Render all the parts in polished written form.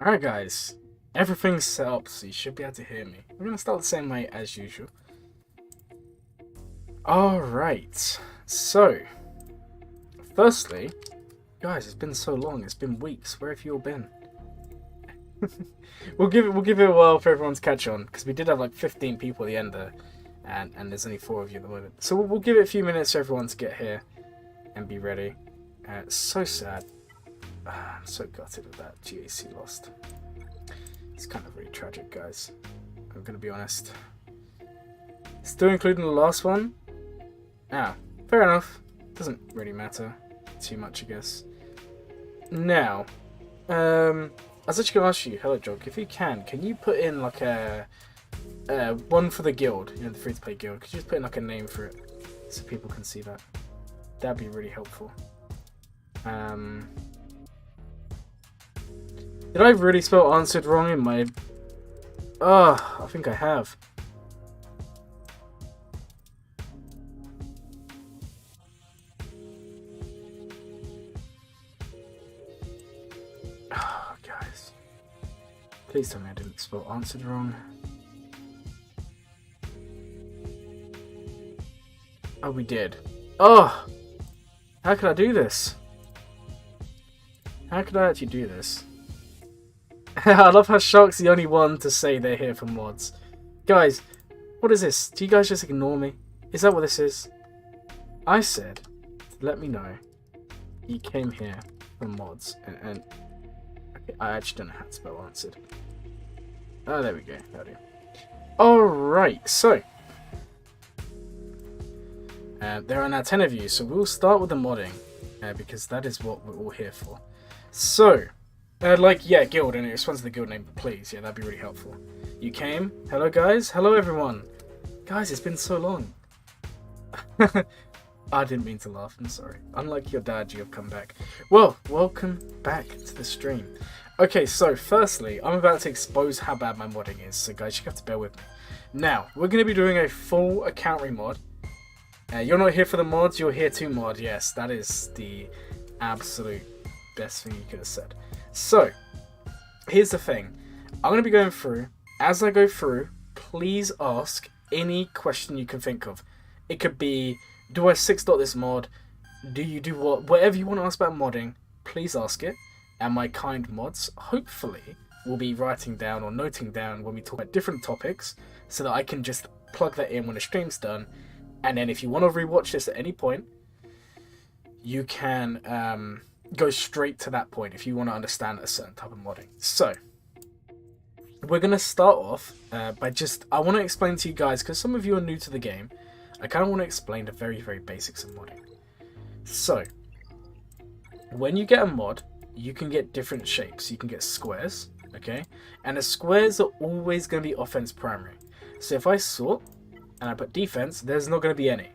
Alright guys, everything's set up so you should be able to hear me. We're going to start the same way as usual. Alright, so, firstly, guys, it's been so long, it's been weeks, where have you all been? we'll give it a while for everyone to catch on, because we did have like 15 people at the end there, and there's only 4 of you at the moment. So we'll give it a few minutes for everyone to get here and be ready. It's so sad. I'm so gutted of that GAC lost. It's kind of really tragic, guys. I'm gonna be honest. Still including the last one? Ah, fair enough. Doesn't really matter too much, I guess. Now, I was actually gonna ask you, hello Jog, if you can you put in like a one for the guild, you know, the free-to-play guild? Could you just put in like a name for it so people can see that? That'd be really helpful. Did I really spell answered wrong in my... Oh, I think I have. Oh, guys. Please tell me I didn't spell answered wrong. Oh, we did. Oh! How could I do this? How could I actually do this? I love how Shark's the only one to say they're here for mods. Guys, what is this? Do you guys just ignore me? Is that what this is? I said, let me know you came here for mods. And okay, I actually don't know how to spell answered. Oh, there we go. Alright, so. There are now 10 of you, so we'll start with the modding. Because that is what we're all here for. So. Guild, and it responds to the guild name, please. Yeah, that'd be really helpful. You came? Hello, guys. Hello, everyone. Guys, it's been so long. I didn't mean to laugh. I'm sorry. Unlike your dad, you have come back. Well, welcome back to the stream. Okay, so firstly, I'm about to expose how bad my modding is, so guys, you have to bear with me. Now, we're going to be doing a full account remod. You're not here for the mods, you're here to mod. Yes, that is the absolute best thing you could have said. So, here's the thing. I'm going to be going through. As I go through, please ask any question you can think of. It could be, do I 6-dot this mod? Do you do what? Whatever you want to ask about modding, please ask it. And my kind mods, hopefully, will be writing down or noting down when we talk about different topics, so that I can just plug that in when the stream's done. And then if you want to rewatch this at any point, you can... go straight to that point if you want to understand a certain type of modding. So, we're going to start off by I want to explain to you guys, because some of you are new to the game, I kind of want to explain the very, very basics of modding. So, when you get a mod, you can get different shapes. You can get squares, okay? And the squares are always going to be offense primary. So if I sort, and I put defense, there's not going to be any.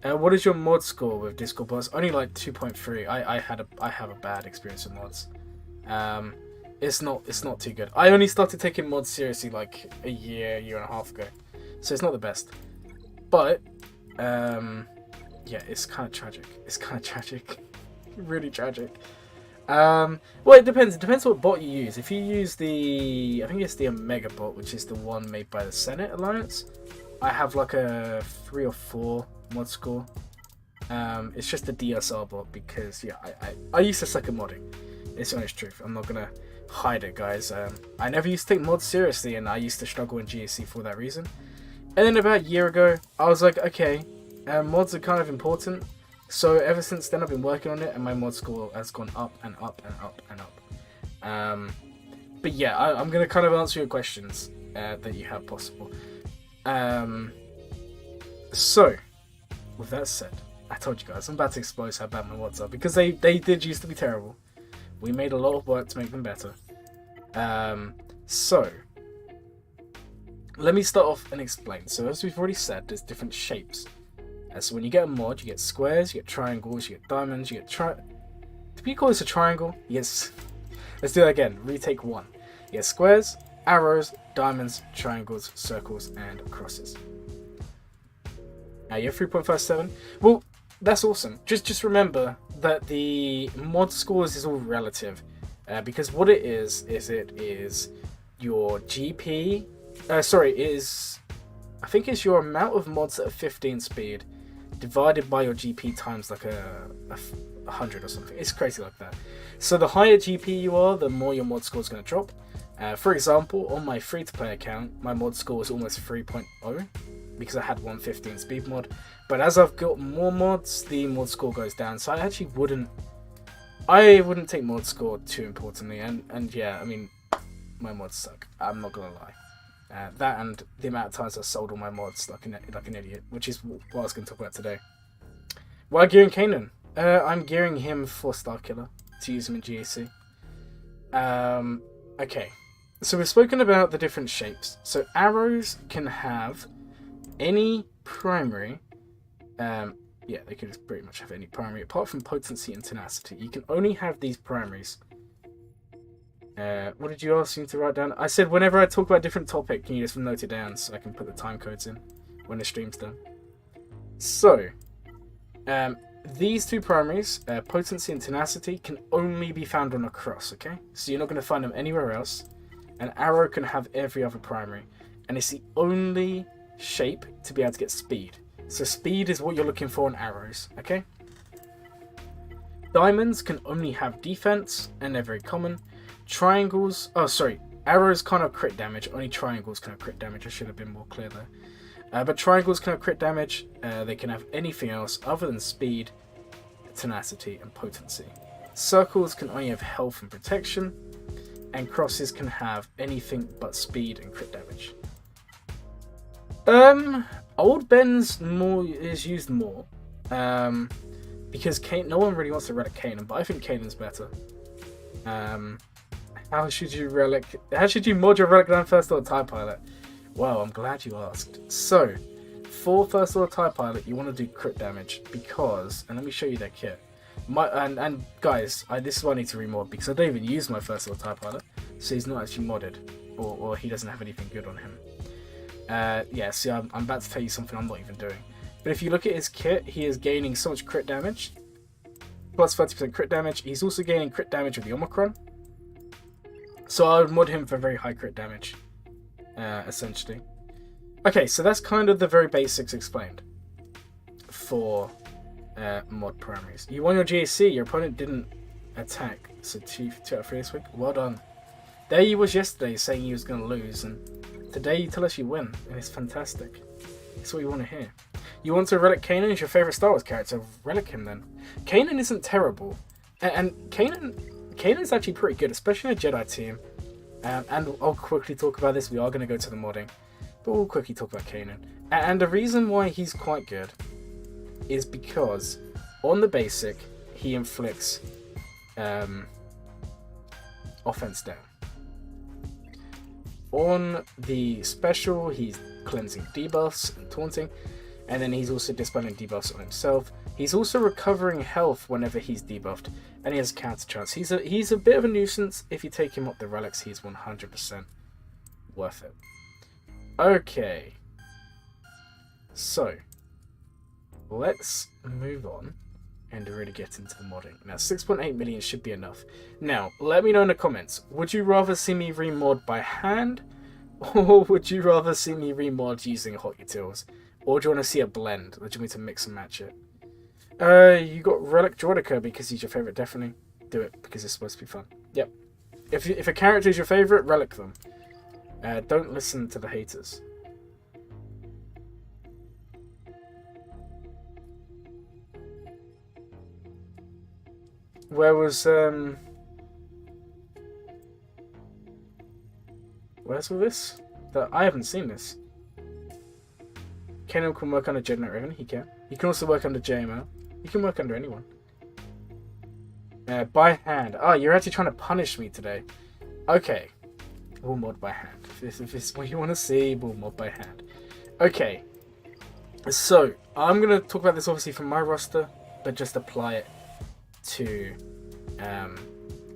What is your mod score with Discord bots? Only like 2.3. I have a bad experience with mods. It's not too good. I only started taking mods seriously like a year and a half ago, so it's not the best. But yeah, it's kind of tragic. Really tragic. Well, it depends. It depends what bot you use. If you use I think it's the Omega bot, which is the one made by the Senate Alliance. I have like a 3 or 4 mod score. It's just a DSR bot because yeah, I used to suck at modding. It's the honest truth. I'm not gonna hide it, guys. I never used to take mods seriously, and I used to struggle in GAC for that reason. And then about a year ago, I was like, okay, mods are kind of important. So ever since then, I've been working on it, and my mod score has gone up and up and up and up. But yeah, I'm gonna kind of answer your questions that you have possible. So, with that said, I told you guys, I'm about to expose how bad my mods are, because they did used to be terrible. We made a lot of work to make them better. So, let me start off and explain. So, as we've already said, there's different shapes. So when you get a mod, you get squares, you get triangles, you get diamonds, you get Do we call this a triangle? Yes. Let's do that again. Retake 1. You get squares, arrows, diamonds, triangles, circles, and crosses. Now you have 3.57. Well, that's awesome. Just remember that the mod scores is all relative. Because what it is it is your GP. I think it's your amount of mods at a 15 speed divided by your GP times like a 100 or something. It's crazy like that. So the higher GP you are, the more your mod score is going to drop. For example, on my free-to-play account, my mod score was almost 3.0 because I had one 15 speed mod. But as I've got more mods, the mod score goes down. So I actually wouldn't take mod score too importantly. And yeah, I mean, my mods suck. I'm not gonna lie. That and the amount of times I sold all my mods like an idiot, which is what I was going to talk about today. Why gearing Kanan? I'm gearing him for Starkiller to use him in GAC. Okay, so we've spoken about the different shapes. So arrows can have any primary. Yeah, they can just pretty much have any primary apart from potency and tenacity. You can only have these primaries. What did you ask me to write down? I said whenever I talk about a different topic, can you just note it down so I can put the time codes in when the stream's done. So, these two primaries, potency and tenacity, can only be found on a cross, okay? So you're not going to find them anywhere else. An arrow can have every other primary. And it's the only shape to be able to get speed. So speed is what you're looking for in arrows, okay? Diamonds can only have defense, and they're very common. Triangles, arrows can't have crit damage, only triangles can have crit damage. I should have been more clear there. But triangles can have crit damage, they can have anything else other than speed, tenacity, and potency. Circles can only have health and protection, and crosses can have anything but speed and crit damage. Old Ben's is used more, because no one really wants to relic Kanan, but I think Kanan's better. How should you mod your relic down first order TIE Pilot? Well, I'm glad you asked. So, for first order TIE Pilot, you want to do crit damage because, and let me show you their kit. And guys, this is why I need to remod because I don't even use my first order TIE Pilot, so he's not actually modded, or he doesn't have anything good on him. Yeah, see, I'm about to tell you something I'm not even doing. But if you look at his kit, he is gaining so much crit damage, plus 30% crit damage. He's also gaining crit damage with the Omicron. So I would mod him for very high crit damage, essentially. Okay, so that's kind of the very basics explained for mod primaries. You won your GAC, your opponent didn't attack, so 2 out of 3 this week. Well done. There you was yesterday saying you was going to lose, and today you tell us you win, and it's fantastic. It's what you want to hear. You want to relic Kanan as your favourite Star Wars character? Relic him then. Kanan isn't terrible, and Kanan's actually pretty good, especially in a Jedi team. And I'll quickly talk about this. We are going to go to the modding, but we'll quickly talk about Kanan. And the reason why he's quite good is because on the basic, he inflicts offense down. On the special, he's cleansing debuffs and taunting, and then he's also dispelling debuffs on himself. He's also recovering health whenever he's debuffed, and he has a counter chance. He's a bit of a nuisance. If you take him up the relics, he's 100% worth it. Okay, so let's move on and really get into the modding. Now, 6.8 million should be enough. Now, let me know in the comments, would you rather see me remod by hand, or would you rather see me remod using hot utils? Or do you want to see a blend? Or do you want me to mix and match it? You got Relic Droidica because he's your favourite, definitely. Do it, because it's supposed to be fun. Yep. If a character is your favourite, relic them. Don't listen to the haters. Where's all this? I haven't seen this. Kanan can work under Jedi Raven, he can. He can also work under JMO. He can work under anyone. By hand. Oh, you're actually trying to punish me today. Okay. We'll mod by hand. If this is what you want to see, we'll mod by hand. Okay. So, I'm going to talk about this obviously from my roster, but just apply it to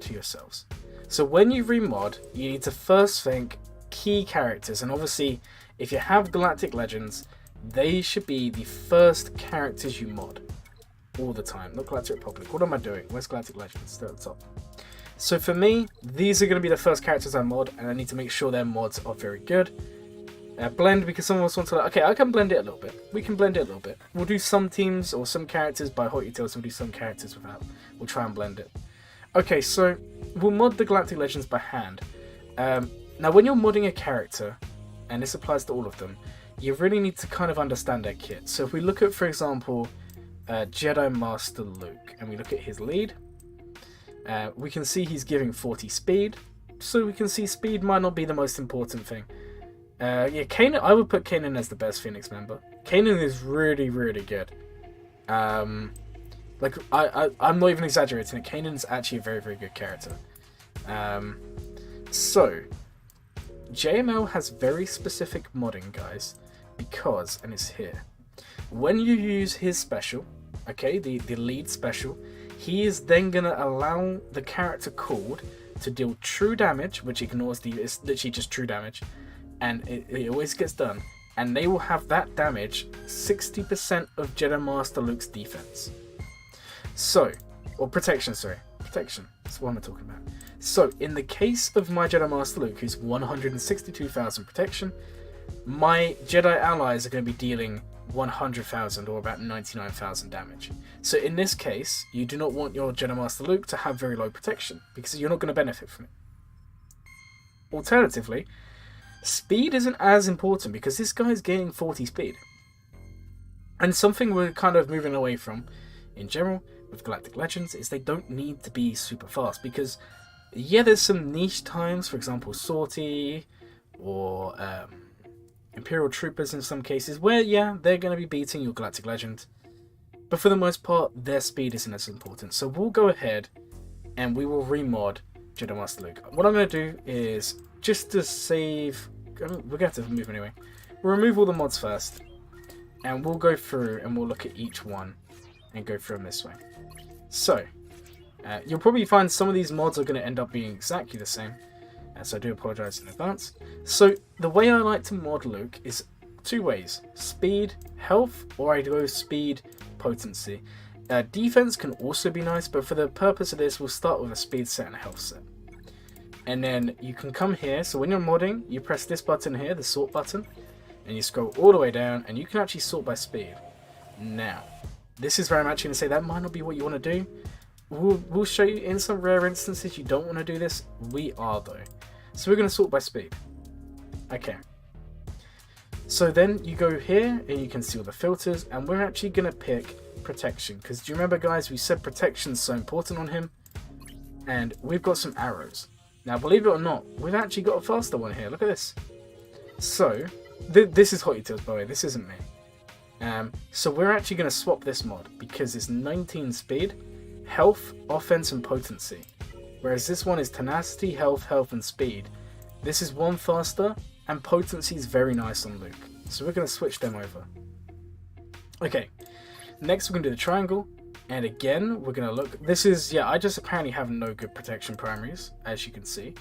yourselves. So when you remod, you need to first think key characters, and obviously if you have Galactic Legends, they should be the first characters you mod all the time. Not Galactic Republic. What am I doing? Where's Galactic Legends? They're at the top. So for me, these are going to be the first characters I mod, and I need to make sure their mods are very good. Blend, because some of us want to, okay, I can blend it a little bit. We can blend it a little bit. We'll do some teams or some characters by Hot Tails, and we'll do some characters without. We'll try and blend it. Okay, so we'll mod the Galactic Legends by hand. Now, when you're modding a character, and this applies to all of them, you really need to kind of understand their kit. So if we look at, for example, Jedi Master Luke, and we look at his lead, we can see he's giving 40 speed, so we can see speed might not be the most important thing. Yeah, Kanan, I would put Kanan as the best Phoenix member. Kanan is really, really good. Like, I'm not even exaggerating it. Kanan's actually a very, very good character. So, JML has very specific modding, guys, because, and it's here, when you use his special, okay, the lead special, he is then going to allow the character called to deal true damage, which ignores it's literally just true damage, and it always gets done, and they will have that damage 60% of Jedi Master Luke's defense. So, or protection, sorry. Protection, that's what I'm talking about. So, in the case of my Jedi Master Luke, who's 162,000 protection, my Jedi allies are going to be dealing 100,000 or about 99,000 damage. So in this case, you do not want your Jedi Master Luke to have very low protection, because you're not going to benefit from it. Alternatively, speed isn't as important, because this guy's gaining 40 speed. And something we're kind of moving away from, in general, with Galactic Legends, is they don't need to be super fast, because, yeah, there's some niche times, for example, Sortie, or Imperial Troopers in some cases, where, yeah, they're going to be beating your Galactic Legend. But for the most part, their speed isn't as important. So we'll go ahead and we will remod Jedi Master Luke. What I'm going to do is, just to save, we're going to have to move anyway. We'll remove all the mods first, and we'll go through and we'll look at each one and go through them this way. So, you'll probably find some of these mods are going to end up being exactly the same. So I do apologise in advance. So the way I like to mod Luke is two ways: speed, health, or I go speed, potency. Defense can also be nice, but for the purpose of this, we'll start with a speed set and a health set. And then you can come here. So when you're modding, you press this button here, the sort button, and you scroll all the way down, and you can actually sort by speed. Now, this is where I'm actually going to say that might not be what you want to do. We'll show you in some rare instances you don't want to do this. We are, though. So we're going to sort by speed. Okay. So then you go here and you can see all the filters, and we're actually going to pick protection. Because do you remember, guys, we said protection's so important on him? And we've got some arrows. Now, believe it or not, we've actually got a faster one here. Look at this. So, this is Hot Tails, by the way. This isn't me. So we're actually going to swap this mod because it's 19 speed, health, offense, and potency. Whereas this one is tenacity, health, and speed. This is one faster, and potency is very nice on Luke. So we're going to switch them over. Okay, next we're going to do the triangle. And again, we're going to look. This is, yeah, I just apparently have no good protection primaries, as you can see.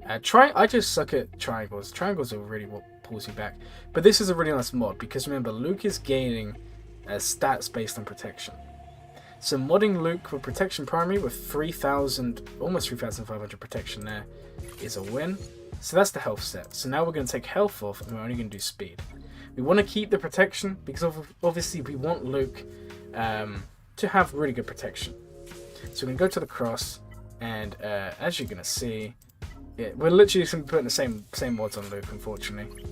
I just suck at triangles. Triangles are really what pulls you back. But this is a really nice mod, because remember, Luke is gaining stats based on protection. So modding Luke with protection primary with 3,000, almost 3,500 protection there is a win. So that's the health set. So now we're going to take health off, and we're only going to do speed. We want to keep the protection, because obviously we want Luke to have really good protection. So we're going to go to the cross, and as you're going to see, yeah, we're literally just putting the same mods on Luke, unfortunately.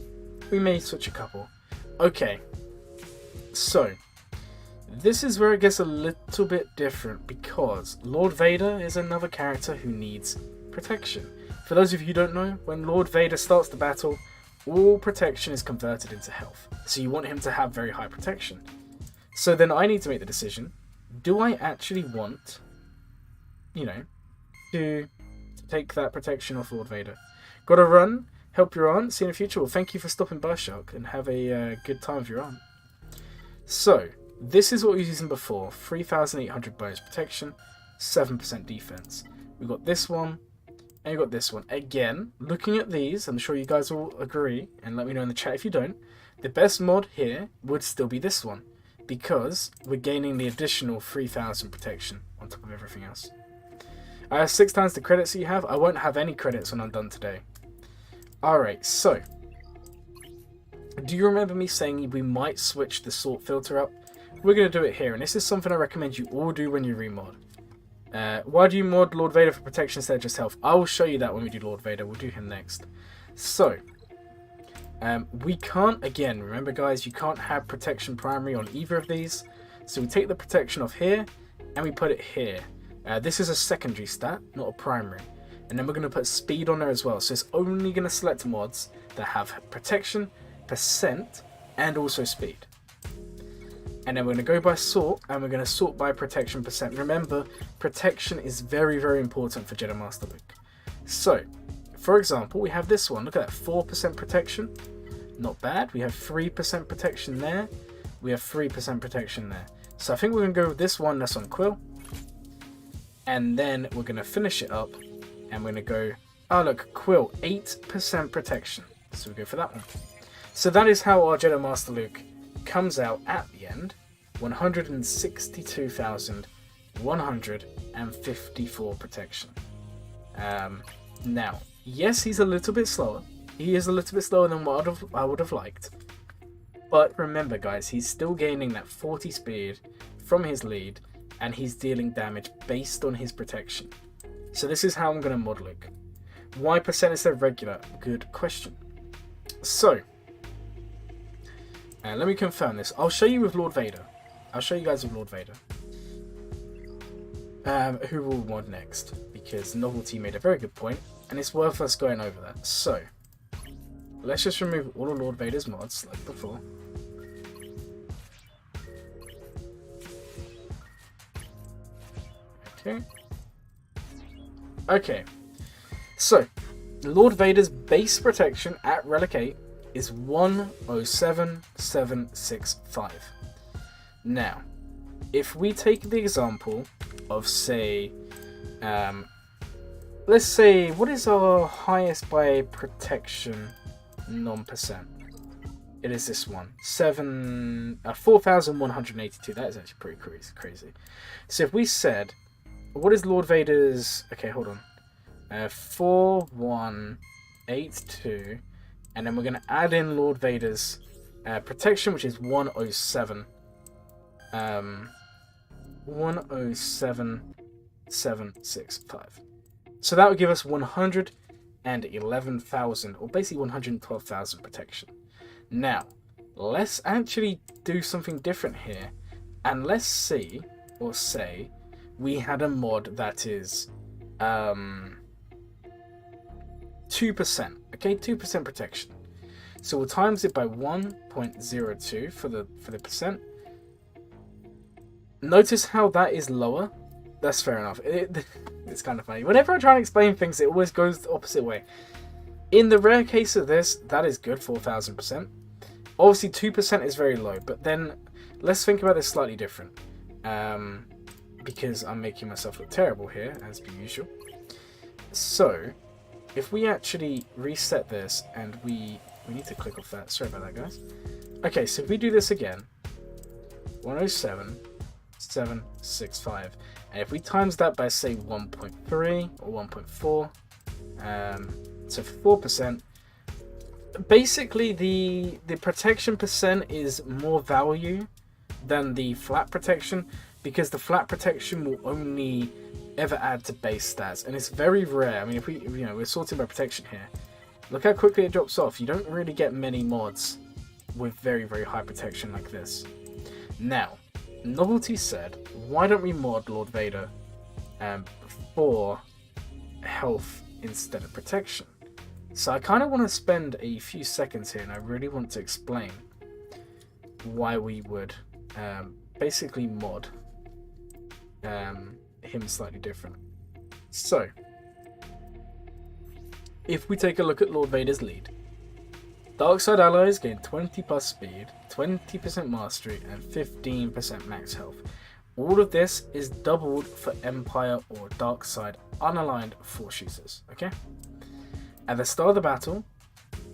We may switch a couple. Okay, so this is where it gets a little bit different, because Lord Vader is another character who needs protection. For those of you who don't know, when Lord Vader starts the battle, all protection is converted into health. So you want him to have very high protection. So then I need to make the decision, do I actually want, to take that protection off Lord Vader? Gotta run, help your aunt, see you in the future. Well, thank you for stopping by, Shark, and have a good time with your aunt. So, this is what we were using before, 3,800 bonus protection, 7% defense. We've got this one, and we've got this one. Again, looking at these, I'm sure you guys will agree, and let me know in the chat if you don't, the best mod here would still be this one, because we're gaining the additional 3,000 protection on top of everything else. I have 6 times the credits you have. I won't have any credits when I'm done today. Alright, so. Do you remember me saying we might switch the sort filter up? We're going to do it here, and this is something I recommend you all do when you remod. Why do you mod Lord Vader for protection instead of just health? I will show you that when we do Lord Vader. We'll do him next. So, we can't, again, remember guys, you can't have protection primary on either of these. So we take the protection off here, and we put it here. This is a secondary stat, not a primary. And then we're going to put speed on there as well. So it's only going to select mods that have protection, percent, and also speed. And then we're going to go by sort, and we're going to sort by protection percent. Remember, protection is very, very important for Jedi Master Luke. So, for example, we have this one. Look at that, 4% protection. Not bad. We have 3% protection there. We have 3% protection there. So I think we're going to go with this one that's on Quill. And then we're going to finish it up. And we're going to go, oh look, Quill, 8% protection. So we go for that one. So that is how our Jedi Master Luke comes out at the end. 162,154 protection. Now, yes, he's a little bit slower. He is a little bit slower than what I would have liked. But remember, guys, he's still gaining that 40 speed from his lead, and he's dealing damage based on his protection. So this is how I'm going to mod Luke. Why percent instead of regular? Good question. So, let me confirm this. I'll show you with Lord Vader. I'll show you guys with Lord Vader. Who will mod next? Because Novelty made a very good point, and it's worth us going over that. So, let's just remove all of Lord Vader's mods, like before. Okay. Okay. So, Lord Vader's base protection at Relic 8 is 107,765. Now, if we take the example of, say, let's say, what is our highest by protection non-percent? It is this one, 4,182. That is actually pretty crazy. So if we said, what is Lord Vader's? Okay, hold on. 4182, and then we're going to add in Lord Vader's protection, which is 107. 107,765. So that would give us 111,000, or basically 112,000 protection. Now, let's actually do something different here, and let's see, or say, we had a mod that is 2%. Okay, 2% protection. So we'll times it by 1.02 for the percent. Notice how that is lower. That's fair enough. It's kind of funny. Whenever I try and explain things, it always goes the opposite way. In the rare case of this, that is good, 4,000%. Obviously, 2% is very low, but then let's think about this slightly different. Because I'm making myself look terrible here, as per usual. So, if we actually reset this, and we need to click off that. Sorry about that, guys. Okay, so if we do this again, 107,765, and if we times that by, say, 1.3 or 1.4, so for 4%, basically the protection percent is more value than the flat protection, because the flat protection will only ever add to base stats, and it's very rare. I mean, if we're sorting by protection here, look how quickly it drops off. You don't really get many mods with very, very high protection like this. Now, Novelty said, why don't we mod Lord Vader for health instead of protection? So I kind of want to spend a few seconds here, and I really want to explain why we would basically mod him slightly different. So, if we take a look at Lord Vader's lead, Dark Side allies gain 20 plus speed, 20% mastery, and 15% max health. All of this is doubled for Empire or Dark Side unaligned Force users, okay? At the start of the battle,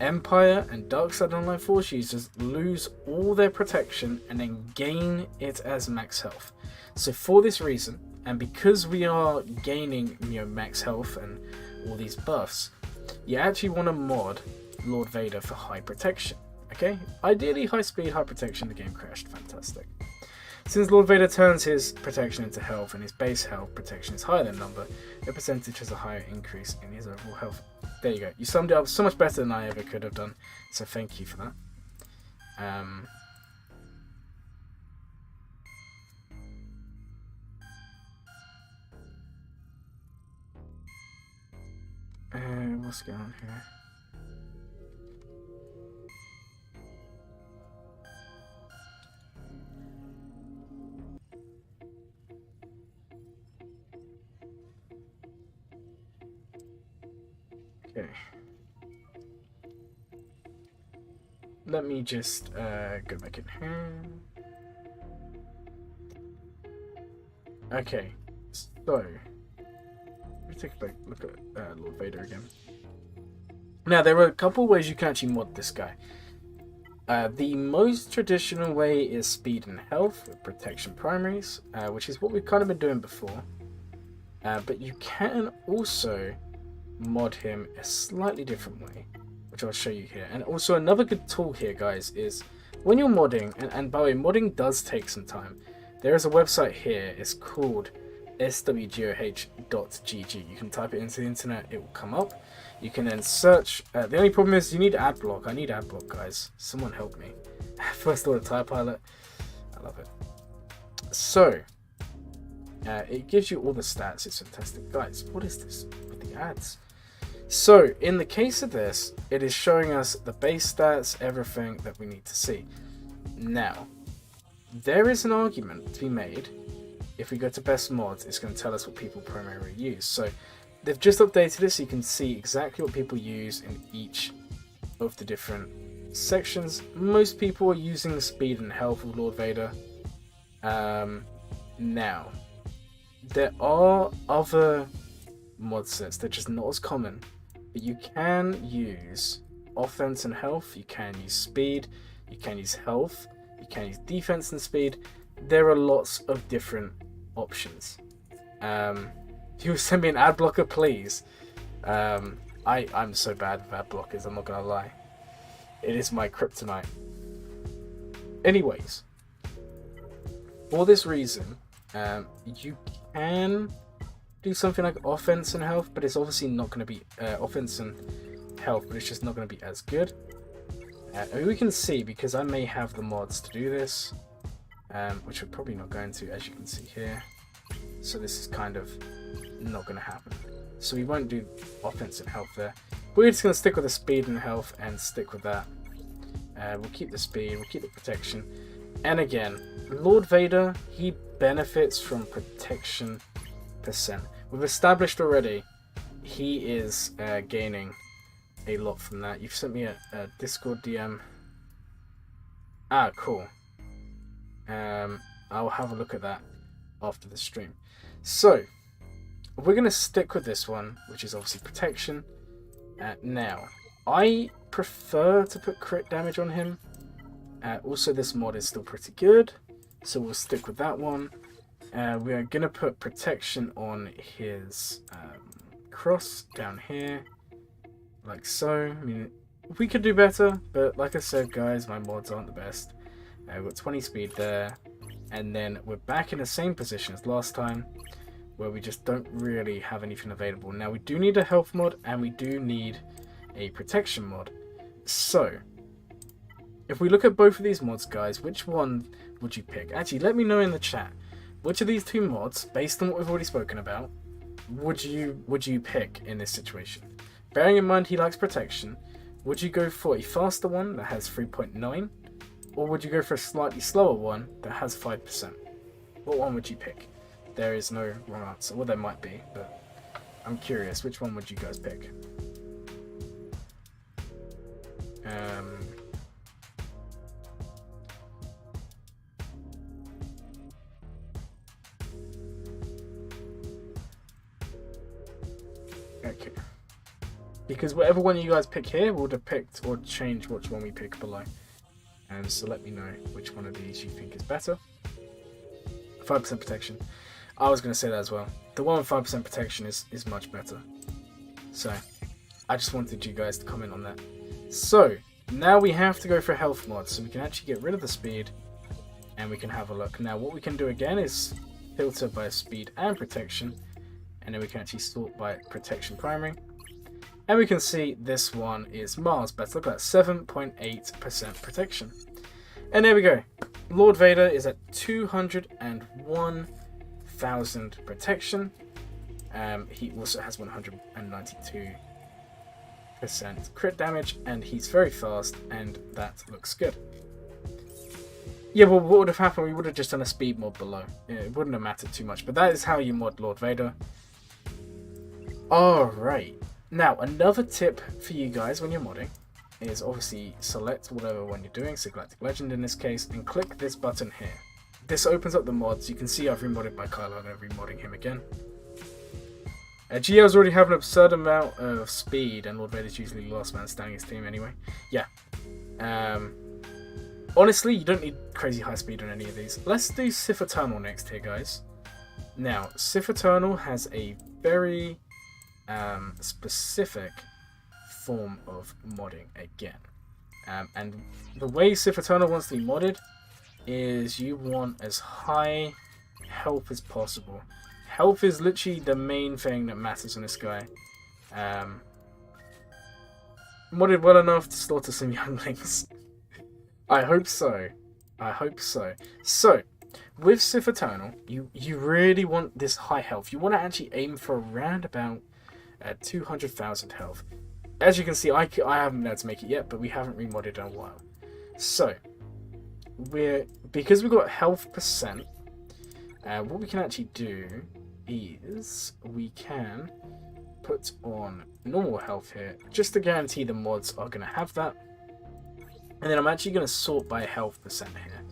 Empire and Dark Side unaligned Force users lose all their protection and then gain it as max health. So for this reason, And because we are gaining, you know, max health and all these buffs, you actually want to mod Lord Vader for high protection. Okay, ideally high speed, high protection. The game crashed. Fantastic. Since Lord Vader turns his protection into health and his base health protection is higher than number, the percentage has a higher increase in his overall health. There you go. You summed it up so much better than I ever could have done. So thank you for that. What's going on here? Okay. Let me just go back in here. Okay, so let me take a look at Lord Vader again. Now, there are a couple ways you can actually mod this guy. The most traditional way is speed and health with protection primaries, which is what we've kind of been doing before. But you can also mod him a slightly different way, which I'll show you here. And also another good tool here, guys, is when you're modding, and by the way, modding does take some time. There is a website here, it's called swgoh.gg. You can type it into the internet, it will come up. You can then search. The only problem is you need ad block. I need ad block, guys. Someone help me. First order tire pilot. I love it. So, it gives you all the stats. It's fantastic. Guys, what is this with the ads? So, in the case of this, it is showing us the base stats, everything that we need to see. Now, there is an argument to be made. If we go to best mods, it's going to tell us what people primarily use. So, they've just updated this so you can see exactly what people use in each of the different sections. Most people are using speed and health of Lord Vader. Now, there are other mod sets that are just not as common, but you can use offense and health, you can use speed, you can use health, you can use defense and speed. There are lots of different options. You send me an ad blocker, please. I'm so bad with ad blockers, I'm not gonna lie. It is my kryptonite. Anyways, for this reason, you can do something like offense and health, but it's obviously not going to be offense and health, but it's just not going to be as good. We can see, because I may have the mods to do this, which we're probably not going to, as you can see here. So this is kind of not going to happen. So we won't do offense and health there. We're just going to stick with the speed and health and stick with that. We'll keep the speed, we'll keep the protection. And again, Lord Vader, he benefits from protection percent. We've established already he is gaining a lot from that. You've sent me a Discord DM. Ah, cool. I'll have a look at that after the stream. So, we're going to stick with this one, which is obviously protection. Now, I prefer to put crit damage on him. Also, this mod is still pretty good, so we'll stick with that one. We are going to put protection on his cross down here, like so. I mean, we could do better, but like I said, guys, my mods aren't the best. We've got 20 speed there, and then we're back in the same position as last time, where we just don't really have anything available. Now, we do need a health mod, and we do need a protection mod. So, if we look at both of these mods, guys, which one would you pick? Actually, let me know in the chat. Which of these two mods, based on what we've already spoken about, would you pick in this situation? Bearing in mind he likes protection, would you go for a faster one that has 3.9, or would you go for a slightly slower one that has 5%? What one would you pick? There is no wrong answer. Well, there might be, but I'm curious. Which one would you guys pick? Okay. Because whatever one you guys pick here will depict or change which one we pick below. So let me know which one of these you think is better. 5% protection. I was going to say that as well. The one with 5% protection is much better. So, I just wanted you guys to comment on that. So, now we have to go for health mod, so we can actually get rid of the speed, and we can have a look. Now, what we can do again is filter by speed and protection, and then we can actually sort by protection primary. And we can see this one is miles better. Look at that, 7.8% protection. And there we go. Lord Vader is at 201,000 protection. He also has 192% crit damage, and he's very fast, and that looks good. Yeah, well, what would have happened? We would have just done a speed mod below. Yeah, it wouldn't have mattered too much, but that is how you mod Lord Vader. Alright. Now, another tip for you guys when you're modding is obviously select whatever one you're doing, so Galactic Legend in this case, and click this button here. This opens up the mods. You can see I've remodded my Kylo, I'm going to be remodding him again. GLs already have an absurd amount of speed, and Lord Vader's usually the last man standing his team anyway. Yeah. Honestly, you don't need crazy high speed on any of these. Let's do Sith Eternal next here, guys. Now, Sith Eternal has a very specific form of modding again. And the way Sith Eternal wants to be modded is you want as high health as possible. Health is literally the main thing that matters on this guy. Modded well enough to slaughter some younglings. I hope so. I hope so. So, with Sith Eternal, you really want this high health. You want to actually aim for around about 200,000 health. As you can see, I haven't been able to make it yet, but we haven't remodded in a while. So, because we've got health percent, what we can actually do is we can put on normal health here, just to guarantee the mods are going to have that. And then I'm actually going to sort by health percent here.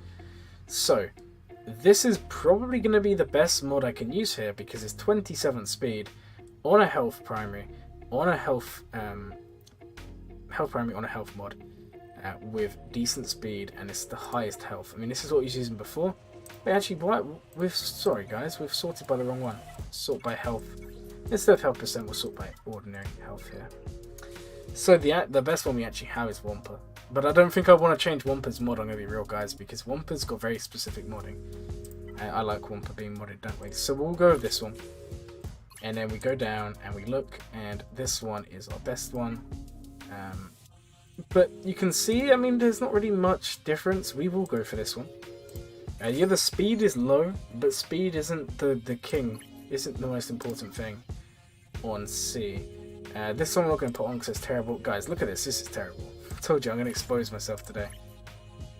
So, this is probably going to be the best mod I can use here, because it's 27 speed on a health primary, on a health primary on a health mod with decent speed, and it's the highest health. I mean, this is what I was using before. Wait, actually, sorry guys, we've sorted by the wrong one. Sort by health. Instead of health percent, we'll sort by ordinary health here. So the best one we actually have is Wampa. But I don't think I want to change Wampa's mod, I'm going to be real, guys, because Wampa's got very specific modding. I like Wampa being modded that way. So we'll go with this one. And then we go down and we look, and this one is our best one. But you can see, I mean, there's not really much difference. We will go for this one. Yeah, the speed is low, but speed isn't the king, isn't the most important thing on C. This one I'm not going to put on because it's terrible. Guys, look at this. This is terrible. I told you I'm going to expose myself today.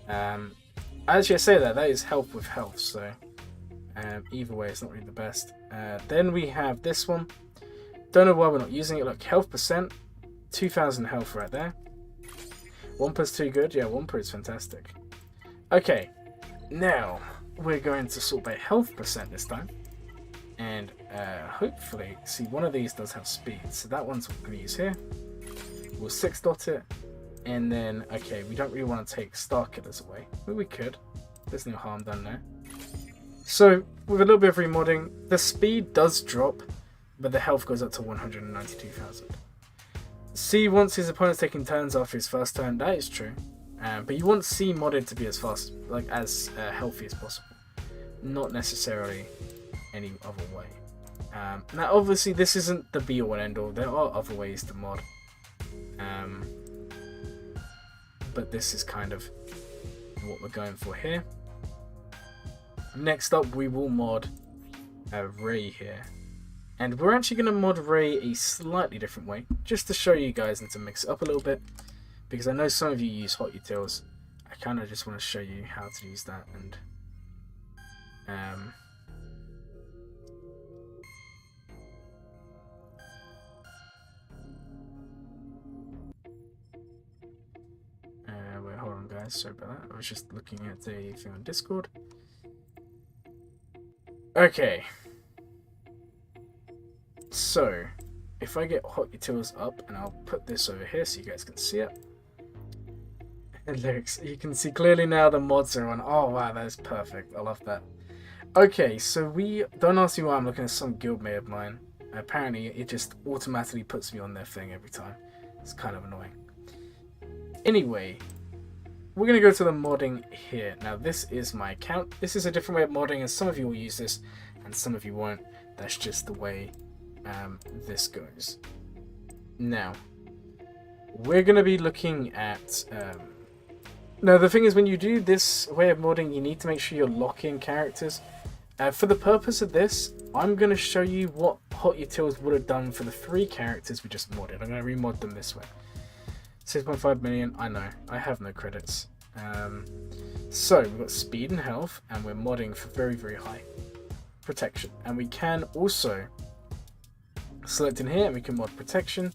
Actually, I say that is health with health, so either way, it's not really the best. Then we have this one. Don't know why we're not using it. Look, health percent, 2,000 health right there. Wampa's too good. Yeah, Wampa is fantastic. Okay, now we're going to sort by health percent this time. And hopefully, see, one of these does have speed. So that one's what we're going to use here. We'll 6-dot it. And then, okay, we don't really want to take starkillers away. But we could. There's no harm done there. So, with a little bit of remodding, the speed does drop, but the health goes up to 192,000. C wants his opponents taking turns after his first turn. That is true. But you want C modded to be as fast, as healthy as possible. Not necessarily any other way. Now, obviously, this isn't the be-all and end-all. There are other ways to mod. But this is kind of what we're going for here. Next up, we will mod Rey here. And we're actually going to mod Rey a slightly different way, just to show you guys and to mix it up a little bit. Because I know some of you use hot utils. I kind of just want to show you how to use that. And wait, hold on guys, sorry about that. I was just looking at the thing on Discord. Okay. So, if I get hot utils up, and I'll put this over here so you guys can see it. And lyrics, you can see clearly now the mods are on. Oh wow, that is perfect. I love that. Okay, so we don't ask me why I'm looking at some guildmate of mine. Apparently, it just automatically puts me on their thing every time. It's kind of annoying. Anyway, we're going to go to the modding here. Now, this is my account. This is a different way of modding, and some of you will use this, and some of you won't. That's just the way this goes. Now, we're going to be looking at... now, the thing is, when you do this way of modding, you need to make sure you're locking characters. For the purpose of this, I'm going to show you what Hot Utils would have done for the 3 characters we just modded. I'm going to remod them this way. 6.5 million, I know, I have no credits. So, we've got speed and health, and we're modding for very, very high protection. And we can also select in here, and we can mod protection,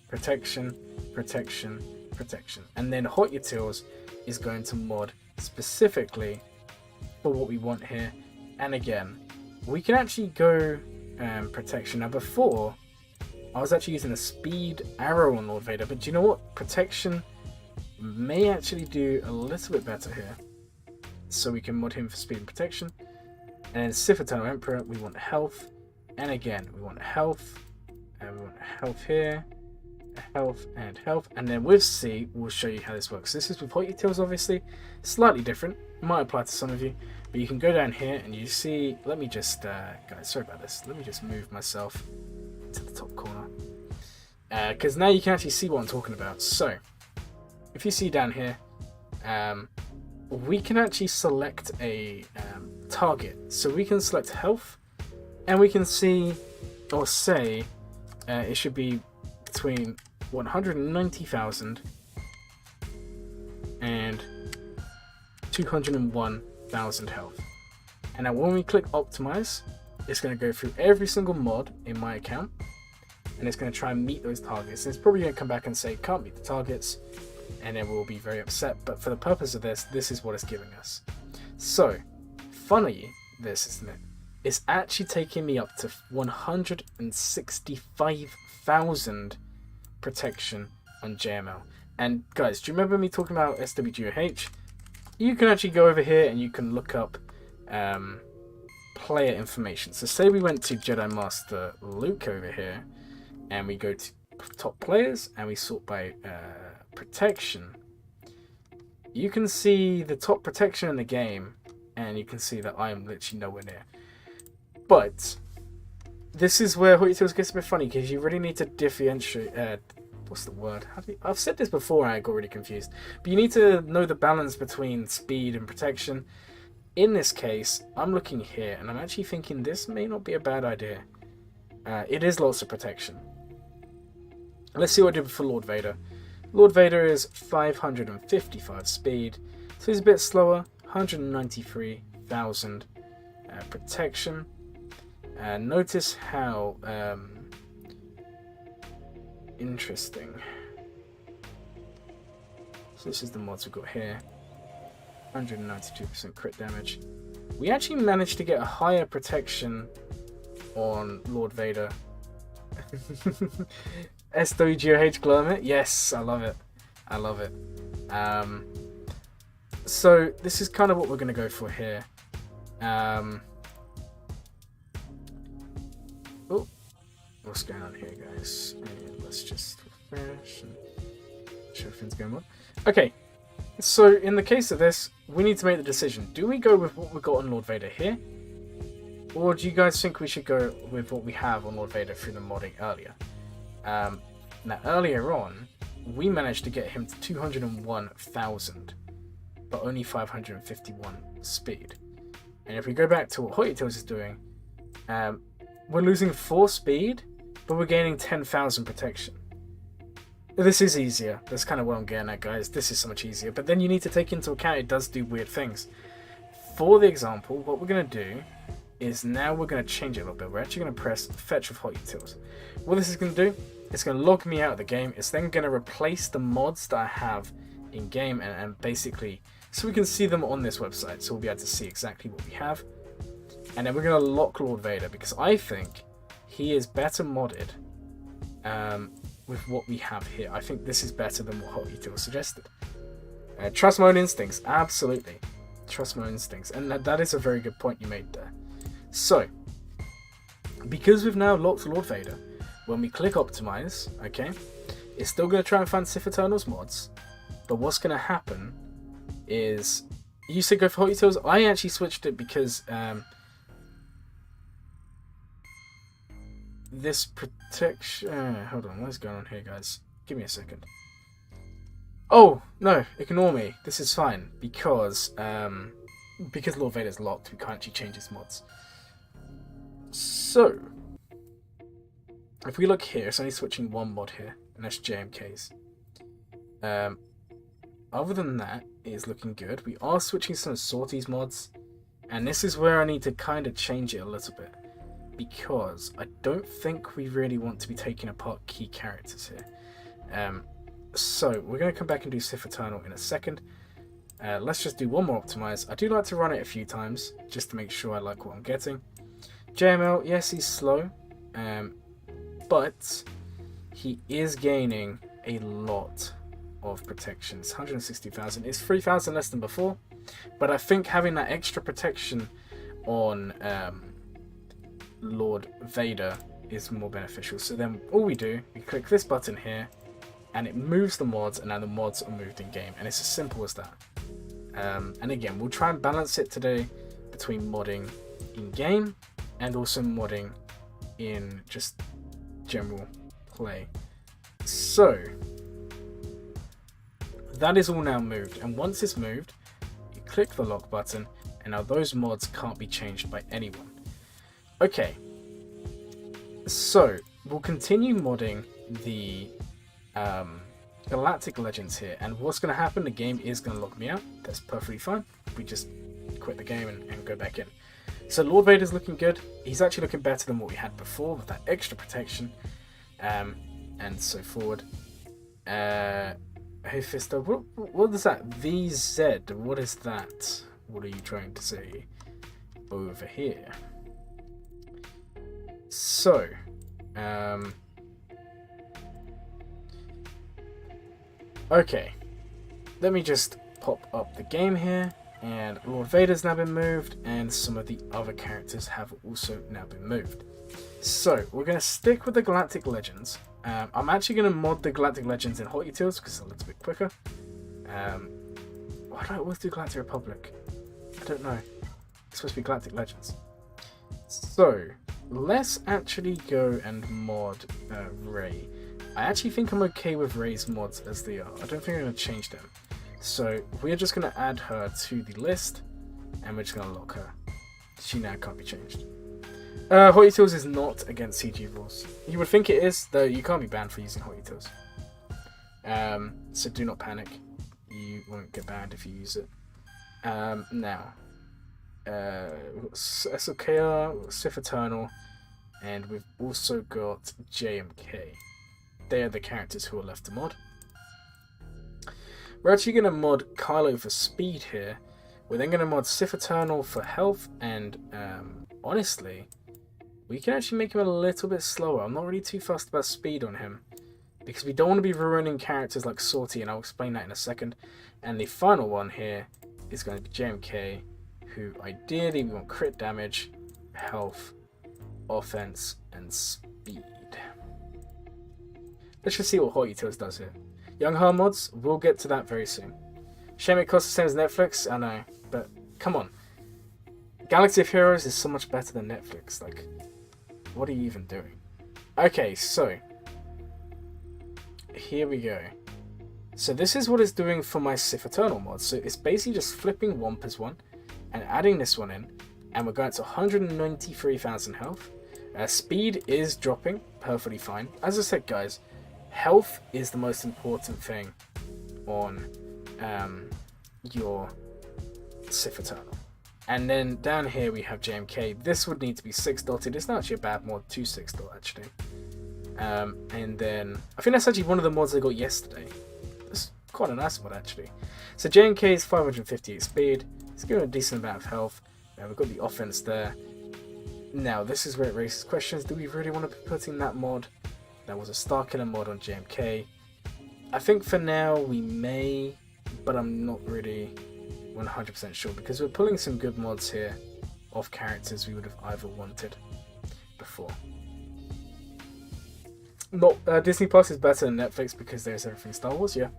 protection, protection, protection. And then Hot Utils is going to mod specifically for what we want here. And again, we can actually go protection. Now before, I was actually using a speed arrow on Lord Vader, but do you know what? Protection may actually do a little bit better here. So we can mod him for speed and protection. And then Sith Eternal Emperor, we want health. And again, we want health. And we want health here. Health and health. And then with C, we'll show you how this works. This is with Hot Utils, obviously. Slightly different. Might apply to some of you. But you can go down here and you see... Let me just... guys, sorry about this. Let me just move myself to the top corner. Because now you can actually see what I'm talking about. So, if you see down here... we can actually select a target. So we can select health. And we can see... Or say... it should be between 190,000 and 201,000 health. And now when we click optimize, it's going to go through every single mod in my account, and it's going to try and meet those targets. And it's probably going to come back and say can't meet the targets, and then we'll be very upset. But for the purpose of this, this is what it's giving us. So funny this, isn't it? It's actually taking me up to 165,000 protection on JML. And guys, do you remember me talking about SWGOH? You can actually go over here and you can look up player information. So say we went to Jedi Master Luke over here, and we go to top players and we sort by protection. You can see the top protection in the game, and you can see that I am literally nowhere near. But this is where Hot Utils gets a bit funny, because you really need to differentiate. What's the word? I've said this before and I got really confused. But you need to know the balance between speed and protection. In this case, I'm looking here and I'm actually thinking this may not be a bad idea. It is lots of protection. Let's see what I did for Lord Vader. Lord Vader is 555 speed, so he's a bit slower. 193,000 protection. Notice how interesting. So this is the mods we've got here. 192% crit damage. We actually managed to get a higher protection on Lord Vader. SWGOH Glurmit. Yes, I love it. I love it. So this is kind of what we're going to go for here. Oh, what's going on here, guys? And let's just refresh and sure everything's going well. Okay, so in the case of this, we need to make the decision. Do we go with what we got on Lord Vader here? Or do you guys think we should go with what we have on Lord Vader through the modding earlier? Now, earlier on, we managed to get him to 201,000, but only 551 speed. And if we go back to what Hot Utils is doing, we're losing 4 speed, but we're gaining 10,000 protection. This is easier. That's kind of what I'm getting at, guys. This is so much easier. But then you need to take into account it does do weird things. For the example, what we're going to do is now we're going to change it a little bit. We're actually going to press fetch with Hot Utils. What this is going to do, it's going to log me out of the game. It's then going to replace the mods that I have in game and basically, so we can see them on this website. So we'll be able to see exactly what we have. And then we're going to lock Lord Vader because I think he is better modded with what we have here. I think this is better than what Hot Utils suggested. Trust my own instincts. Absolutely. Trust my own instincts. And that is a very good point you made there. So, because we've now locked Lord Vader, when we click optimize, okay, it's still going to try and find Sith Eternal's mods, but what's going to happen is, you said go for Hot Utils. I actually switched it because this protection... hold on, what's going on here, guys? Give me a second. Oh, no, ignore me. This is fine, because Lord Vader's locked, we can't actually change his mods. So, if we look here, it's only switching one mod here, and that's JMK's. Other than that, it is looking good. We are switching some of Sorty's mods, and this is where I need to kind of change it a little bit, because I don't think we really want to be taking apart key characters here. So, we're going to come back and do Sith Eternal in a second. Let's just do one more optimize. I do like to run it a few times, just to make sure I like what I'm getting. JML, yes, he's slow, but he is gaining a lot of protections. 160,000. It's 3,000 less than before, but I think having that extra protection on Lord Vader is more beneficial. So then all we do, we click this button here, and it moves the mods, and now the mods are moved in game, and it's as simple as that. And again, we'll try and balance it today between modding in game and also modding in just general play. So that is all now moved, and once it's moved, you click the lock button, and now those mods can't be changed by anyone. Okay, so we'll continue modding the Galactic Legends here, and what's going to happen, the game is going to lock me out. That's perfectly fine. We just quit the game and go back in. So Lord Vader's looking good. He's actually looking better than what we had before with that extra protection, and so forward. Hey Fisto, what is that? VZ, what is that? What are you trying to say over here? So, okay, let me just pop up the game here, and Lord Vader's now been moved, and some of the other characters have also now been moved. So, we're going to stick with the Galactic Legends. I'm actually going to mod the Galactic Legends in Hot Utils because it's a little bit quicker. Why do I always do Galactic Republic? I don't know. It's supposed to be Galactic Legends. So, let's actually go and mod Rey. I actually think I'm okay with Rey's mods as they are. I don't think I'm going to change them. So, we're just going to add her to the list, and we're just going to lock her. She now can't be changed. Hot Utils is not against CG rules. You would think it is, though you can't be banned for using Hot Utils. So do not panic. You won't get banned if you use it. Now, SLKR, Sith Eternal, and we've also got JMK. They are the characters who are left to mod. We're actually going to mod Kylo for speed here. We're then going to mod Sith Eternal for health, and honestly, we can actually make him a little bit slower. I'm not really too fussed about speed on him, because we don't want to be ruining characters like Sorty, and I'll explain that in a second. And the final one here is going to be JMK, who ideally we want crit damage, health, offense, and speed. Let's just see what Hot Utils does here. Young Her mods, we'll get to that very soon. Shame it costs the same as Netflix, I know, but come on. Galaxy of Heroes is so much better than Netflix, like, what are you even doing? Okay, so, here we go. So this is what it's doing for my Sith Eternal mod. So it's basically just flipping Wampa's one and adding this one in, and we're going to 193,000 health. Speed is dropping, perfectly fine. As I said, guys, health is the most important thing on your Sith Eternal. And then down here we have JMK. This would need to be 6-dotted. It's not actually a bad mod to 6-dot actually. And then I think that's actually one of the mods I got yesterday. It's quite a nice mod actually. So JMK is 558 speed. It's giving a decent amount of health. We've got the offense there. Now this is where it raises questions. Do we really want to be putting that mod? That was a starkiller mod on JMK. I think for now we may, but I'm not really 100% sure, because we're pulling some good mods here of characters we would have either wanted before. Not Disney Plus is better than Netflix because there's everything Star Wars. Yeah,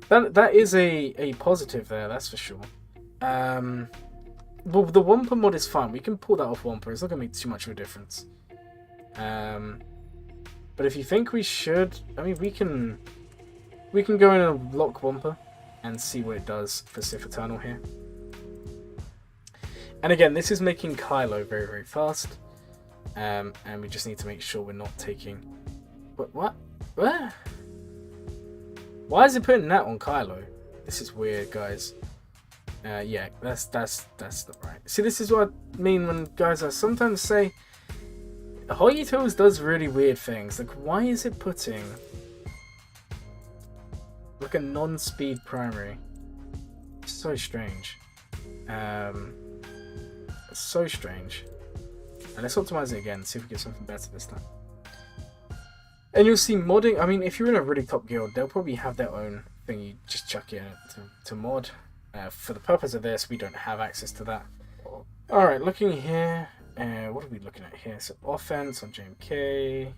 that is a positive there. That's for sure. Well, the Wampa mod is fine. We can pull that off Wampa. It's not gonna make too much of a difference. But if you think we should, I mean, we can go in and lock Wampa and see what it does for Sith Eternal here. And again, this is making Kylo very, very fast. And we just need to make sure we're not taking... What? Where? Why is it putting that on Kylo? This is weird, guys. Yeah, that's not right. See, this is what I mean when guys I sometimes say Holy Toes does really weird things. Like, why is it putting like a non-speed primary? It's so strange. It's so strange. And let's optimize it again, see if we get something better this time. And you'll see modding. I mean, if you're in a really top guild, they'll probably have their own thing. You just chuck it in to mod. For the purpose of this, we don't have access to that. Alright, looking here. What are we looking at here? So offense on JMK.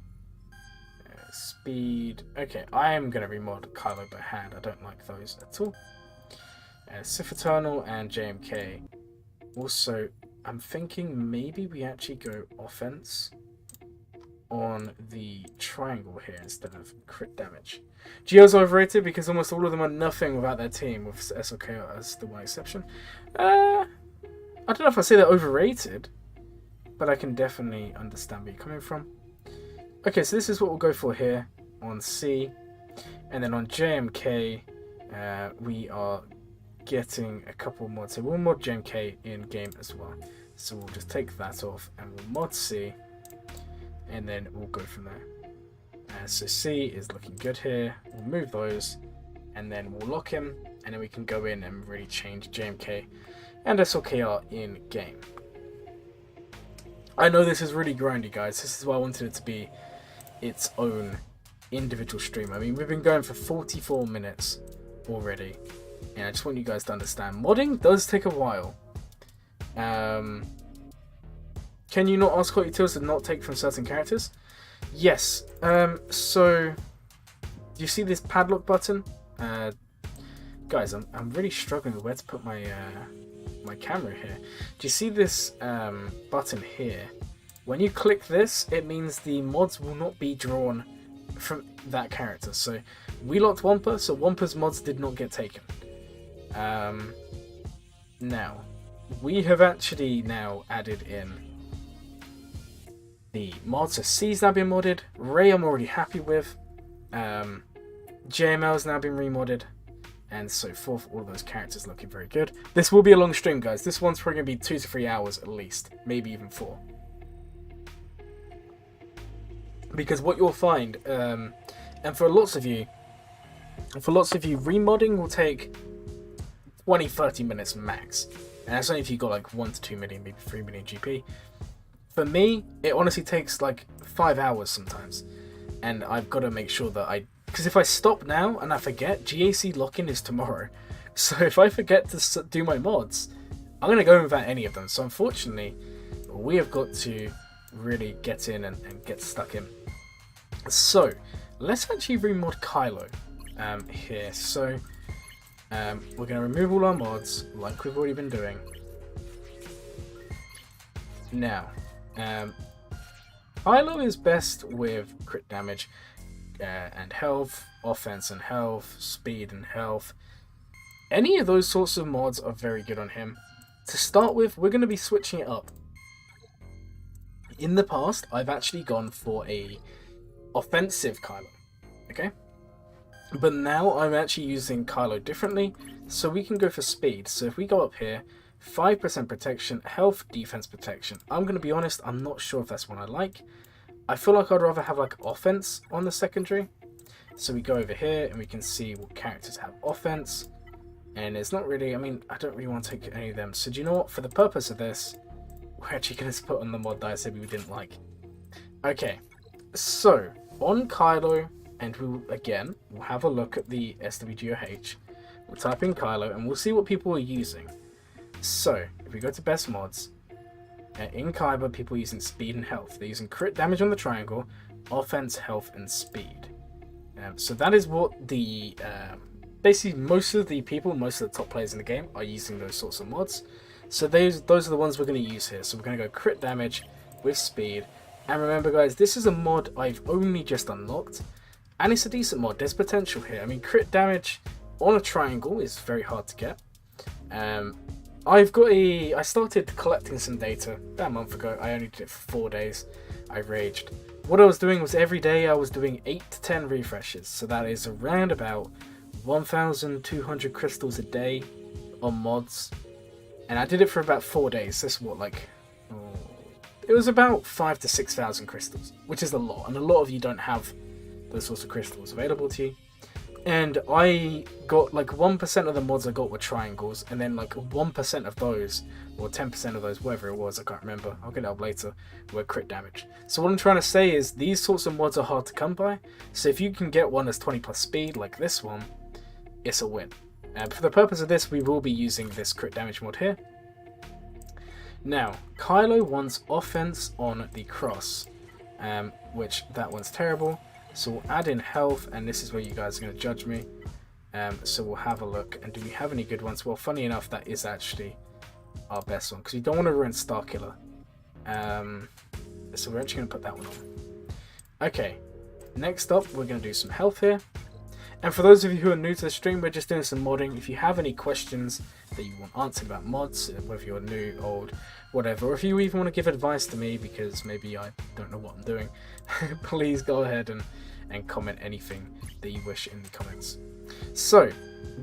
Speed. Okay, I am going to remod Kylo by hand. I don't like those at all. Sith Eternal and JMK. Also, I'm thinking maybe we actually go offense on the triangle here instead of crit damage. Geo's overrated because almost all of them are nothing without their team, with SOK as the one exception. I don't know if I say they're overrated, but I can definitely understand where you're coming from. Okay, so this is what we'll go for here on C. And then on JMK, we are getting a couple mods. So we'll mod JMK in game as well. So we'll just take that off and we'll mod C. And then we'll go from there. So C is looking good here. We'll move those. And then we'll lock him. And then we can go in and really change JMK and SLKR in game. I know this is really grindy, guys. This is why I wanted it to be its own individual stream. I mean, we've been going for 44 minutes already. And I just want you guys to understand. Modding does take a while. Can you not ask Hottie Tills to not take from certain characters? Yes. So, do you see this padlock button? Guys, I'm really struggling with where to put my my camera here. Do you see this button here? When you click this, it means the mods will not be drawn from that character. So we locked Wampa, so Wampa's mods did not get taken. Now, we have actually now added in the mods. So C's now been modded. Ray I'm already happy with. JML's now been remodded. And so forth, all of those characters looking very good. This will be a long stream, guys. This one's probably going to be 2 to 3 hours at least. Maybe even 4. Because what you'll find, and for lots of you, remodding will take 20-30 minutes max. And that's only if you got like 1 to 2 million, maybe 3 million GP. For me, it honestly takes like 5 hours sometimes. And I've got to make sure that because if I stop now and I forget, GAC lock-in is tomorrow. So if I forget to do my mods, I'm going to go without any of them. So unfortunately, we have got to really get in and get stuck in. So let's actually remod Kylo here. So we're going to remove all our mods like we've already been doing. Now, Kylo is best with crit damage. And health, offense and health, speed and health. Any of those sorts of mods are very good on him. To start with, we're going to be switching it up. In the past, I've actually gone for a offensive Kylo, okay? But now I'm actually using Kylo differently, so we can go for speed. So if we go up here, 5% protection, health, defense protection. I'm going to be honest, I'm not sure if that's one I like. I feel like I'd rather have like offense on the secondary. So we go over here and we can see what characters have offense. And it's not really, I mean, I don't really want to take any of them. So do you know what? For the purpose of this, we're actually going to put on the mod that I said we didn't like. Okay, so on Kylo, and we'll have a look at the SWGOH. We'll type in Kylo and we'll see what people are using. So if we go to best mods, In Kaiba, people are using speed and health. They're using crit damage on the triangle, offense, health, and speed. So that is what the basically most of the people, most of the top players in the game are using those sorts of mods. So those are the ones we're going to use here. So we're going to go crit damage with speed. And remember guys, this is a mod I've only just unlocked. And it's a decent mod. There's potential here. I mean, crit damage on a triangle is very hard to get. I started collecting some data about a month ago. I only did it for 4 days. I raged. What I was doing was every day I was doing 8 to 10 refreshes. So that is around about 1,200 crystals a day on mods. And I did it for about 4 days. This is what, like... it was about 5,000 to 6,000 crystals, which is a lot. And a lot of you don't have those sorts of crystals available to you. And I got like 1% of the mods I got were triangles, and then like 1% of those, or 10% of those, whatever it was, I can't remember, I'll get it up later, were crit damage. So what I'm trying to say is these sorts of mods are hard to come by, so if you can get one that's 20 plus speed, like this one, it's a win. For the purpose of this, we will be using this crit damage mod here. Now, Kylo wants offense on the cross, which that one's terrible. So we'll add in health, and this is where you guys are going to judge me. So we'll have a look, and do we have any good ones? Well, funny enough, that is actually our best one, because we don't want to ruin starkiller. So we're actually going to put that one on. Okay, next up, we're going to do some health here. And for those of you who are new to the stream, we're just doing some modding. If you have any questions that you want answered about mods, whether you're new, old, whatever, or if you even want to give advice to me because maybe I don't know what I'm doing, please go ahead and comment anything that you wish in the comments. So,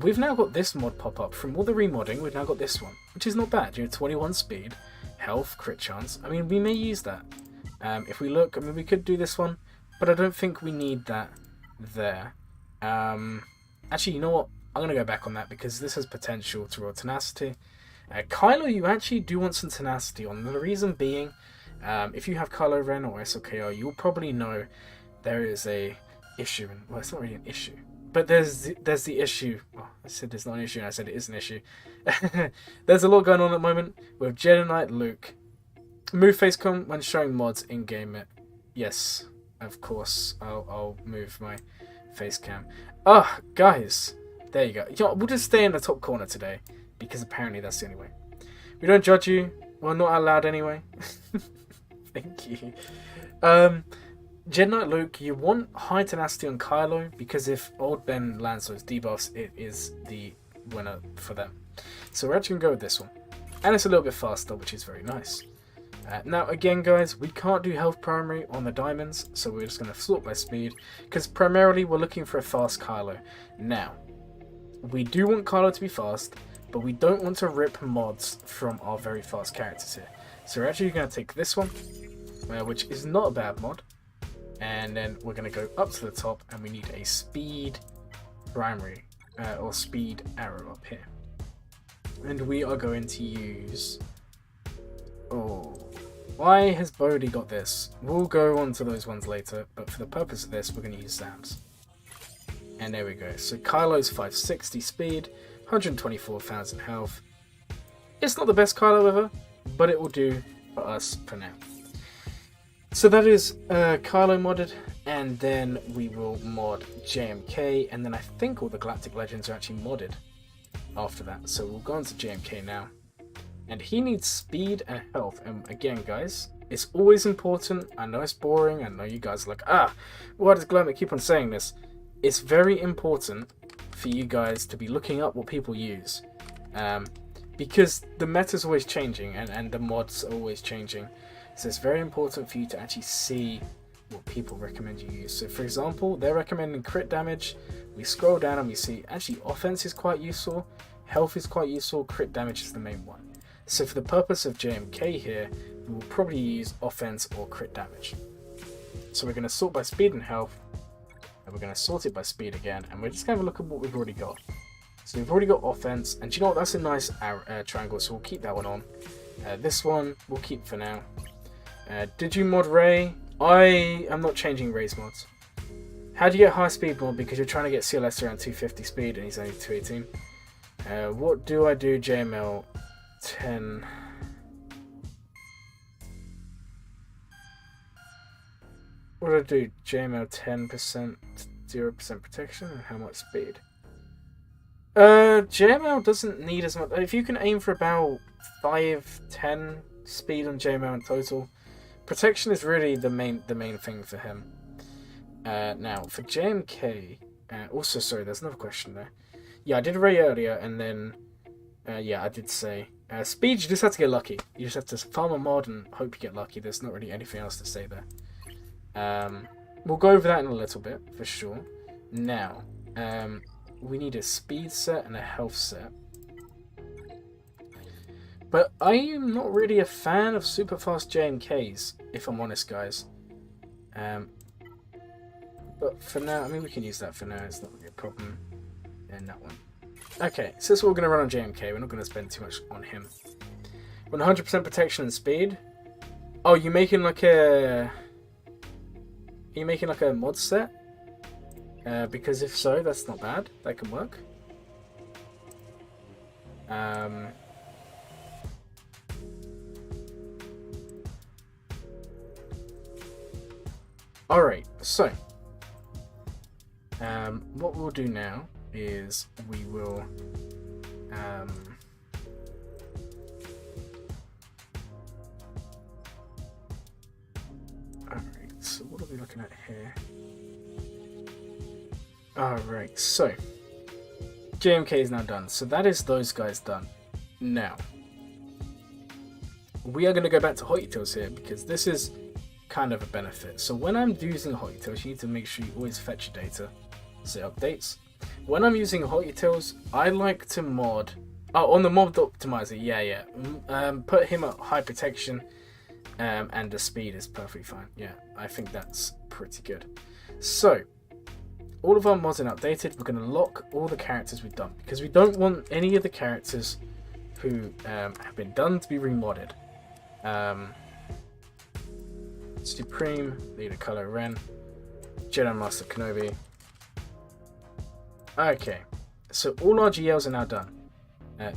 we've now got this mod pop up. From all the remodding, we've now got this one, which is not bad. You know, 21 speed, health, crit chance. I mean, we may use that. If we look, I mean, we could do this one, but I don't think we need that there. Actually, you know what? I'm going to go back on that because this has potential to roll tenacity. Kylo, you actually do want some tenacity on. The reason being, if you have Kylo Ren or SLKR, you'll probably know there is a issue. Well, it's not really an issue, but there's the issue. Well, I said there's not an issue, and I said it is an issue. There's a lot going on at the moment with Jedi Knight Luke. Move facecam when showing mods in game. Yes, of course. I'll move my face cam. Guys, there you go. Yo, we'll just stay in the top corner today because apparently that's the only way. We don't judge you. Well, not allowed anyway. Thank you. Jedi Knight Luke, you want high tenacity on Kylo because if Old Ben lands those debuffs, it is the winner for them. So we're actually going to go with this one. And it's a little bit faster, which is very nice. Now again guys, we can't do health primary on the diamonds, so we're just going to sort by speed, because primarily we're looking for a fast Kylo. Now, we do want Kylo to be fast, but we don't want to rip mods from our very fast characters here. So we're actually going to take this one, which is not a bad mod, and then we're going to go up to the top, and we need a speed primary, or speed arrow up here. And we are going to use... Oh, why has Bodhi got this? We'll go on to those ones later, but for the purpose of this, we're going to use Sam's. And there we go. So Kylo's 560 speed, 124,000 health. It's not the best Kylo ever, but it will do for us for now. So that is Kylo modded, and then we will mod JMK, and then I think all the Galactic Legends are actually modded after that. So we'll go on to JMK now. And he needs speed and health. And again, guys, it's always important. I know it's boring. I know you guys are like, why does Glurmit keep on saying this? It's very important for you guys to be looking up what people use. Because the meta's always changing and the mods are always changing. So it's very important for you to actually see what people recommend you use. So for example, they're recommending crit damage. We scroll down and we see actually offense is quite useful. Health is quite useful. Crit damage is the main one. So for the purpose of JMK here, we will probably use offense or crit damage. So we're going to sort by speed and health, and we're going to sort it by speed again, and we're just going to have a look at what we've already got. So we've already got offense, and do you know what, that's a nice triangle, so we'll keep that one on. This one we'll keep for now. Did you mod Ray? I am not changing Ray's mods. How do you get high speed mod? Because you're trying to get CLS around 250 speed, and he's only 218. What do I do JML? 10. What do I do? JML 10%, 0% protection, and how much speed? JML doesn't need as much. If you can aim for about 5-10 speed on JML in total, protection is really the main thing for him. Now for JMK, also sorry, there's another question there. Yeah, I did Ray earlier, and then yeah, I did say speed. You just have to get lucky. You just have to farm a mod and hope you get lucky. There's not really anything else to say there. We'll go over that in a little bit for sure. Now, we need a speed set and a health set. But I am not really a fan of super fast JMKs, if I'm honest, guys. But for now, I mean, we can use that for now. It's not really a problem. And that one. Okay, so this is what we're going to run on JMK. We're not going to spend too much on him. 100% protection and speed. Oh, you making like a... Are you making like a mod set? Because if so, that's not bad. That can work. Alright, so what we'll do now is we will alright, so what are we looking at here? Alright, so JMK is now done. So that is those guys done. Now we are going to go back to Hoity Tails here because this is kind of a benefit. So when I'm using Hoity Tails, you need to make sure you always fetch your data. So updates. When I'm using Hoity Tails, I like to mod. Oh, on the mod optimizer, yeah. Put him at high protection, and the speed is perfectly fine. Yeah, I think that's pretty good. So all of our mods are updated. We're going to lock all the characters we've done because we don't want any of the characters who have been done to be remodded. Supreme, Leader Color Ren, Jedi Master Kenobi. Okay, so all our GLs are now done.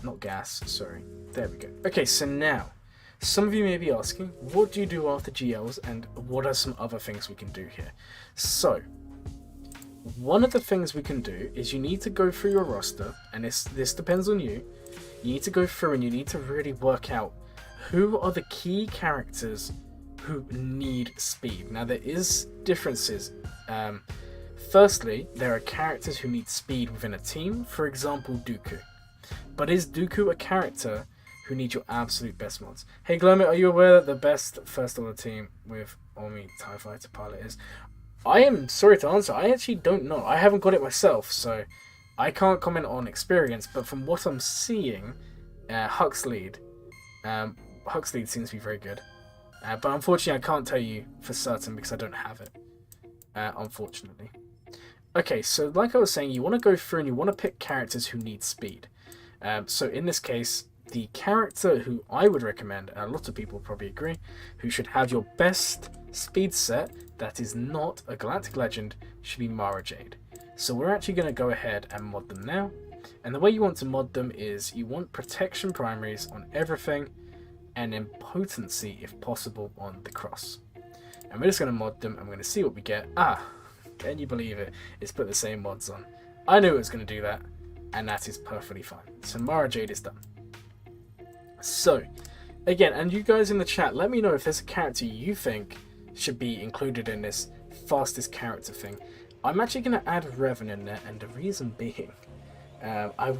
Not gas, sorry. There we go. Okay, so now, some of you may be asking, what do you do after GLs and what are some other things we can do here? So, one of the things we can do is you need to go through your roster, and this depends on you. You need to go through and you need to really work out who are the key characters who need speed. Now there is differences. Firstly, there are characters who need speed within a team, for example Dooku. But is Dooku a character who needs your absolute best mods? Hey Glurmit, are you aware that the best first order team with Omni TIE Fighter pilot is? I am sorry to answer, I actually don't know. I haven't got it myself, so I can't comment on experience, but from what I'm seeing, Huxlead seems to be very good. But unfortunately, I can't tell you for certain because I don't have it, unfortunately. Okay, so like I was saying, you want to go through and you want to pick characters who need speed. So in this case, the character who I would recommend, and a lot of people probably agree, who should have your best speed set that is not a Galactic Legend should be Mara Jade. So we're actually going to go ahead and mod them now. And the way you want to mod them is you want protection primaries on everything, and then potency, if possible, on the cross. And we're just going to mod them, and we're going to see what we get. Can you believe it? It's put the same mods on. I knew it was going to do that, and that is perfectly fine. So Mara Jade is done. So, again, and you guys in the chat, let me know if there's a character you think should be included in this fastest character thing. I'm actually going to add Revan in there, and the reason being, I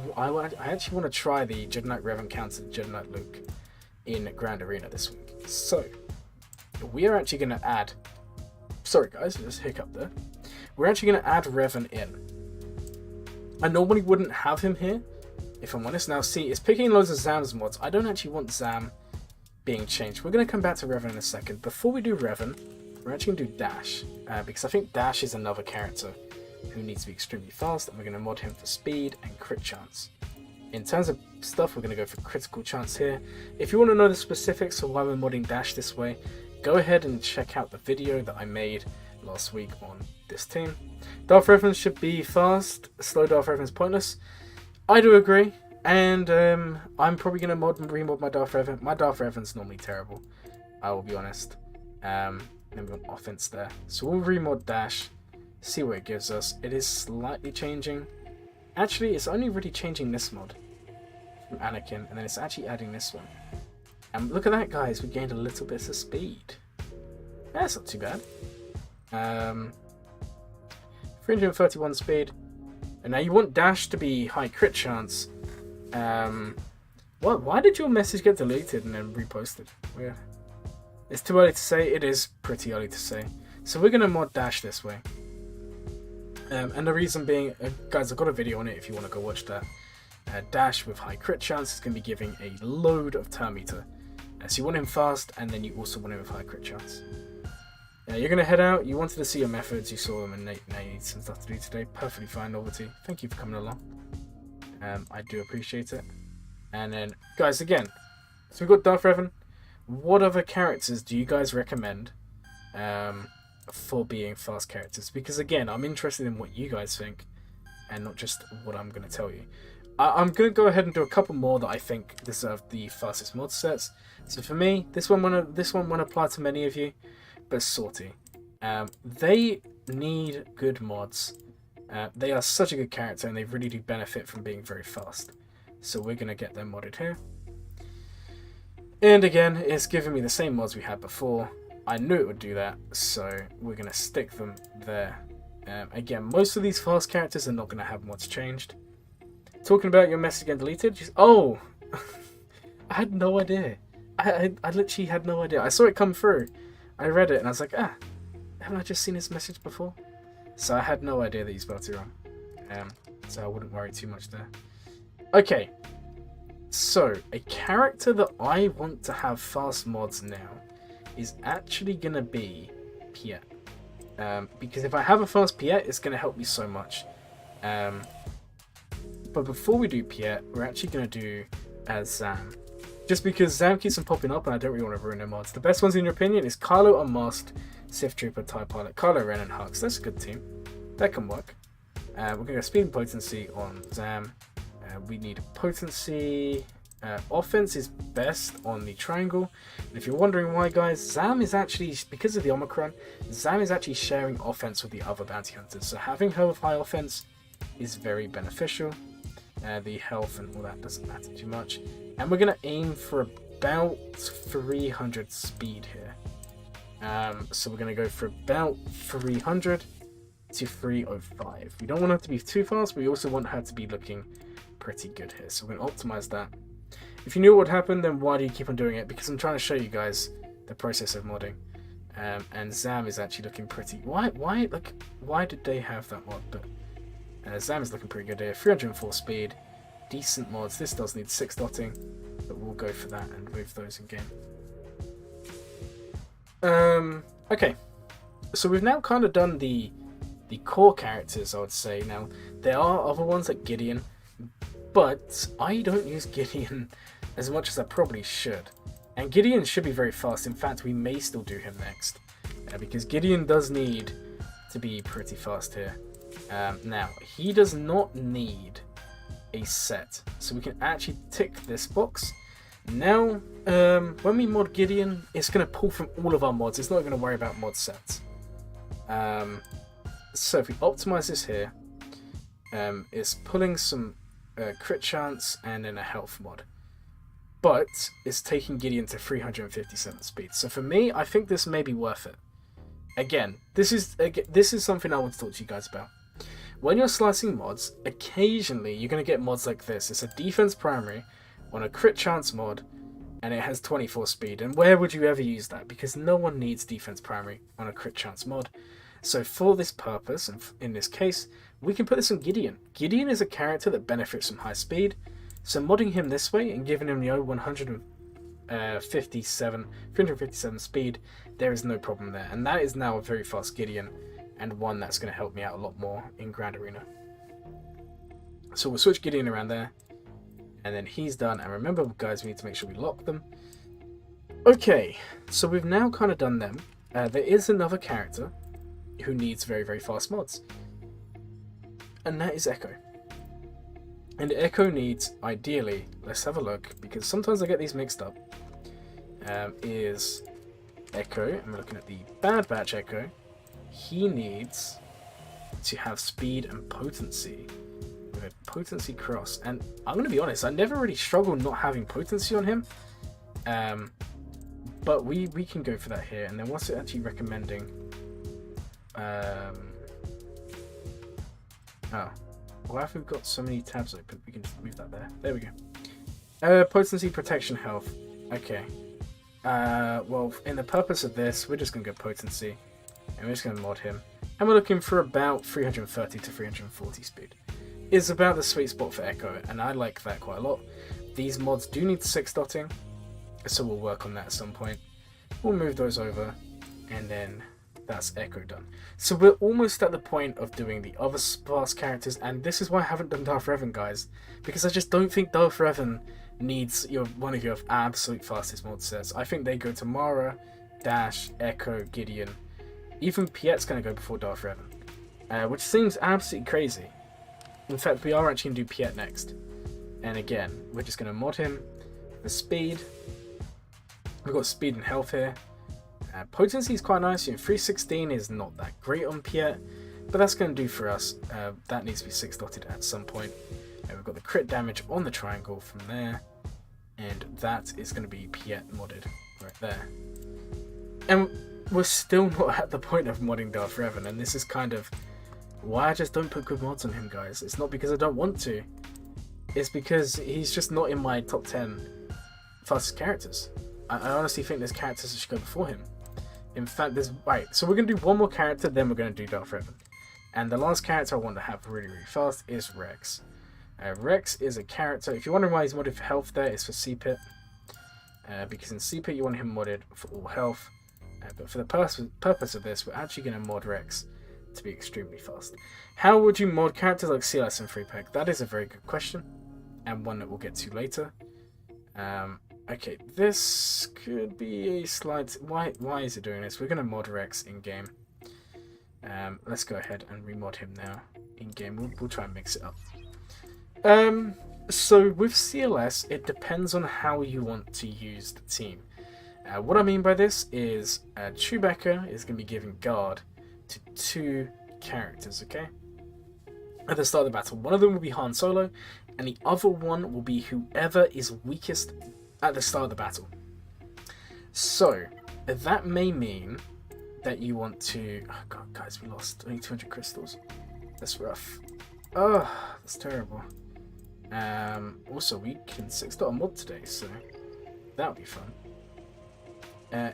actually want to try the Jedi Knight Revan counter Jedi Knight Luke in Grand Arena this week. So, we are actually going to add... Sorry guys, just hiccup there. We're actually going to add Revan in. I normally wouldn't have him here, if I'm honest. Now see, it's picking loads of Zam's mods. I don't actually want Zam being changed. We're going to come back to Revan in a second. Before we do Revan, we're actually going to do Dash, because I think Dash is another character who needs to be extremely fast, and we're going to mod him for speed and crit chance. In terms of stuff, we're going to go for critical chance here. If you want to know the specifics of why we're modding Dash this way, go ahead and check out the video that I made last week on this team. Darth Revan should be fast. Slow Darth Revan is pointless. I do agree, and I'm probably going to remod my Darth Revan. My Darth Revan's normally terrible, I will be honest. then we want offense there. So we'll remod dash, see what it gives us. It is slightly changing. Actually, it's only really changing this mod from Anakin, and then it's actually adding this one. And look at that, guys. We gained a little bit of speed. That's not too bad. 331 speed. And now you want dash to be high crit chance. Why did your message get deleted and then reposted? Weird. It's too early to say. It is pretty early to say. So we're going to mod dash this way. And the reason being, guys, I've got a video on it if you want to go watch that. Dash with high crit chance is going to be giving a load of turn meter. So you want him fast, and then you also want him with high crit chance. You're going to head out. You wanted to see your methods. You saw them, and now you need some stuff to do today. Perfectly fine, Novelty. Thank you for coming along. I do appreciate it. And then, guys, again, so we've got Darth Revan. What other characters do you guys recommend for being fast characters? Because, again, I'm interested in what you guys think, and not just what I'm going to tell you. I'm going to go ahead and do a couple more that I think deserve the fastest mod sets. So for me, this one won't apply to many of you, but Sortie. They need good mods. They are such a good character, and they really do benefit from being very fast. So we're going to get them modded here. And again, it's giving me the same mods we had before. I knew it would do that, so we're going to stick them there. Again, most of these fast characters are not going to have mods changed. Talking about your message getting deleted. Oh, I had no idea. I literally had no idea. I saw it come through. I read it and I was like, haven't I just seen this message before? So I had no idea that you spelled it wrong. So I wouldn't worry too much there. Okay. So a character that I want to have fast mods now is actually going to be Piet. Because if I have a fast Piet, it's going to help me so much. But before we do Piet, we're actually going to do Zam. Just because Zam keeps on popping up and I don't really want to ruin their mods. The best ones in your opinion is Kylo Unmasked, Sith Trooper, TIE Pilot, Kylo Ren and Hux. That's a good team. That can work. We're going to go speed and potency on Zam. We need potency. Offense is best on the triangle. And if you're wondering why, guys, Zam is actually, because of the Omicron, Zam is actually sharing offense with the other bounty hunters. So having her with high offense is very beneficial. The health and all that doesn't matter too much. And we're going to aim for about 300 speed here. So we're going to go for about 300 to 305. We don't want her to be too fast, but we also want her to be looking pretty good here. So we're going to optimize that. If you knew what would happen, then why do you keep on doing it? Because I'm trying to show you guys the process of modding. And Zam is actually looking pretty... Why did they have that mod? But Zam is looking pretty good here. 304 speed. Decent mods. This does need 6 dotting, but we'll go for that and move those in game. Okay. So we've now kind of done the core characters, I would say. Now, there are other ones like Gideon, but I don't use Gideon as much as I probably should. And Gideon should be very fast. In fact, we may still do him next, because Gideon does need to be pretty fast here. Now, he does not need a set, so we can actually tick this box. Now, when we mod Gideon, it's going to pull from all of our mods. It's not going to worry about mod sets. So if we optimize this here, it's pulling some crit chance and then a health mod. But it's taking Gideon to 357 speed. So for me, I think this may be worth it. Again, this is something I want to talk to you guys about. When you're slicing mods, occasionally you're going to get mods like this. It's a defense primary on a crit chance mod, and it has 24 speed. And where would you ever use that? Because no one needs defense primary on a crit chance mod. So for this purpose, and in this case, we can put this on Gideon. Gideon is a character that benefits from high speed. So modding him this way and giving him the 357 speed, there is no problem there. And that is now a very fast Gideon, and one that's going to help me out a lot more in Grand Arena. So we'll switch Gideon around there, and then he's done. And remember, guys, we need to make sure we lock them. Okay, so we've now kind of done them. There is another character who needs very, very fast mods, and that is Echo. And Echo needs, ideally, let's have a look, because sometimes I get these mixed up, is Echo, and we're looking at the Bad Batch Echo, he needs to have speed and potency with a potency cross. And I'm going to be honest, I never really struggled not having potency on him. But we can go for that here. And then what's it actually recommending? Why have we got so many tabs open? We can just move that there. There we go. Potency, protection, health. Okay. Well, in the purpose of this, we're just going to go potency. And we're just going to mod him. And we're looking for about 330 to 340 speed. It's about the sweet spot for Echo, and I like that quite a lot. These mods do need 6-dotting, so we'll work on that at some point. We'll move those over, and then that's Echo done. So we're almost at the point of doing the other fast characters, and this is why I haven't done Darth Revan, guys, because I just don't think Darth Revan needs one of your absolute fastest mod sets. I think they go to Mara, Dash, Echo, Gideon. Even Piet's going to go before Darth Revan, which seems absolutely crazy. In fact, we are actually going to do Piet next. And again, we're just going to mod him. The speed. We've got speed and health here. Potency is quite nice. 316 is not that great on Piet, but that's going to do for us. That needs to be 6-dotted at some point. We've got the crit damage on the triangle from there. And that is going to be Piet modded right there. And we're still not at the point of modding Darth Revan, and this is kind of why I just don't put good mods on him, guys. It's not because I don't want to. It's because he's just not in my top 10 fastest characters. I honestly think there's characters that should go before him. In fact, there's... Right, so we're going to do one more character, then we're going to do Darth Revan. And the last character I want to have really, really fast is Rex. Rex is a character... If you're wondering why he's modded for health there, it's for CPIT. Because in CPIT you want him modded for all health. But for the purpose of this, we're actually going to mod Rex to be extremely fast. How would you mod characters like CLS and 3-pack? That is a very good question, and one that we'll get to later. Okay, this could be a slight... Why is it doing this? We're going to mod Rex in-game. Let's go ahead and remod him now in-game. We'll try and mix it up. So with CLS, it depends on how you want to use the team. What I mean by this is Chewbacca is going to be giving guard to 2 characters, okay? At the start of the battle. One of them will be Han Solo, and the other one will be whoever is weakest at the start of the battle. So, that may mean that you want to... Oh god, guys, we lost only 200 crystals. That's rough. Oh, that's terrible. Also, we can 6-dot a mod today, so that would be fun.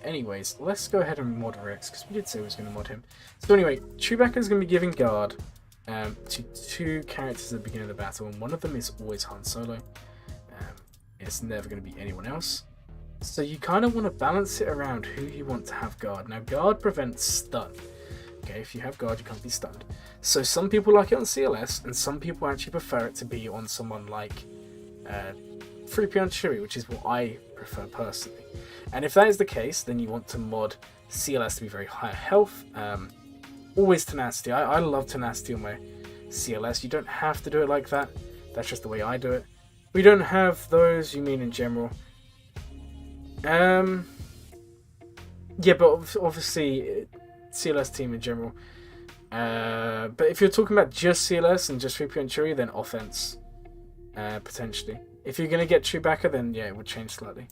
Anyways, let's go ahead and mod Rex, because we did say we was going to mod him. So anyway, Chewbacca is going to be giving guard to 2 characters at the beginning of the battle, and one of them is always Han Solo. It's never going to be anyone else. So you kind of want to balance it around who you want to have guard. Now, guard prevents stun. Okay, if you have guard, you can't be stunned. So some people like it on CLS, and some people actually prefer it to be on someone like 3PO and Chewie, which is what I prefer personally. And if that is the case, then you want to mod CLS to be very high health. Always tenacity. I love tenacity on my CLS. You don't have to do it like that. That's just the way I do it. We don't have those, you mean in general? Yeah, but obviously CLS team in general. But if you're talking about just CLS and just 3PO and Chewie, then offense. Potentially. If you're going to get Chewbacca, then yeah, it would change slightly.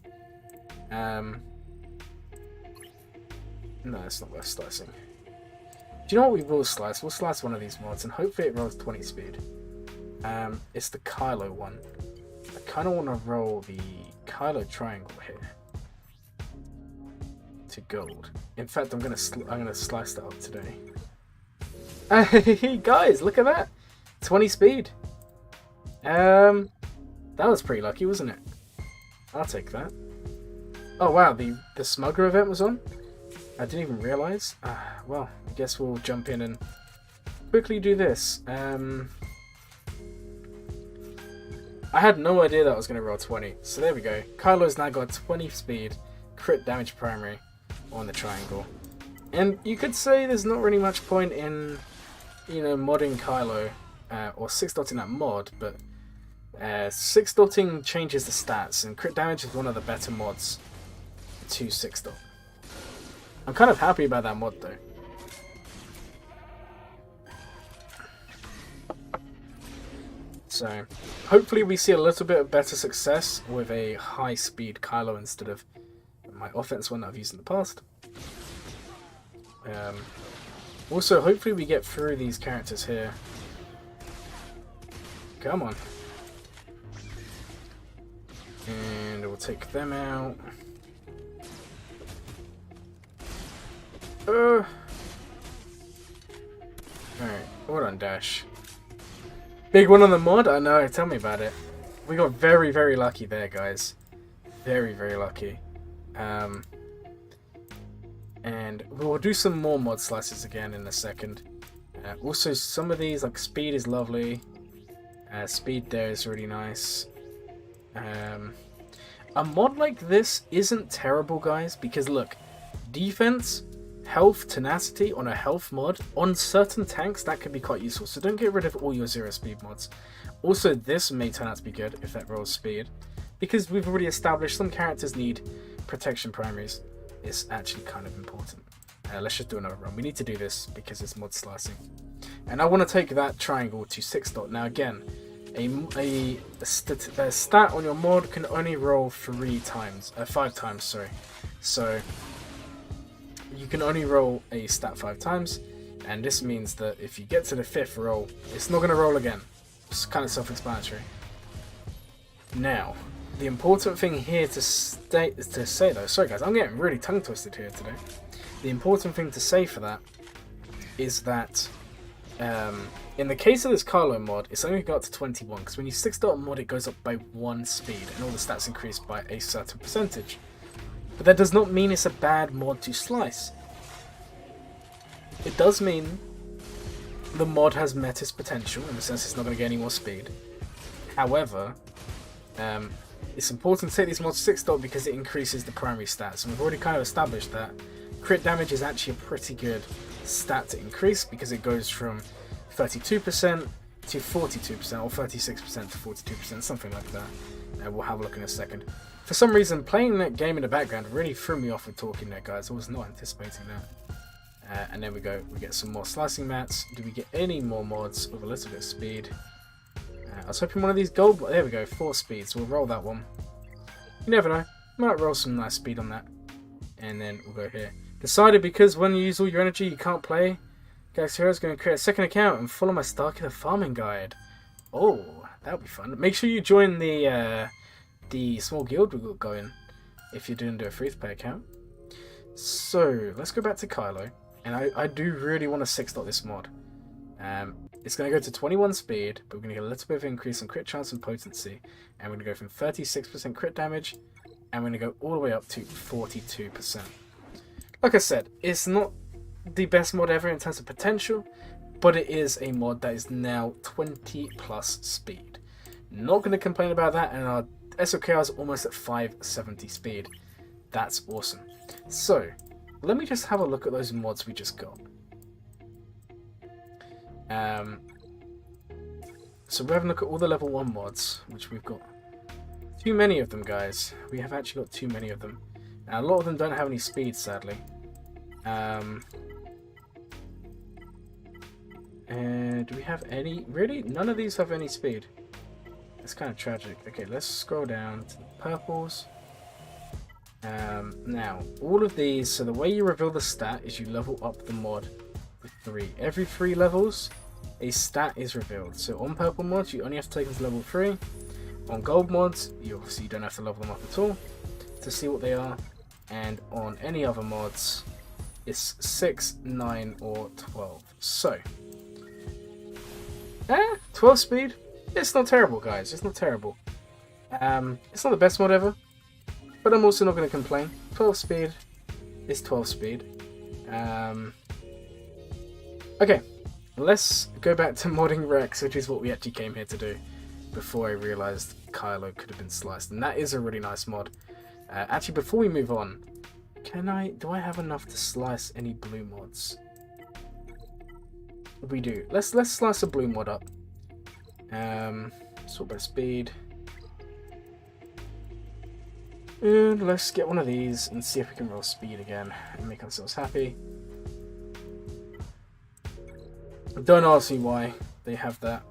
No, it's not worth slicing. Do you know what we will slice? We'll slice one of these mods, and hopefully it rolls 20 speed. It's the Kylo one. I kind of want to roll the Kylo triangle here to gold. In fact, I'm gonna slice that up today. Hey guys, look at that! 20 speed. That was pretty lucky, wasn't it? I'll take that. Oh wow, the smuggler event was on? I didn't even realise. Well, I guess we'll jump in and quickly do this. I had no idea that I was going to roll 20, so there we go. Kylo's now got 20 speed, crit damage primary on the triangle. And you could say there's not really much point in, you know, modding Kylo, or 6-dotting that mod, but 6-dotting changes the stats, and crit damage is one of the better mods to 6-dot. I'm kind of happy about that mod though. So, hopefully we see a little bit of better success with a high-speed Kylo instead of my offense one that I've used in the past. Also, hopefully we get through these characters here. Come on. And we'll take them out. Alright, hold on, Dash. Big one on the mod? I know, tell me about it. We got very, very lucky there, guys. Very, very lucky. And we'll do some more mod slices again in a second. Also, some of these, like speed is lovely. Speed there is really nice. A mod like this isn't terrible, guys, because look, defense, health, tenacity on a health mod, on certain tanks, that could be quite useful. So don't get rid of all your 0 speed mods. Also, this may turn out to be good if that rolls speed, because we've already established some characters need protection primaries. It's actually kind of important. Let's just do another run. We need to do this because it's mod slicing. And I want to take that triangle to 6 dot. Now again, a stat on your mod can only roll 5 times, sorry. So you can only roll a stat 5 times, and this means that if you get to the 5th roll, it's not going to roll again. It's kind of self-explanatory. Now, the important thing here to say though, sorry guys, I'm getting really tongue twisted here today. The important thing to say for that is that in the case of this Kylo mod, it's only got up to 21, because when you 6 dot mod, it goes up by 1 speed, and all the stats increase by a certain percentage. But that does not mean it's a bad mod to slice. It does mean the mod has met its potential, in the sense it's not going to get any more speed. However, it's important to take these mods 6 dot because it increases the primary stats, and we've already kind of established that crit damage is actually a pretty good stat to increase, because it goes from 32% to 42%, or 36% to 42%, something like that. We'll have a look in a second. For some reason, playing that game in the background really threw me off with talking there, guys. I was not anticipating that. And then we get some more slicing mats. Do we get any more mods with a little bit of speed? I was hoping one of these gold... There we go, 4 speed, so we'll roll that one. You never know. Might roll some nice speed on that. And then we'll go here. Decided because when you use all your energy, you can't play. Galaxy Hero's going to create a second account and follow my Starkiller farming guide. Oh, that would be fun. Make sure you join the small guild we got going if you're doing a free-to-play account. So, let's go back to Kylo. And I do really want to 6 dot this mod. It's going to go to 21 speed, but we're going to get a little bit of increase in crit chance and potency. And we're going to go from 36% crit damage, and we're going to go all the way up to 42%. Like I said, it's not the best mod ever in terms of potential, but it is a mod that is now 20 plus speed. Not going to complain about that, and our SOKR is almost at 570 speed. That's awesome. So, let me just have a look at those mods we just got. So we're having a look at all the level 1 mods, which we've got. Too many of them, guys. We have actually got too many of them. Now, a lot of them don't have any speed, sadly. And do we have any? Really? None of these have any speed. It's kind of tragic. Okay, let's scroll down to the purples. Now, all of these, so the way you reveal the stat is you level up the mod with 3. Every 3 levels, a stat is revealed. So on purple mods, you only have to take them to level 3. On gold mods, you obviously don't have to level them up at all to see what they are. And on any other mods, it's 6, 9, or 12. So, 12 speed? It's not terrible, guys. It's not terrible. It's not the best mod ever, but I'm also not going to complain. 12 speed is 12 speed. Okay, let's go back to modding Rex, which is what we actually came here to do before I realised Kylo could have been sliced. And that is a really nice mod. Actually, before we move on, do I have enough to slice any blue mods? We do. Let's slice a blue mod up. Sort by speed. And let's get one of these and see if we can roll speed again and make ourselves happy. Don't ask me why they have that.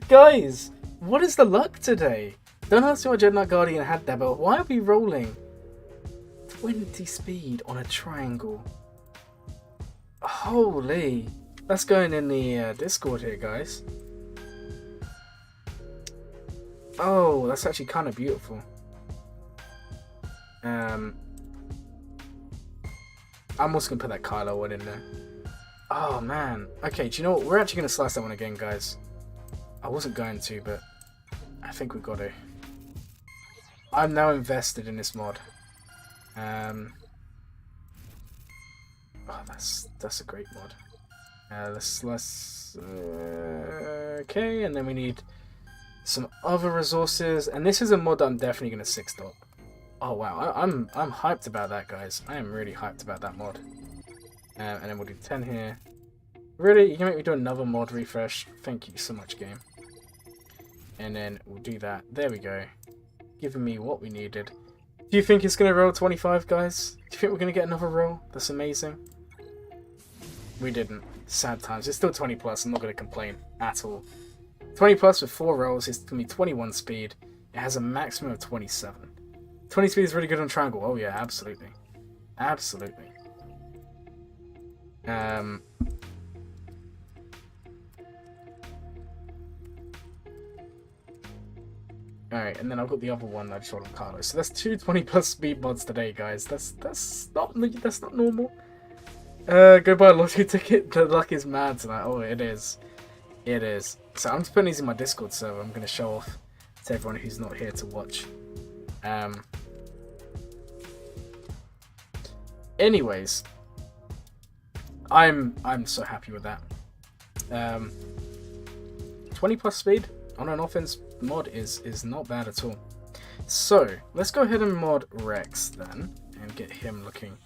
Guys, what is the luck today? Don't ask me why Dreadnought Guardian had that, but why are we rolling 20 speed on a triangle? Holy. That's going in the Discord here, guys. Oh, that's actually kind of beautiful. I'm also going to put that Kylo one in there. Oh, man. Okay, do you know what? We're actually going to slice that one again, guys. I wasn't going to, but I think we've got to. I'm now invested in this mod. Oh, that's a great mod. Okay, and then we need some other resources, and this is a mod that I'm definitely going to 6-stop. Oh wow, I'm hyped about that, guys. I am really hyped about that mod. And then we'll do 10 here. Really, you can make me do another mod refresh? Thank you so much, game. And then we'll do that. There we go. Giving me what we needed. Do you think it's going to roll 25, guys? Do you think we're going to get another roll? That's amazing. We didn't. Sad times. It's still 20 plus. I'm not going to complain at all. 20 plus with 4 rolls. It's going to be 21 speed. It has a maximum of 27. 20 speed is really good on triangle. Oh yeah, absolutely. Absolutely. Alright, and then I've got the other one that I just rolled on Carlos. So that's 2 20 plus speed mods today, guys. That's not normal. Go buy a lottery ticket. The luck is mad tonight. Oh, it is. It is. So I'm just putting these in my Discord server. I'm going to show off to everyone who's not here to watch. Anyways, I'm so happy with that. 20 plus speed on an offense mod is not bad at all. So let's go ahead and mod Rex then and get him looking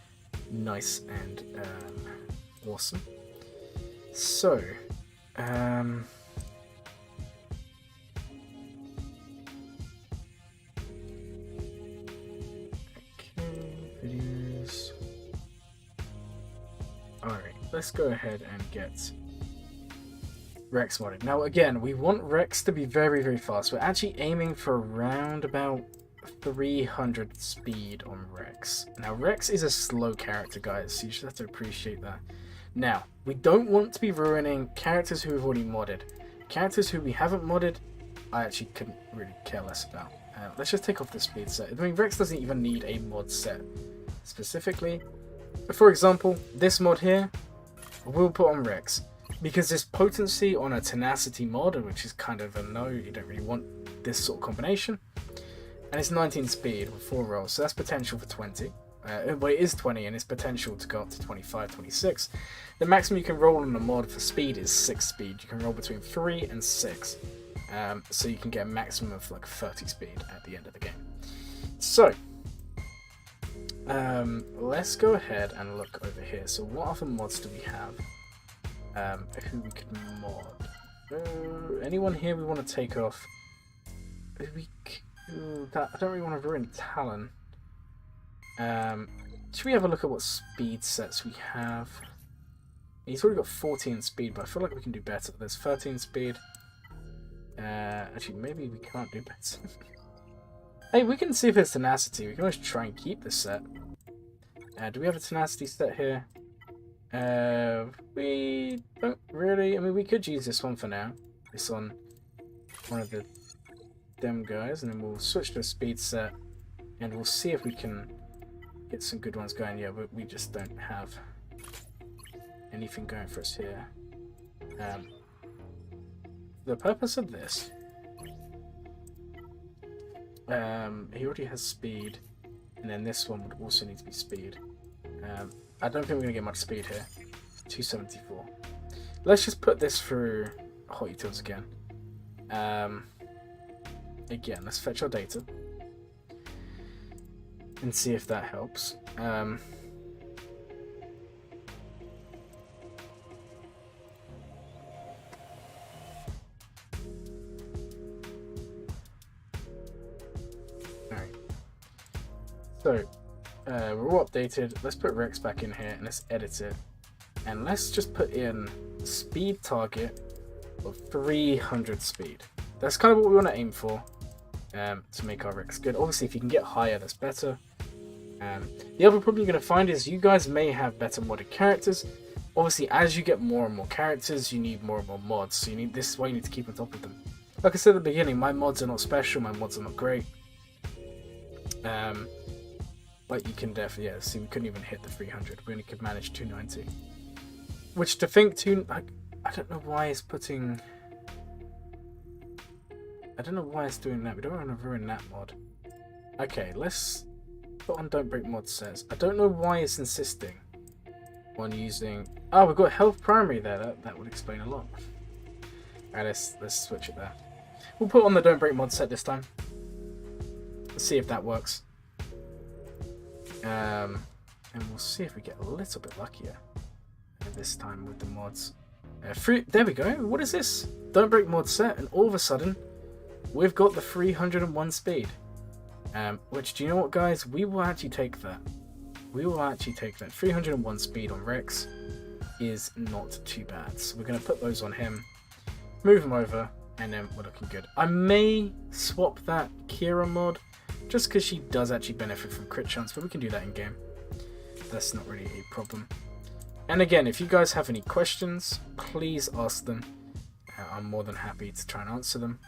nice and awesome. So okay, videos. Alright, let's go ahead and get Rex modded. Now again, we want Rex to be very, very fast. We're actually aiming for around about 300 speed on Rex. Now Rex is a slow character, guys, so you should have to appreciate that. Now, we don't want to be ruining characters who we've already modded. Characters who we haven't modded, I actually couldn't really care less about. Let's just take off the speed set. I mean, Rex doesn't even need a mod set specifically. For example, this mod here, we'll put on Rex. Because there's potency on a tenacity mod, which is kind of a no, you don't really want this sort of combination. And it's 19 speed with 4 rolls, so that's potential for 20. Well, it is 20 and it's potential to go up to 25, 26. The maximum you can roll on a mod for speed is 6 speed. You can roll between 3 and 6. So you can get a maximum of like 30 speed at the end of the game. So, let's go ahead and look over here. So what other mods do we have? Who we could mod? Anyone here we want to take off? I don't really want to ruin Talon. Should we have a look at what speed sets we have? He's already got 14 speed, but I feel like we can do better. There's 13 speed. Actually, maybe we can't do better. Hey, we can see if there's tenacity. We can always try and keep this set. Do we have a tenacity set here? We don't really. I mean, we could use this one for now. This on one of them guys, and then we'll switch to a speed set, and we'll see if we can get some good ones going. Yeah, but we just don't have anything going for us here. The purpose of this, he already has speed, and then this one would also need to be speed. I don't think we're going to get much speed here. 274. Let's just put this through Hot Utils again. Again, let's fetch our data and see if that helps. So, we're all updated. Let's put Rex back in here and let's edit it. And let's just put in speed target of 300 speed. That's kind of what we want to aim for to make our Rex good. Obviously, if you can get higher, that's better. The other problem you're going to find is you guys may have better modded characters. Obviously, as you get more and more characters, you need more and more mods. So this is why you need to keep on top of them. Like I said at the beginning, my mods are not special. My mods are not great. But you can definitely, yeah, see, we couldn't even hit the 300. We only could manage 290. Which to think, I don't know why it's putting... I don't know why it's doing that. We don't want to ruin that mod. Okay, let's put on Don't Break Mod Says. I don't know why it's insisting on using... Oh, we've got health primary there. That would explain a lot. Alright, let's switch it there. We'll put on the Don't Break Mod set this time. Let's see if that works. And we'll see if we get a little bit luckier this time with the mods. There we go. What is this? Don't Break Mod set, and all of a sudden, we've got the 301 speed. Which, do you know what, guys? We will actually take that. We will actually take that. 301 speed on Rex is not too bad. So we're going to put those on him, move him over, and then we're looking good. I may swap that Kira mod, just because she does actually benefit from crit chance, but we can do that in game. That's not really a problem. And again, if you guys have any questions, please ask them. I'm more than happy to try and answer them.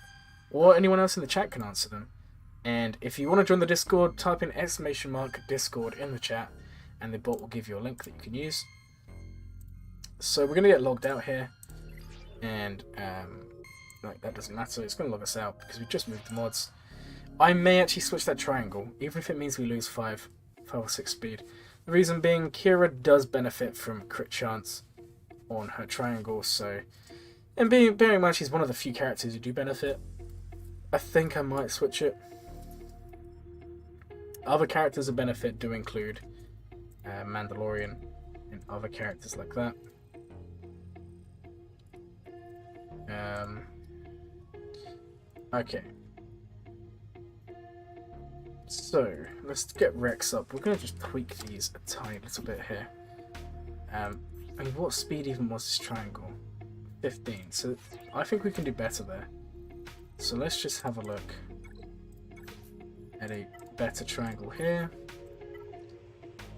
Or anyone else in the chat can answer them. And if you want to join the Discord, type in !Discord in the chat, and the bot will give you a link that you can use. So we're going to get logged out here. And like, that doesn't matter, it's going to log us out because we just moved the mods. I may actually switch that triangle, even if it means we lose 5 or 6 speed. The reason being, Kira does benefit from crit chance on her triangle, so... And bearing in mind she's one of the few characters who do benefit, I think I might switch it. Other characters of benefit do include Mandalorian and other characters like that. Okay. So, let's get Rex up. We're going to just tweak these a tiny little bit here. I mean, what speed even was this triangle? 15. So, I think we can do better there. So, let's just have a look at a better triangle here.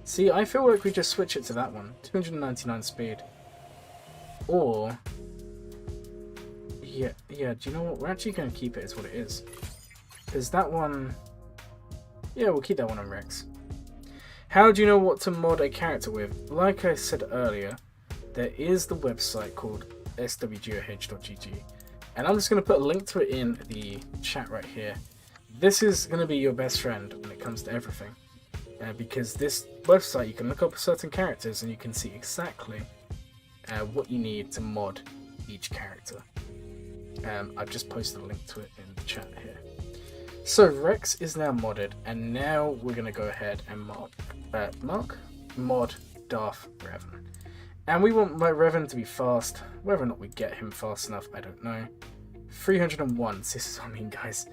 See, I feel like we just switch it to that one. 299 speed. Or... Yeah, do you know what? We're actually going to keep it as what it is. Because that one... Yeah, we'll keep that one on Rex. How do you know what to mod a character with? Like I said earlier, there is the website called swgoh.gg. And I'm just going to put a link to it in the chat right here. This is going to be your best friend when it comes to everything. Because this website, you can look up certain characters and you can see exactly what you need to mod each character. I've just posted a link to it in the chat here. So Rex is now modded, and now we're going to go ahead and mod Darth Revan. And we want my Revan to be fast. Whether or not we get him fast enough, I don't know. 301, this is what I mean, guys.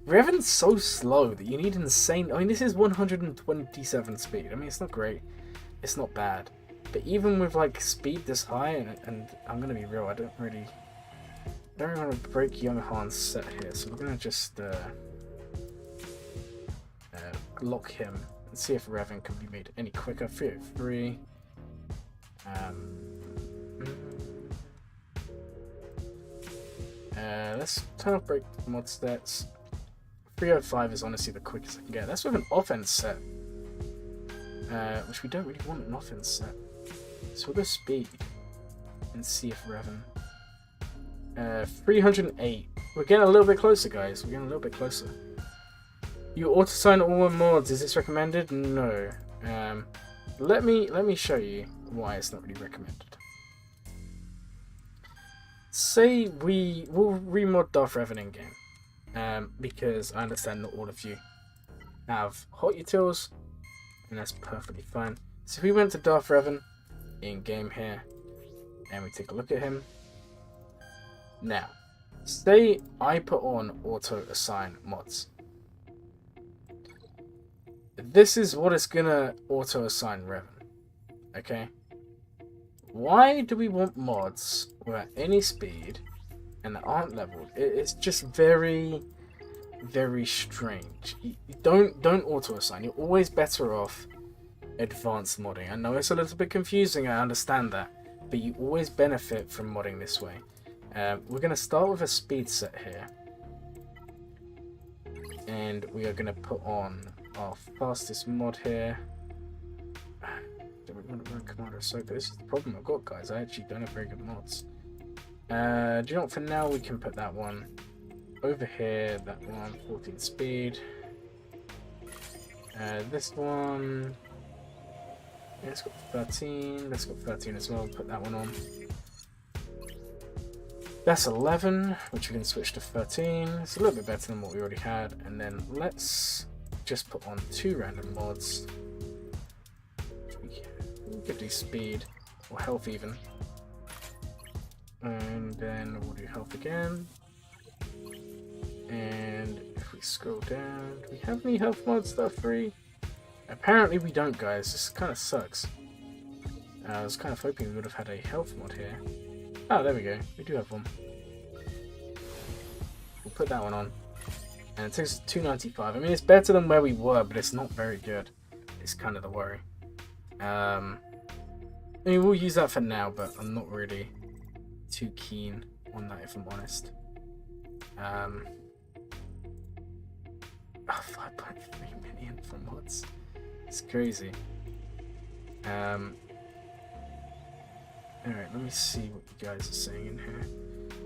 Revan's so slow that you need insane... I mean, this is 127 speed. I mean, it's not great. It's not bad. But even with, like, speed this high, and I'm going to be real, I don't really want to break Young Han's set here, so we're going to just lock him and see if Revan can be made any quicker. 303. Let's turn off break mod stats. 305 is honestly the quickest I can get. That's with an offense set, which we don't really want an offense set. So we'll go speed and see if Revan. 308. We're getting a little bit closer, guys. We're getting a little bit closer. You auto-sign all mods. Is this recommended? No. Let me show you why it's not really recommended. Say we'll remod Darth Revan in game, because I understand not all of you have hot utils, and that's perfectly fine. So if we went to Darth Revan in game here, and we take a look at him. Now, say I put on auto assign mods. this is what it's gonna auto-assign Revan. Okay? Why do we want mods without any speed and that aren't leveled? It's just very, very strange. You don't auto-assign. You're always better off advanced modding. I know it's a little bit confusing, I understand that, but you always benefit from modding this way. We're going to start with a speed set here, and we are going to put on our fastest mod here. Don't want to run Commander Ahsoka. This is the problem I've got, guys. I actually don't have very good mods. Do you know what? For now, we can put that one over here. That one, 14 speed. This one. Yeah, it's got 13. Let's got 13 as well. Put that one on. That's 11, which we can switch to 13. It's a little bit better than what we already had. And then let's just put on 2 random mods. We could do speed or health even. And then we'll do health again. And if we scroll down, do we have any health mods that are free? Apparently we don't, guys. This kind of sucks. I was kind of hoping we would have had a health mod here. Oh, there we go. We do have one. We'll put that one on. And it takes us to 295. I mean, it's better than where we were, but it's not very good. It's kind of the worry. I mean, we'll use that for now, but I'm not really too keen on that, if I'm honest. 5.3 million for mods. It's crazy. Alright, let me see what you guys are saying in here.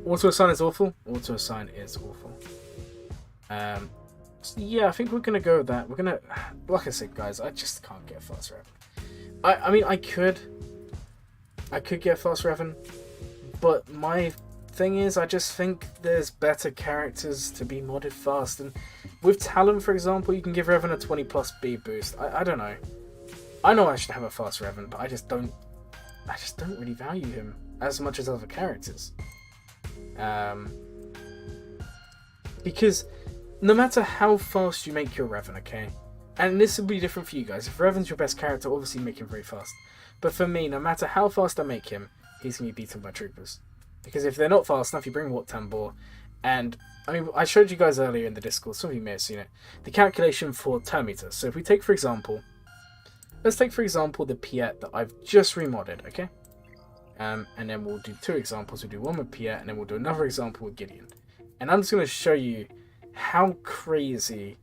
Auto-assign is awful. Auto-assign is awful. So yeah, I think we're going to go with that. We're going to... Like I said, guys, I just can't get fast Revan. I mean, I could get fast Revan, but my thing is, I just think there's better characters to be modded fast. And with Talon, for example, you can give Revan a 20+ speed boost. I don't know. I know I should have a fast Revan, but I just don't really value him as much as other characters. Because no matter how fast you make your Revan, okay, and this will be different for you guys. If Revan's your best character, obviously make him very fast. But for me, no matter how fast I make him, he's going to be beaten by troopers. Because if they're not fast enough, you bring Wat Tambor. And, I mean, I showed you guys earlier in the Discord, some of you may have seen it, the calculation for turn meter. So if we take, for example, let's take, for example, the Piet that I've just remodded, okay? And then we'll do 2 examples. We'll do one with Piet, and then we'll do another example with Gideon. And I'm just going to show you how crazy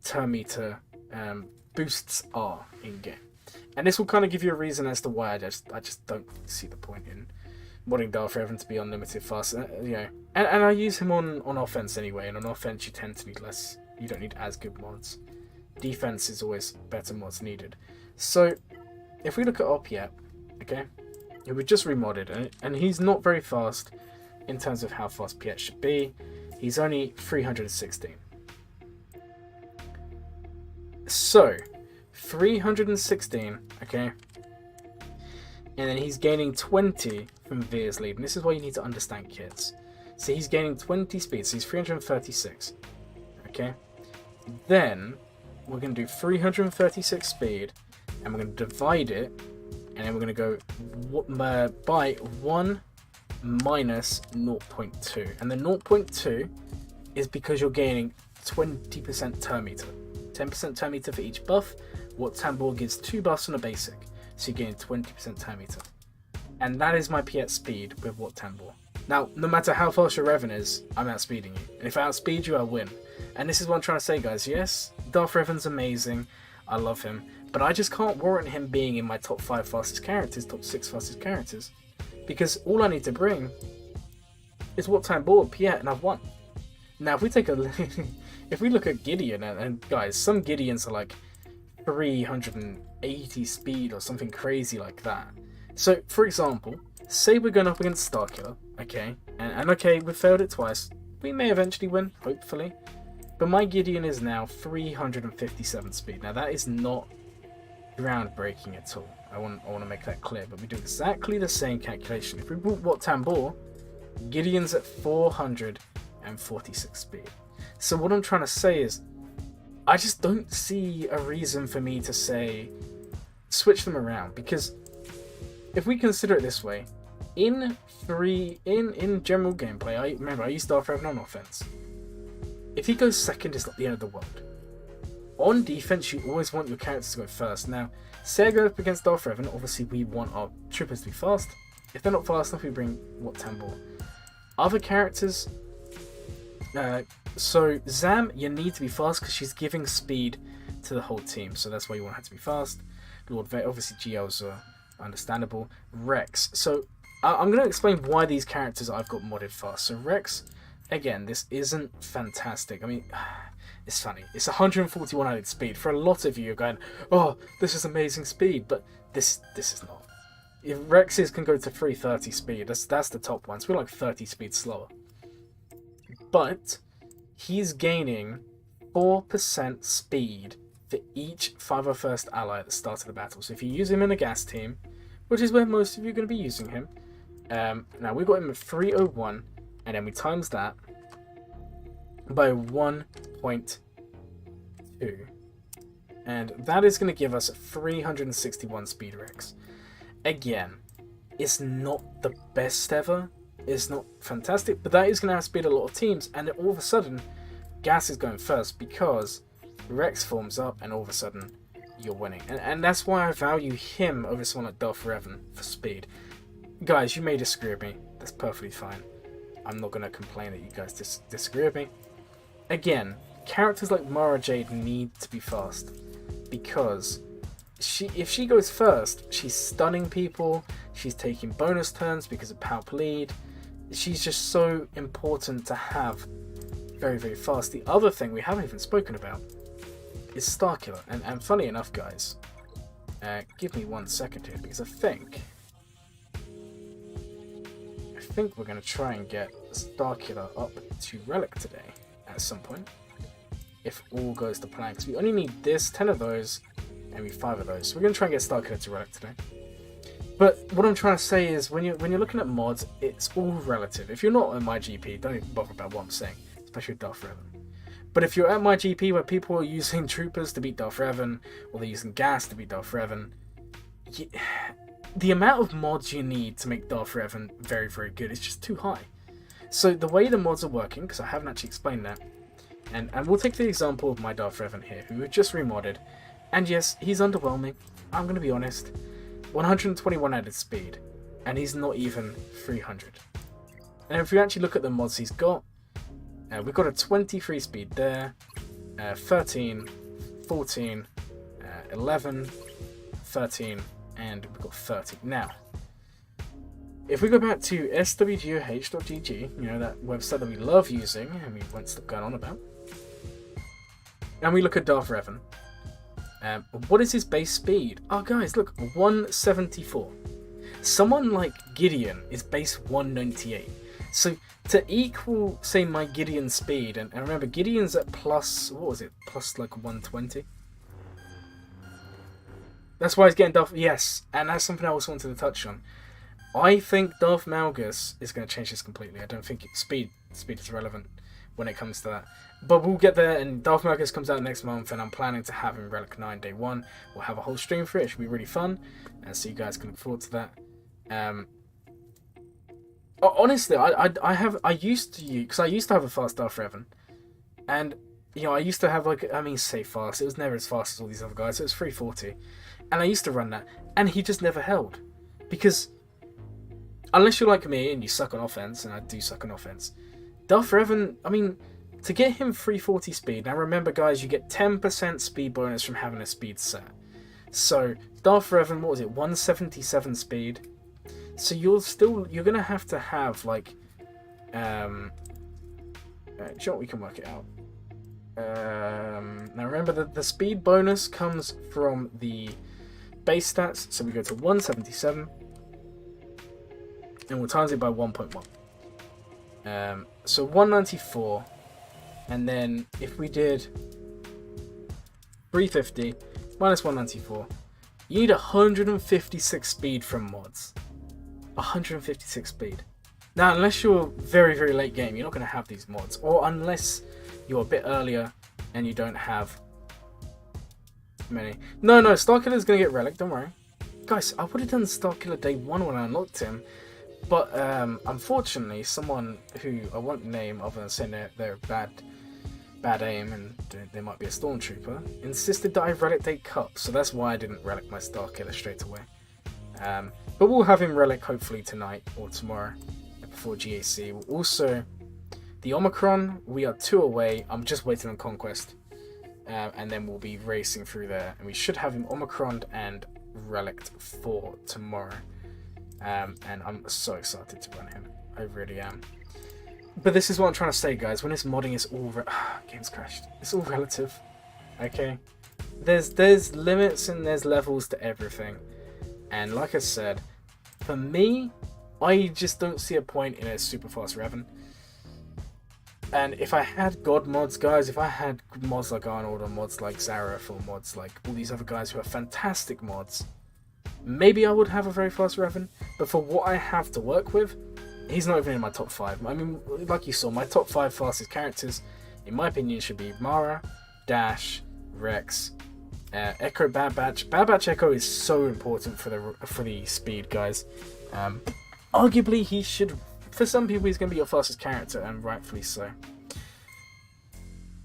turn meter boosts are in game. And this will kind of give you a reason as to why I just don't see the point in modding Darth Revan to be unlimited fast. You know, and I use him on offense anyway, and on offense you tend to need less. You don't need as good mods. Defense is always better mods needed. So if we look at our Piet, okay, it was just remodded, and he's not very fast in terms of how fast Piet should be. He's only 316. So 316, okay, and then he's gaining 20 from Veer's lead, and this is why you need to understand, kids. So he's gaining 20 speed, so he's 336, okay. Then we're going to do 336 speed, and we're going to divide it, and then we're going to go by 1 minus 0.2, and the 0.2 is because you're gaining 20% turn meter. 10% turn meter for each buff. Wat Tambor gives 2 buffs on a basic, so you're getting 20% turn meter. And that is my Piet speed with Wat Tambor. Now, no matter how fast your Revan is, I'm outspeeding you. And if I outspeed you, I win. And this is what I'm trying to say, guys. Yes, Darth Revan's amazing. I love him. But I just can't warrant him being in my top 5 fastest characters, top 6 fastest characters. Because all I need to bring is Wat Tambor, Piet, and I've won. Now, if we take a if we look at Gideon, and guys, some Gideons are like 380 speed or something crazy like that. So, for example, say we're going up against Starkiller, okay, and okay, we've failed it twice. We may eventually win, hopefully. But my Gideon is now 357 speed. Now, that is not groundbreaking at all. I want to make that clear, but we do exactly the same calculation. If we brought Wat Tambor, Gideon's at 446 speed. So what I'm trying to say is, I just don't see a reason for me to say switch them around, because if we consider it this way, in general gameplay, I used Darth Revan on offense. If he goes second, it's not the end of the world. On defense, you always want your characters to go first. Now, say I go up against Darth Revan, obviously we want our troopers to be fast. If they're not fast enough, we bring Tambor. Other characters, so Zam, you need to be fast because she's giving speed to the whole team, so that's why you want her to be fast. Lord Vader, obviously GLs are understandable. Rex, so I'm going to explain why these characters I've got modded fast. So Rex, again, this isn't fantastic. I mean, it's funny. It's 141 added speed. For a lot of you, you're going, oh, this is amazing speed, but this is not. If Rexes can go to 330 speed, that's the top ones. We're like 30 speed slower. But he's gaining 4% speed for each 501st ally at the start of the battle. So if you use him in a gas team, which is where most of you are going to be using him, now we've got him at 301, and then we times that by 1.2. And that is going to give us 361 speed Rex. Again, it's not the best ever. It's not fantastic, but that is going to outspeed a lot of teams, and all of a sudden, Gas is going first because Rex forms up, and all of a sudden, you're winning. And that's why I value him over someone like Darth Revan for speed. Guys, you may disagree with me. That's perfectly fine. I'm not going to complain that you guys disagree with me. Again, characters like Mara Jade need to be fast because if she goes first, she's stunning people, she's taking bonus turns because of power lead. She's just so important to have very, very fast. The other thing we haven't even spoken about is Starkiller. And funny enough, guys, give me 1 second here, because I think we're going to try and get Starkiller up to Relic today at some point, if all goes to plan, because we only need 10 of those, and we 5 of those. So we're going to try and get Starkiller to Relic today. But what I'm trying to say is, when you're looking at mods, it's all relative. If you're not at my GP, don't even bother about what I'm saying, especially with Darth Revan. But if you're at my GP where people are using troopers to beat Darth Revan, or they're using gas to beat Darth Revan, the amount of mods you need to make Darth Revan very, very good is just too high. So the way the mods are working, because I haven't actually explained that, and we'll take the example of my Darth Revan here, who we just remodded, and yes, he's underwhelming, I'm going to be honest. 121 added speed, and he's not even 300. And if we actually look at the mods he's got, we've got a 23 speed there, 13, 14, 11, 13, and we've got 30. Now, if we go back to swgoh.gg, you know, that website that we love using, and we won't stop going on about, and we look at Darth Revan, what is his base speed? Oh, guys, look, 174. Someone like Gideon is base 198. So to equal, say, my Gideon speed, and remember, Gideon's at plus, what was it? Plus like 120. That's why he's getting Darth. Yes, and that's something I also wanted to touch on. I think Darth Malgus is going to change this completely. I don't think speed is relevant when it comes to that. But we'll get there, and Darth Malgus comes out next month, and I'm planning to have him Relic 9 day 1. We'll have a whole stream for it. It should be really fun, and so you guys can look forward to that. Honestly, I used to use, because I used to have a fast Darth Revan, and you know, I used to have, like, I mean, say fast, it was never as fast as all these other guys, so it was 340, and I used to run that, and he just never held, because unless you're like me and you suck on offense, and I do suck on offense, Darth Revan, I mean, to get him 340 speed, now remember guys, you get 10% speed bonus from having a speed set, so Darth Revan, what was it, 177 speed, so you're gonna have to have, like, do you know what, we can work it out. Now remember that the speed bonus comes from the base stats, so we go to 177, and we'll times it by 1.1. So 194, and then if we did 350 minus 194, you need 156 speed from mods. 156 speed. Now, unless you're very, very late game, you're not going to have these mods, or unless you're a bit earlier and you don't have many. No, Starkiller's gonna get relic, don't worry. Guys, I would have done Starkiller day 1 when I unlocked him, but unfortunately, someone who I won't name other than saying they're bad aim and they might be a stormtrooper, insisted that I relic day Cup, so that's why I didn't relic my Starkiller straight away. But we'll have him relic hopefully tonight or tomorrow before GAC. Also, the Omicron, we are 2 away. I'm just waiting on Conquest. And then we'll be racing through there. And we should have him Omicroned and reliced for tomorrow. And I'm so excited to run him. I really am. But this is what I'm trying to say, guys. When it's modding, it's all... game's crashed. It's all relative. Okay? There's limits and there's levels to everything. And like I said, for me, I just don't see a point in a super fast Revan. And if I had God mods, guys, if I had mods like Arnold or mods like Zareth or mods like all these other guys who are fantastic mods, maybe I would have a very fast Revan. But for what I have to work with, he's not even in my top 5. I mean, like you saw, my top 5 fastest characters, in my opinion, should be Mara, Dash, Rex, Echo, Bad Batch. Bad Batch Echo is so important for the speed, guys. Arguably, he should... For some people, he's going to be your fastest character, and rightfully so.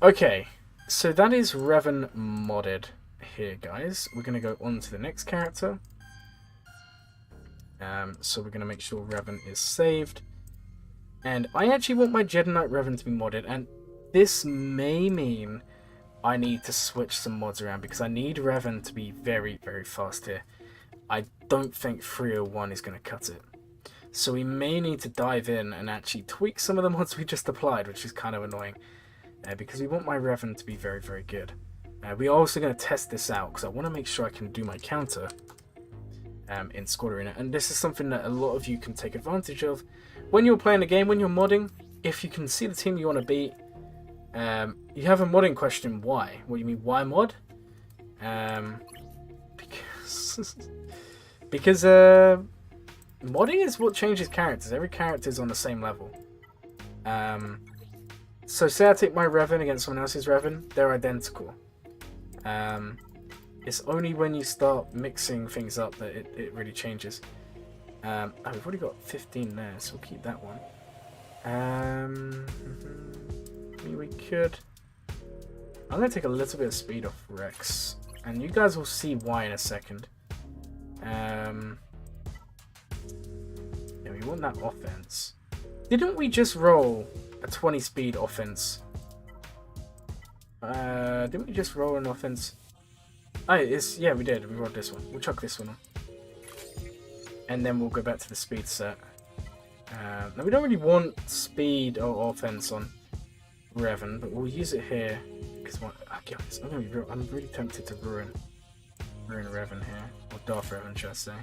Okay, so that is Revan modded here, guys. We're going to go on to the next character. So we're going to make sure Revan is saved. And I actually want my Jedi Knight Revan to be modded, and this may mean I need to switch some mods around, because I need Revan to be very, very fast here. I don't think 301 is going to cut it. So we may need to dive in and actually tweak some of the mods we just applied, which is kind of annoying. Because we want my Revan to be very, very good. We are also going to test this out, because I want to make sure I can do my counter in Squad Arena. And this is something that a lot of you can take advantage of. When you're playing a game, when you're modding, if you can see the team you want to beat, you have a modding question, why? What do you mean, why mod? Because modding is what changes characters. Every character is on the same level. So say I take my Revan against someone else's Revan, they're identical. It's only when you start mixing things up that it really changes. Oh, we've already got 15 there, so we'll keep that one. I mean, we could... I'm going to take a little bit of speed off Rex, and you guys will see why in a second. Yeah, we want that offense. Didn't we just roll a 20 speed offense? Didn't we just roll an offense? Oh, yeah, we did. We rolled this one. We'll chuck this one on. And then we'll go back to the speed set. Now, we don't really want speed or offense on Revan, but we'll use it here. Because I'm really tempted to ruin Revan here. Or Darth Revan, should I say.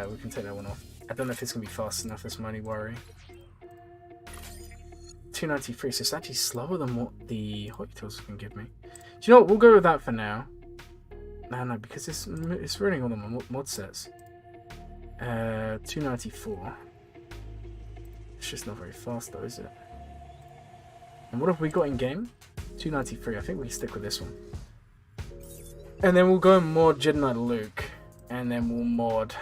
We can take that one off. I don't know if it's going to be fast enough, that's my only worry. 293, so it's actually slower than what the Hot Tails can give me. Do you know what? We'll go with that for now. No, because it's ruining all the mod sets. 294. It's just not very fast though, is it? And what have we got in game? 293. I think we can stick with this one. And then we'll go and mod Jedi Knight Luke. And then we'll mod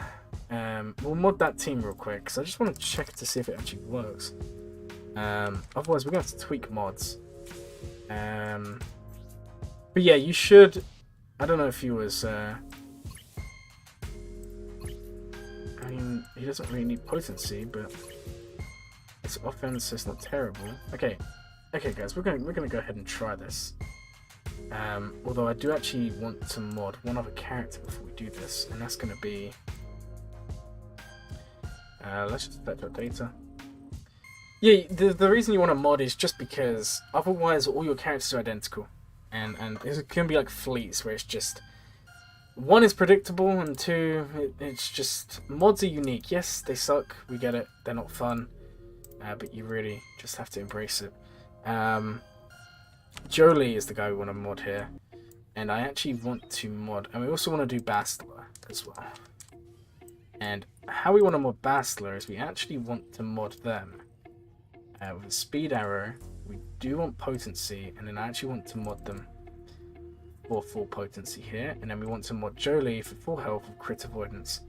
that team real quick, because I just want to check to see if it actually works. Otherwise we're going to have to tweak mods. But yeah, you should... I don't know if he was... I mean, he doesn't really need potency, but his offense is not terrible. Okay, guys, we're gonna go ahead and try this. Although I do actually want to mod one other character before we do this, and that's gonna be... let's just set that data. Yeah, the reason you want to mod is just because otherwise all your characters are identical. And it can be like fleets where it's just... One is predictable, and two, it's just... Mods are unique. Yes, they suck. We get it. They're not fun. But you really just have to embrace it. Jolie is the guy we want to mod here. And I actually want to mod... And we also want to do Bastila as well. And how we want to mod Bastila is we actually want to mod them. With a speed arrow, we do want potency, and then I actually want to mod them. for full potency here, and then we want to mod Jolie for full health with crit avoidance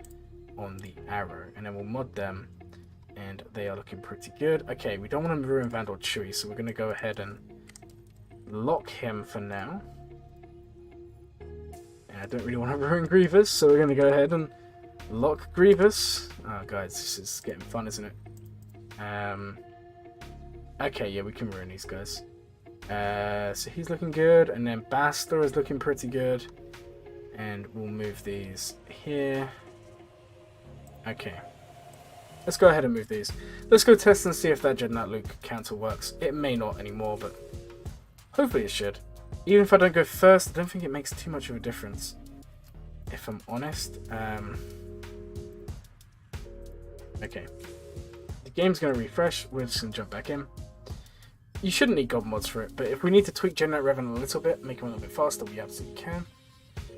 on the arrow, and then we'll mod them, and they are looking pretty good. Okay, we don't want to ruin Vandal Chewy, so we're going to go ahead and lock him for now. And I don't really want to ruin Grievous, so we're going to go ahead and lock Grievous. Oh, guys, this is getting fun, isn't it? Okay, yeah, we can ruin these guys. So he's looking good, and then Basta is looking pretty good. And we'll move these here. Okay. Let's go ahead and move these. Let's go test and see if that Jedi Knight Luke counter works. It may not anymore, but hopefully it should. Even if I don't go first, I don't think it makes too much of a difference, if I'm honest. Okay. The game's going to refresh. We're just going to jump back in. You shouldn't need God mods for it, but if we need to tweak Jedi Knight Revan a little bit, make him a little bit faster, we absolutely can.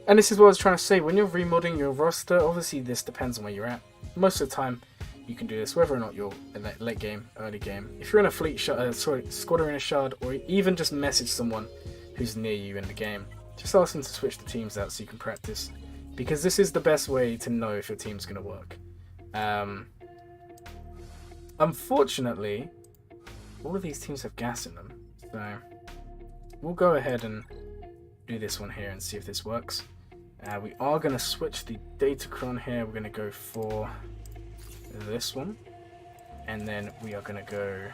And this is what I was trying to say. When you're remodding your roster, obviously this depends on where you're at. Most of the time, you can do this, whether or not you're in that late game, early game. If you're in a fleet shard, squad arena shard, or even just message someone who's near you in the game, just ask them to switch the teams out so you can practice, because this is the best way to know if your team's going to work. Unfortunately, all of these teams have gas in them, so we'll go ahead and do this one here and see if this works. We are going to switch the Datacron here. We're going to go for this one, and then we are going to go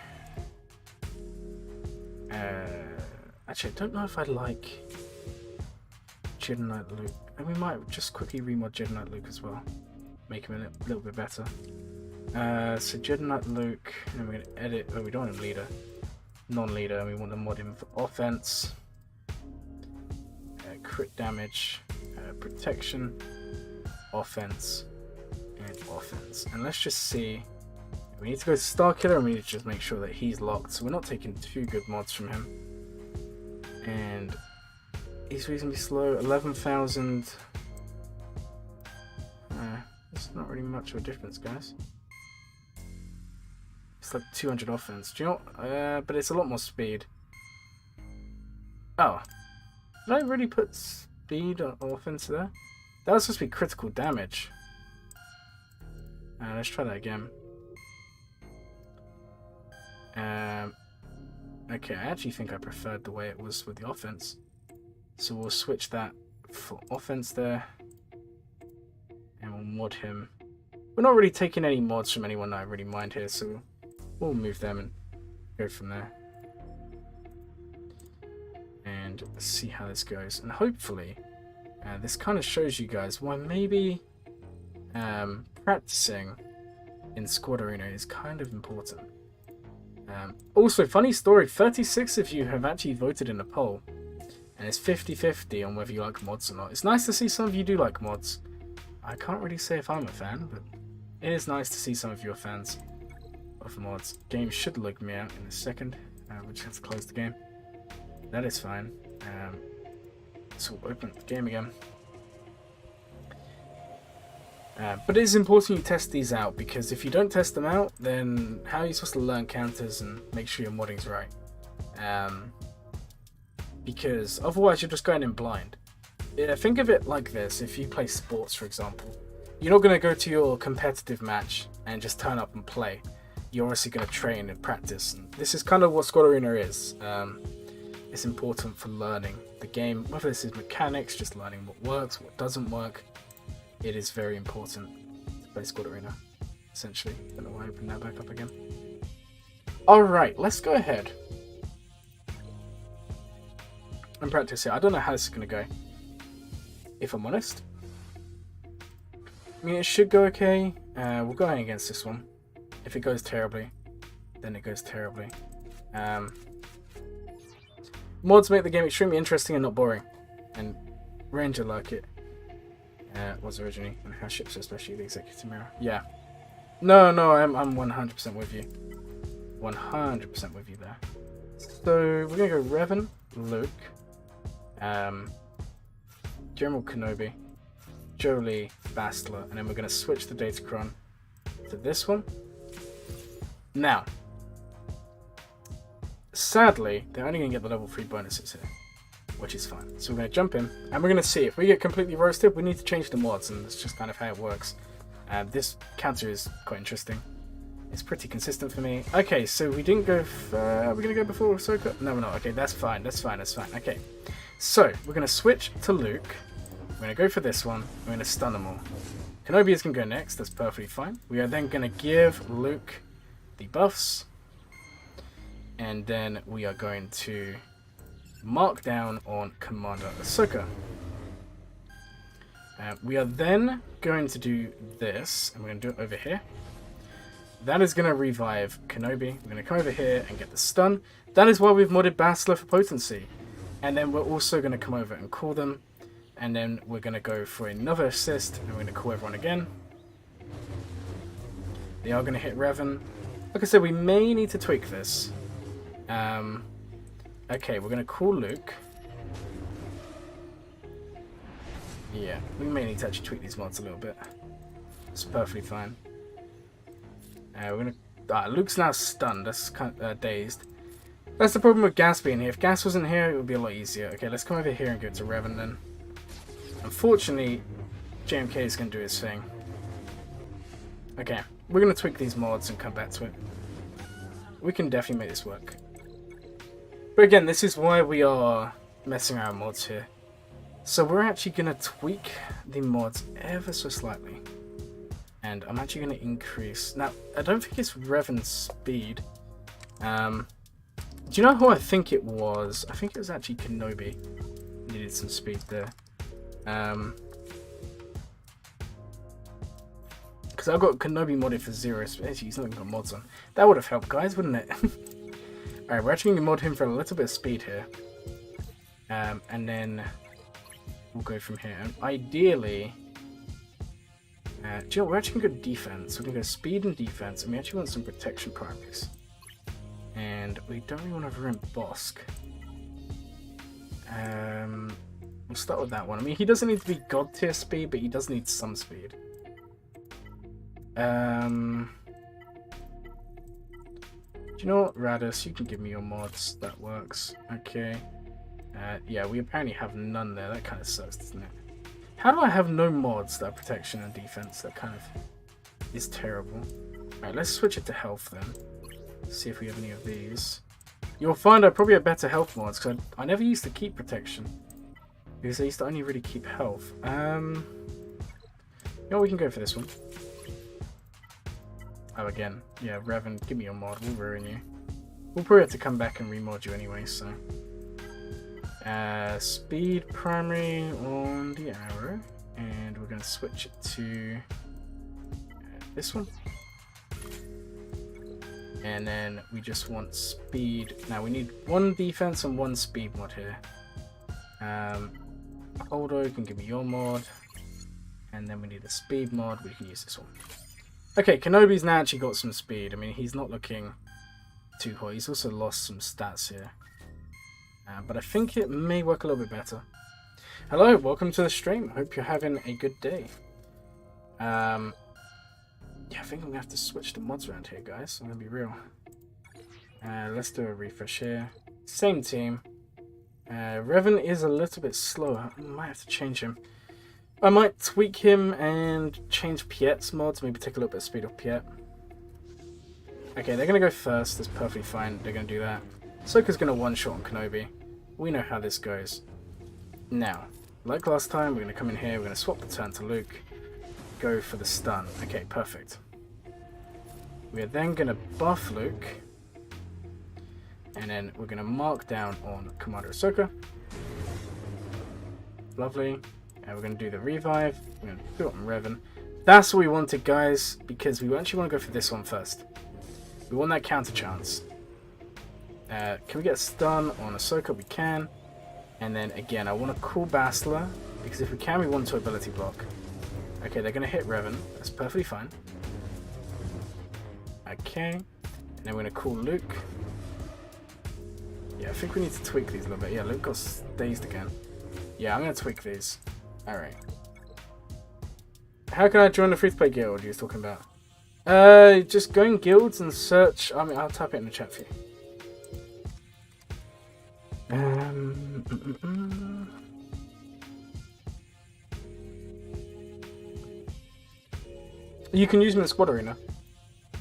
actually I don't know if I like Jedi Knight Luke, and we might just quickly remod Jedi Knight Luke as well, make him a little bit better. So Jedi Knight Luke, and we're going to edit, we don't want him leader, non-leader, and we want to mod him for offense, crit damage, protection, offense, and offense. And let's just see, we need to go to Starkiller, and we need to just make sure that he's locked, so we're not taking too good mods from him. And he's reasonably slow, 11,000. It's not really much of a difference, guys. It's like 200 offense. Do you know what? But it's a lot more speed. Oh. Did I really put speed or offense there? That was supposed to be critical damage. Let's try that again. Okay, I actually think I preferred the way it was with the offense. So we'll switch that for offense there. And we'll mod him. We're not really taking any mods from anyone that I really mind here, so we'll move them and go from there. And see how this goes. And hopefully, this kind of shows you guys why maybe practicing in Squad Arena is kind of important. Also, funny story, 36 of you have actually voted in a poll. And it's 50-50 on whether you like mods or not. It's nice to see some of you do like mods. I can't really say if I'm a fan, but it is nice to see some of you are fans of mods. Game should log me out in a second. We just have to close the game. That is fine. So we'll open up the game again. But it is important you test these out, because if you don't test them out, then how are you supposed to learn counters and make sure your modding's right? Because otherwise you're just going in blind. Think of it like this: if you play sports, for example, you're not going to go to your competitive match and just turn up and play. You're obviously going to train and practice. And this is kind of what Squad Arena is. It's important for learning the game, whether this is mechanics, just learning what works, what doesn't work. It is very important to play Squad Arena, essentially. Don't know why I opened that back up again. Alright, let's go ahead and practice here. I don't know how this is going to go, if I'm honest. I mean, it should go okay. We'll go ahead against this one. If it goes terribly, then it goes terribly. Mods make the game extremely interesting and not boring. And Ranger like it. Was originally, and how ships, especially the Executive Mirror. Yeah. No, I'm 100% with you. 100% with you there. So we're gonna go Revan, Luke, General Kenobi, Jolie, Bastila, and then we're gonna switch the Datacron to this one. Now, sadly, they're only gonna get the level 3 bonuses here. which is fine. So we're going to jump in, and we're going to see if we get completely roasted, we need to change the mods, and that's just kind of how it works. This counter is quite interesting. It's pretty consistent for me. Okay, so we didn't go... are we going to go before Ahsoka? No, we're not. Okay, that's fine. That's fine. That's fine. Okay. So, we're going to switch to Luke. We're going to go for this one. We're going to stun them all. Kenobi is going to go next. That's perfectly fine. We are then going to give Luke the buffs. And then we are going to mark down on Commander Ahsoka. We are then going to do this, and we're going to do it over here. That is going to revive Kenobi. We're going to come over here and get the stun. That is why we've modded Bastila for potency. And then we're also going to come over and call them. And then we're going to go for another assist, and we're going to call everyone again. They are going to hit Revan. Like I said, we may need to tweak this. Okay, we're going to call Luke. Yeah, we may need to actually tweak these mods a little bit. It's perfectly fine. We're gonna. Luke's now stunned. That's kind of dazed. That's the problem with Gas being here. If Gas wasn't here, it would be a lot easier. Okay, let's come over here and go to Revan then. Unfortunately, JMK is gonna do his thing. Okay, we're gonna tweak these mods and come back to it. We can definitely make this work. But again, this is why we are messing around with mods here. So we're actually going to tweak the mods ever so slightly. And I'm actually going to increase... Now, I don't think it's Revan's speed. Do you know who I think it was? I think it was actually Kenobi. Needed some speed there. Because I've got Kenobi modded for 0 speed. He's not even got mods on. That would have helped, guys, wouldn't it? Alright, we're actually going to mod him for a little bit of speed here. And then... we'll go from here. And ideally, do you know, we're actually going to go defense. We're going to go speed and defense, and we actually want some protection primaries. And we don't really want to ruin Bosk. We'll start with that one. I mean, he doesn't need to be god tier speed, but he does need some speed. Do you know what, Radis? You can give me your mods. That works. Okay. Yeah, we apparently have none there. That kind of sucks, doesn't it? How do I have no mods that are protection and defense? That kind of is terrible. Alright, let's switch it to health then. See if we have any of these. You'll find I probably have better health mods, because I never used to keep protection. Because I used to only really keep health. You know, we can go for this one. Oh, again. Yeah, Revan, give me your mod. We'll ruin you. We'll probably have to come back and remod you anyway, so... speed primary on the arrow, and we're going to switch it to this one, and then we just want speed. Now we need one defense and one speed mod here. Holdo can give me your mod, and then we need a speed mod. We can use this one. Okay, Kenobi's now actually got some speed. I mean, he's not looking too hot. He's also lost some stats here. But I think it may work a little bit better. Hello, welcome to the stream. Hope you're having a good day. Yeah, I think I'm going to have to switch the mods around here, guys. I'm going to be real. Let's do a refresh here. Same team. Revan is a little bit slower. I might have to change him. I might tweak him and change Piet's mods. Maybe take a little bit of speed off Piet. Okay, they're going to go first. That's perfectly fine. They're going to do that. Ahsoka's going to one-shot on Kenobi. We know how this goes. Now, like last time, we're going to come in here, we're going to swap the turn to Luke. Go for the stun. Okay, perfect. We are then going to buff Luke. And then we're going to mark down on Commander Ahsoka. Lovely. And we're going to do the revive. We're going to do it on Revan. That's what we wanted, guys, because we actually want to go for this one first. We want that counter chance. Can we get a stun on Ahsoka? We can. And then again, I want to call Bastila, because if we can, we want to ability block. Okay, they're going to hit Revan. That's perfectly fine. Okay. And then we're going to call Luke. Yeah, I think we need to tweak these a little bit. Yeah, Luke got dazed again. Yeah, I'm going to tweak these. Alright. How can I join the free-to-play guild you were talking about? Just go in guilds and search. I mean, I'll type it in the chat for you. Mm, mm, mm. You can use them in Squad Arena.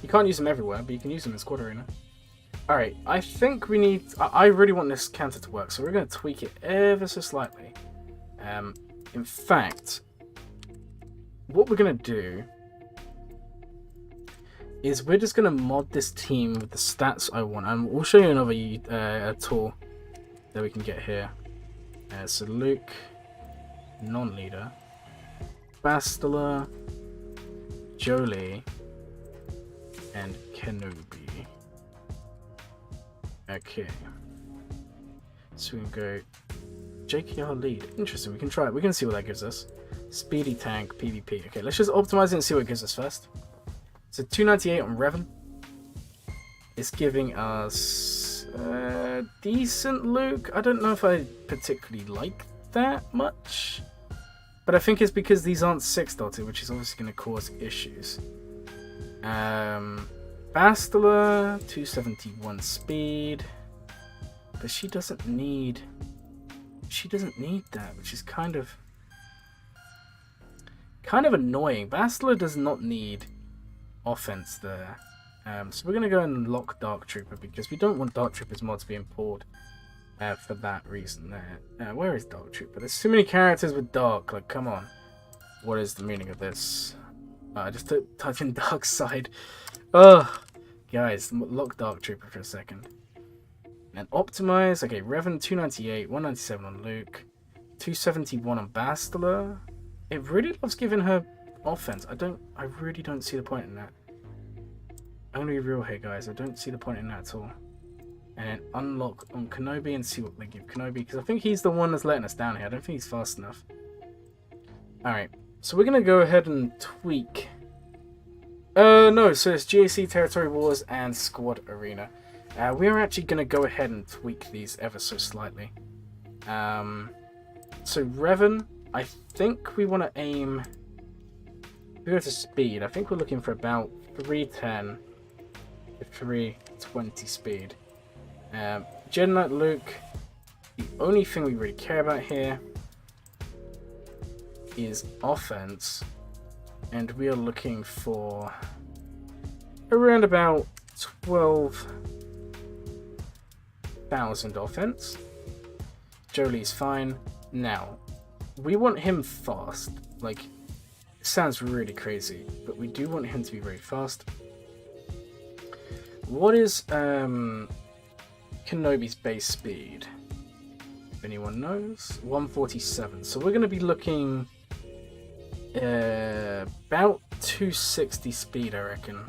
You can't use them everywhere, but you can use them in Squad Arena. Alright, I think we need... I really want this counter to work, so we're going to tweak it ever so slightly. In fact, what we're going to do is we're just going to mod this team with the stats I want. And we'll show you another tool that we can get here. So Luke, non-leader, Bastila, Jolie, and Kenobi. Okay. So we can go JKR lead. Interesting, we can try it. We can see what that gives us. Speedy tank, PvP. Okay, let's just optimize it and see what it gives us first. So 298 on Revan. It's giving us decent Luke. I don't know if I particularly like that much. But I think it's because these aren't 6-dotted, which is obviously going to cause issues. Bastila, 271 speed. But she doesn't need that, which is kind of annoying. Bastila does not need offense there. So we're going to go and lock Dark Trooper because we don't want Dark Trooper's mods being pulled for that reason there. Where is Dark Trooper? There's too many characters with Dark. Like, come on. What is the meaning of this? I just typed in Dark Side. Ugh. Guys, lock Dark Trooper for a second. And optimize. Okay, Revan 298, 197 on Luke, 271 on Bastila. It really loves giving her offense. I really don't see the point in that. I'm gonna be real here, guys. I don't see the point in that at all. And then unlock on Kenobi and see what they give Kenobi, because I think he's the one that's letting us down here. I don't think he's fast enough. Alright, so we're gonna go ahead and tweak. No, so it's GAC, Territory Wars, and Squad Arena. We are actually going to go ahead and tweak these ever so slightly. So Revan, I think we want to aim... If we go to speed, I think we're looking for about 310 to 320 speed. Jedi Knight Luke, the only thing we really care about here is offense. And we are looking for around about 12,000 offense. Jolie's fine. Now, we want him fast. Like, it sounds really crazy, but we do want him to be very fast. What is Kenobi's base speed? If anyone knows, 147. So we're going to be looking about 260 speed, I reckon,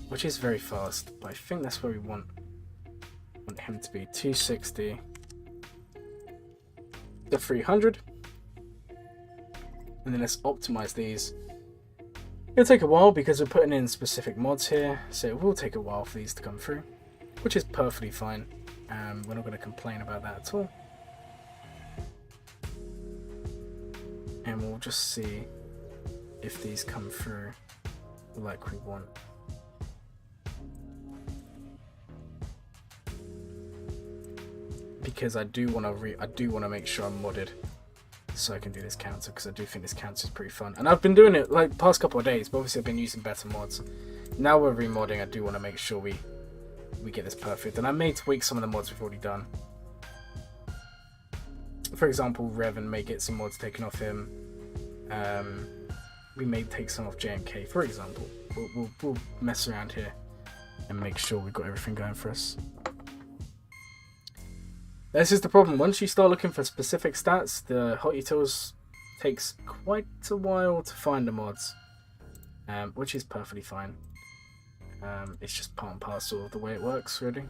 which is very fast, but I think that's where we want him to be. 260 to 300, and then let's optimize these. It'll take a while because we're putting in specific mods here, so it will take a while for these to come through, which is perfectly fine. We're not going to complain about that at all. And we'll just see if these come through like we want. Because I do want to make sure I'm modded so I can do this counter, because I do think this counter is pretty fun. And I've been doing it like past couple of days, but obviously I've been using better mods. Now we're remodding. I do want to make sure we get this perfect, and I may tweak some of the mods we've already done. For example, Revan may get some mods taken off him. We may take some off JMK, for example. We'll mess around here and make sure we've got everything going for us. This is the problem. Once you start looking for specific stats, the Hot Utils takes quite a while to find the mods, which is perfectly fine. It's just part and parcel of the way it works, really.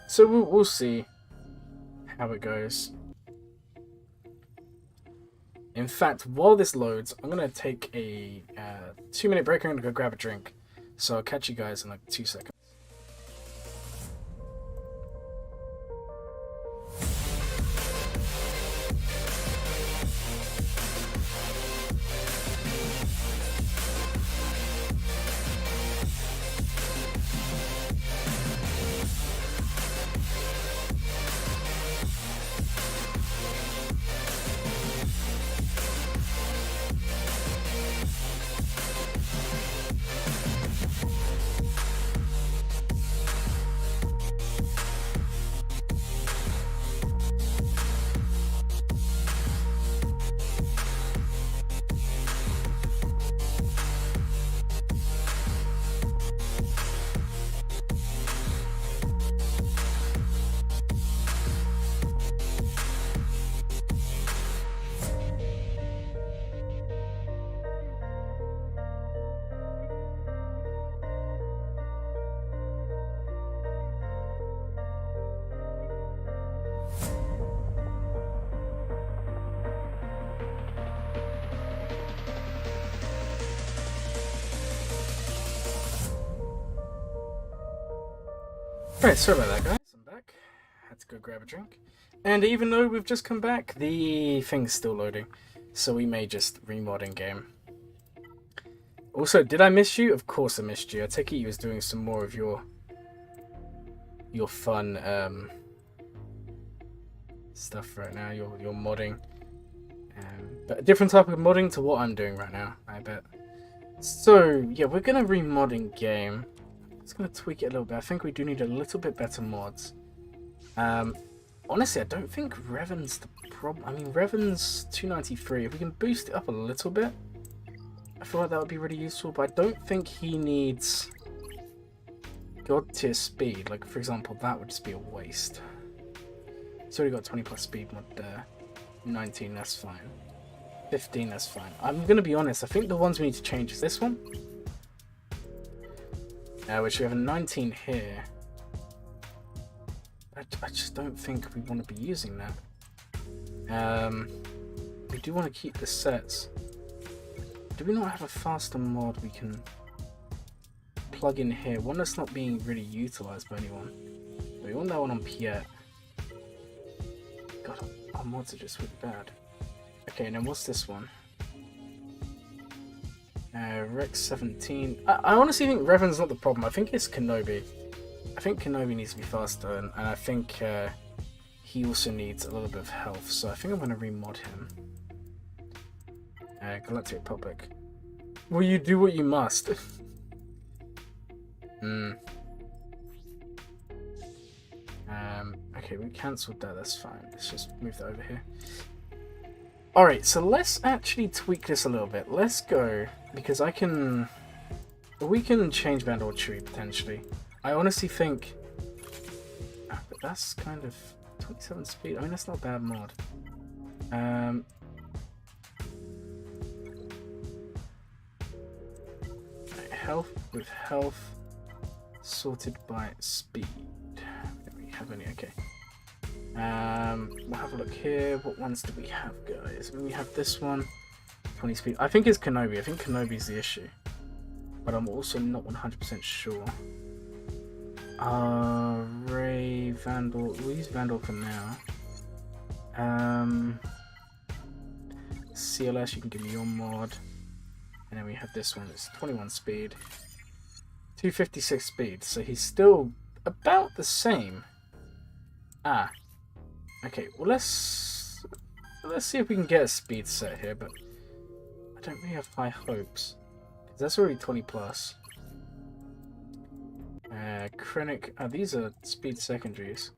So we'll see how it goes. In fact, while this loads, I'm going to take a 2-minute break. I'm going to go grab a drink. So I'll catch you guys in like 2 seconds. Alright, sorry about that, guys. I'm back. Had to go grab a drink. And even though we've just come back, the thing's still loading. So we may just remod in game. Also, did I miss you? Of course I missed you. I take it you was doing some more of your fun stuff right now. Your modding. But a different type of modding to what I'm doing right now, I bet. So, yeah, we're going to remod in game. Just going to tweak it a little bit. I think we do need a little bit better mods. Honestly, I don't think Revan's the problem. I mean, Revan's 293. If we can boost it up a little bit, I feel like that would be really useful. But I don't think he needs God tier speed. Like, for example, that would just be a waste. It's already got 20 plus speed mod there. 19, that's fine. 15, that's fine. I'm going to be honest. I think the ones we need to change is this one. Which we have a 19 here. I just don't think we want to be using that. We do want to keep the sets. Do we not have a faster mod we can plug in here? One that's not being really utilized by anyone. We want that one on Piet. God, our mods are just really bad. Okay, now what's this one? Rex 17. I honestly think Revan's not the problem. I think it's Kenobi. I think Kenobi needs to be faster, and I think he also needs a little bit of health. So I think I'm going to remod him. Galactic Republic. Will you do what you must? Okay, we cancelled that. That's fine. Let's just move that over here. Alright, so let's actually tweak this a little bit. Let's go, because we can change Vandal Tree potentially. I honestly think, but that's kind of 27 speed. I mean, that's not a bad mod. Health with health sorted by speed. Do we have any? Okay. We'll have a look here. What ones do we have, guys? We have this one, 20 speed. I think it's Kenobi. I think Kenobi's the issue, but I'm also not 100% sure. Ray, Vandal. We'll use Vandal for now. CLS, you can give me your mod. And then we have this one. It's 21 speed, 256 speed. So he's still about the same. Okay, well let's see if we can get a speed set here, but I don't really have high hopes. Because that's already 20 plus. Krennic, these are speed secondaries.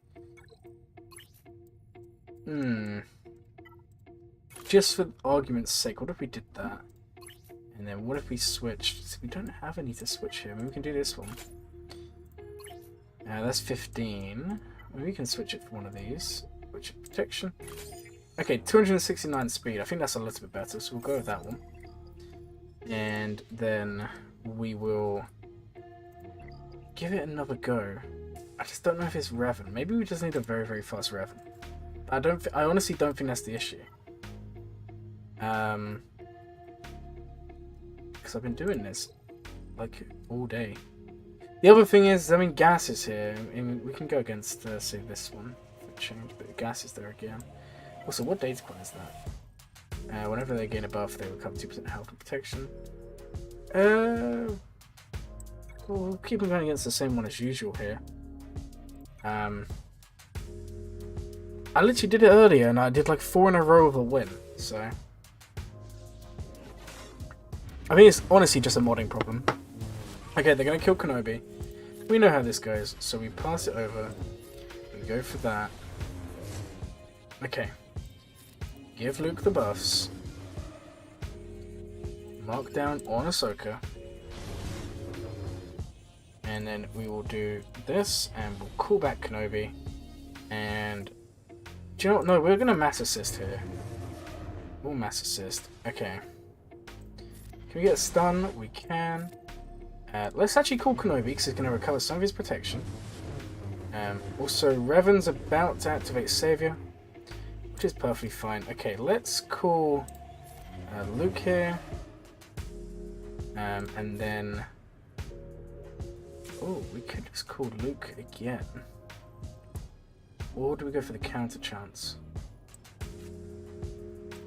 Just for argument's sake, what if we did that? And then what if we switched? So we don't have any to switch here. Maybe we can do this one. That's 15. Maybe we can switch it for one of these. Which protection? Okay, 269 speed. I think that's a little bit better, so we'll go with that one. And then we will give it another go. I just don't know if it's Revan. Maybe we just need a very, very fast Revan. I honestly don't think that's the issue. Because I've been doing this like all day. The other thing is, I mean, gas is here. I mean, we can go against, say, this one. Change, but gas is there again. Also, what data point is that? Whenever they gain a buff, they recover 2% health and protection. We'll keep on going against the same one as usual here. I literally did it earlier, and I did like 4 in a row of a win, so I think it's honestly just a modding problem. Okay, they're gonna kill Kenobi. We know how this goes, so we pass it over. We go for that. Okay. Give Luke the buffs. Mark down on Ahsoka. And then we will do this, and we'll call back Kenobi. And do you know what? No, we're gonna mass assist here. We'll mass assist. Okay. Can we get a stun? We can. Let's actually call Kenobi because he's gonna recover some of his protection. Also, Revan's about to activate Savior, which is perfectly fine. Okay, let's call Luke here, and then Oh, we could just call Luke again. Or do we go for the counter chance?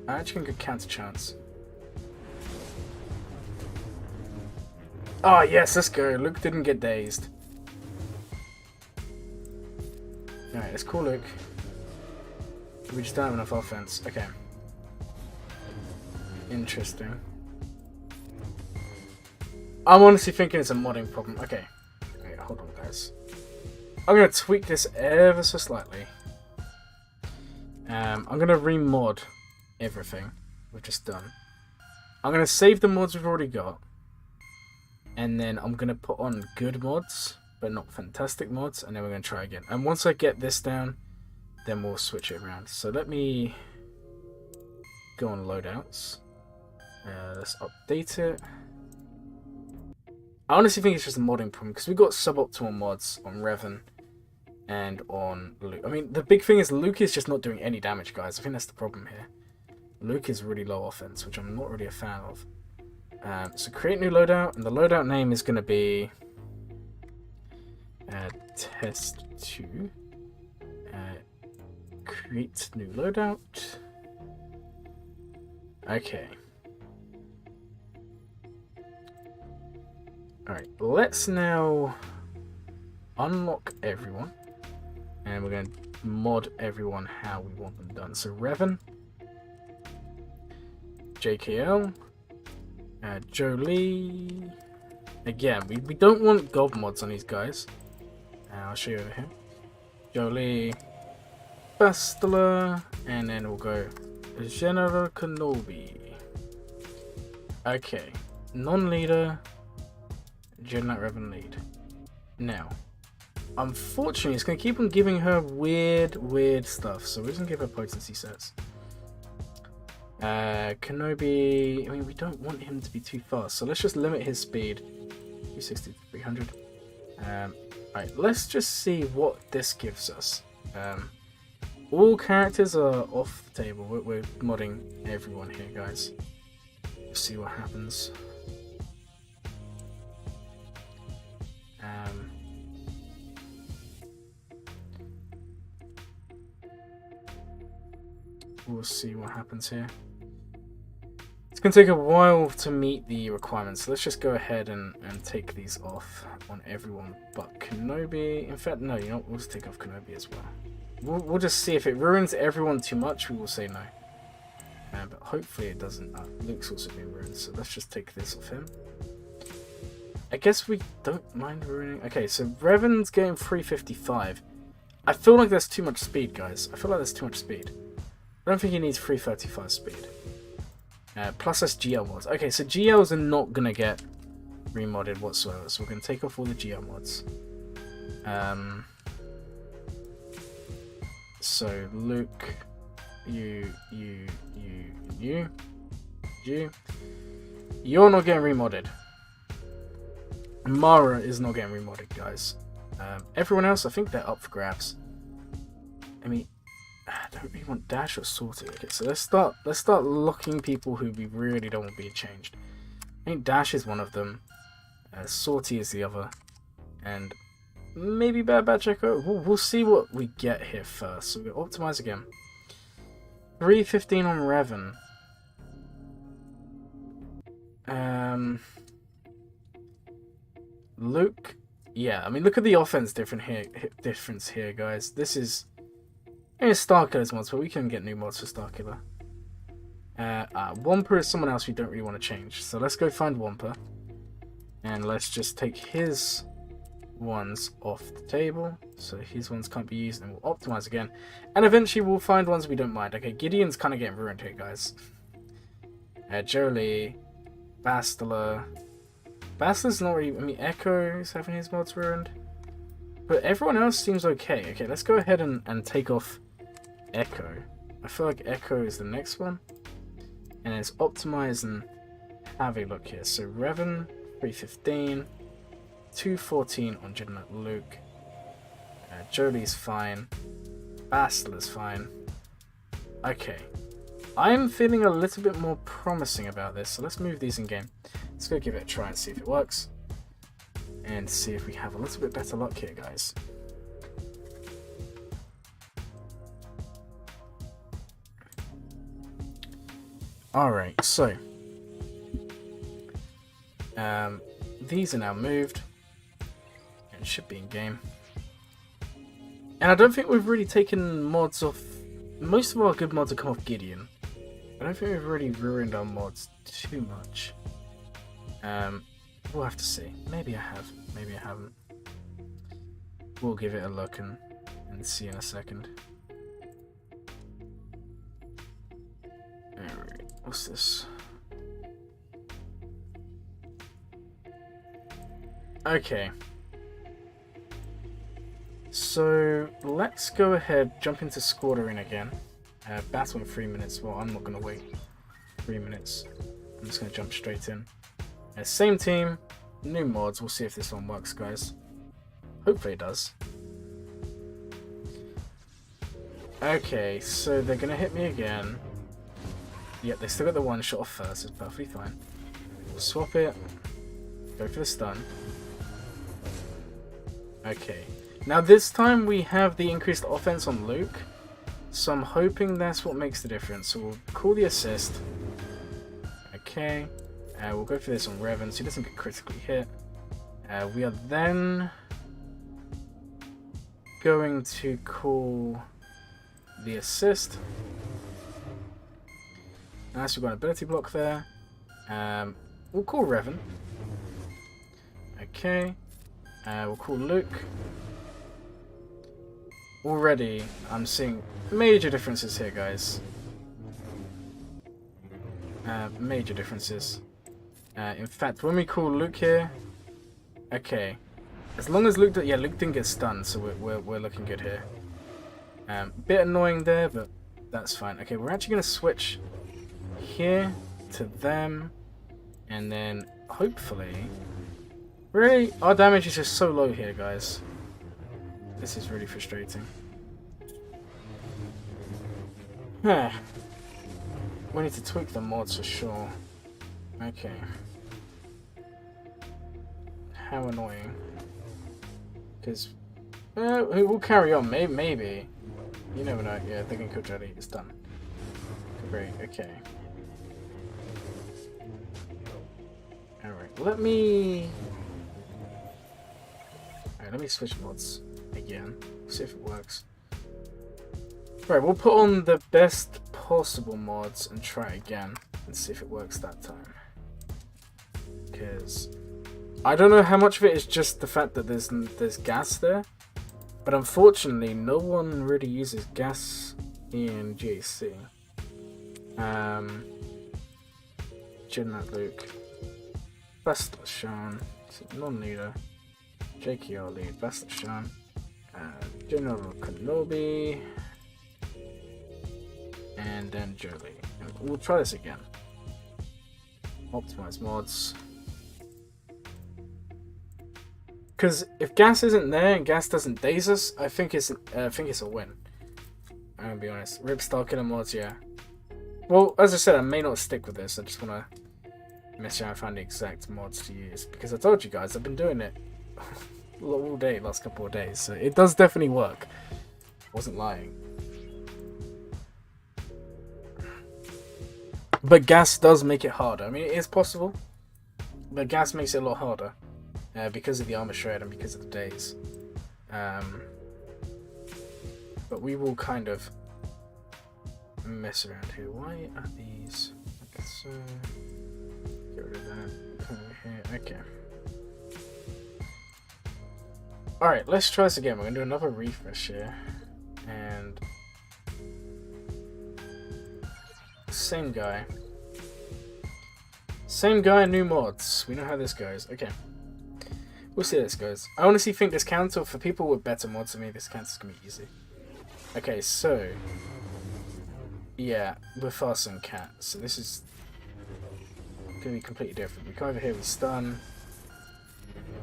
I'm actually going to go counter chance. Oh, yes, let's go. Luke didn't get dazed. Alright, let's call Luke. We just don't have enough offense. Okay. Interesting. I'm honestly thinking it's a modding problem. Okay. Wait, hold on, guys. I'm going to tweak this ever so slightly. I'm going to remod everything we've just done. I'm going to save the mods we've already got. And then I'm going to put on good mods, but not fantastic mods. And then we're going to try again. And once I get this down, then we'll switch it around. So let me go on loadouts. Let's update it. I honestly think it's just a modding problem because we've got suboptimal mods on Revan and on Luke. I mean, the big thing is Luke is just not doing any damage, guys. I think that's the problem here. Luke is really low offense, which I'm not really a fan of. So create new loadout, and the loadout name is going to be test 2. Create new loadout. Okay. Alright, let's now unlock everyone. And we're going to mod everyone how we want them done. So Revan, JKL, Jolie. Again, we don't want gob mods on these guys. I'll show you over here. Jolie, Bastila, and then we'll go General Kenobi. Okay, non-leader, Jedi Revan lead. Now, unfortunately, it's going to keep on giving her weird stuff, so we're just going to give her potency sets. Kenobi, I mean, we don't want him to be too fast, so let's just limit his speed. 260 to 300. Alright, let's just see what this gives us. All characters are off the table. We're modding everyone here, guys. Let's see what happens. We'll see what happens here. It's going to take a while to meet the requirements, so let's just go ahead and take these off on everyone but Kenobi. In fact, no, you know what? We'll just take off Kenobi as well. We'll just see if it ruins everyone too much, we will say no. But hopefully it doesn't. Luke's also been ruined, so let's just take this off him. I guess we don't mind ruining... Okay, so Revan's getting 355. I feel like there's too much speed, guys. I feel like there's too much speed. I don't think he needs 335 speed. Plus that's GL mods. Okay, so GLs are not going to get remodded whatsoever, so we're going to take off all the GL mods. So Luke, you. You're not getting remodded. Mara is not getting remodded, guys. Everyone else, I think they're up for grabs. I mean, I don't really want Dash or Sortie. Okay, so let's start locking people who we really don't want being changed. I think Dash is one of them. Sortie is the other, and maybe Bad Batch Echo. We'll see what we get here first. So we'll optimize again. 315 on Revan. Luke. Yeah, I mean, look at the offense difference here, guys. This is... I mean, Starkiller's mods, but we can get new mods for Starkiller. Wampa is someone else we don't really want to change. So let's go find Wampa. And let's just take his ones off the table. So his ones can't be used, and we'll optimize again. And eventually we'll find ones we don't mind. Okay, Gideon's kind of getting ruined here, guys. Jolie, Bastila. Bastila's not really... I mean, Echo is having his mods ruined. But everyone else seems okay. Okay, let's go ahead and take off Echo. I feel like Echo is the next one. And let's optimize and have a look here. So Revan, 315. 214 on Jedi Luke. Jolie's fine. Bastila's fine. Okay. I'm feeling a little bit more promising about this. So let's move these in game. Let's go give it a try and see if it works. and see if we have a little bit better luck here, guys. Alright, so these are now moved and should be in game. And I don't think we've really taken mods off. Most of our good mods have come off Gideon. I don't think we've really ruined our mods too much. We'll have to see. Maybe I have, maybe I haven't. We'll give it a look and see in a second. Alright, what's this? Okay. So let's go ahead, jump into Squad Arena again. Battle in 3 minutes. Well, I'm not going to wait 3 minutes. I'm just going to jump straight in. Same team, new mods. We'll see if this one works, guys. Hopefully it does. Okay, so they're going to hit me again. Yep, they still got the one shot off first. It's perfectly fine. We'll swap it. Go for the stun. Okay. Now this time we have the increased offense on Luke. So I'm hoping that's what makes the difference. So we'll call the assist. Okay. We'll go for this on Revan so he doesn't get critically hit. We are then going to call the assist. Nice, we've got an ability block there. We'll call Revan. Okay. We'll call Luke. Already, I'm seeing major differences here, guys. Major differences. In fact, when we call Luke here, okay, as long as Luke, Luke didn't get stunned, so we're looking good here. Bit annoying there, but that's fine. Okay, we're actually gonna switch here to them, and then hopefully, really, our damage is just so low here, guys. This is really frustrating. We need to tweak the mods for sure. Okay. How annoying. Because we'll carry on. Maybe. You never know. Yeah, they can kill Jelly. It's done. Great. Okay. Alright. Let me switch mods again. See if it works. Right, we'll put on the best possible mods and try again and see if it works that time. Because I don't know how much of it is just the fact that there's gas there, but unfortunately no one really uses gas in GAC. Jidmat Luke, Bastard Sean, non-leader, JKR lead, Bastard Sean, General Kenobi, and then Jolie. We'll try this again. Optimize mods. Because if gas isn't there and gas doesn't daze us, I think it's a win. I'm gonna be honest. Rip starkiller mods, yeah. Well, as I said, I may not stick with this. I just wanna mess around and find the exact mods to use, because I told you guys I've been doing it all day, last couple of days, so it does definitely work. I wasn't lying. But gas does make it harder. I mean, it is possible, but gas makes it a lot harder because of the armor shred and because of the days. But we will kind of mess around here. Why are these? Okay, so get rid of that. Come over here. Okay. Alright, let's try this again. We're going to do another refresh here. And same guy. Same guy, new mods. We know how this goes. Okay. We'll see how this goes. I honestly think this counter, for people with better mods than me, this counter's going to be easy. Okay, so yeah, we're faster than Cat. So this is going to be completely different. We come over here, we stun.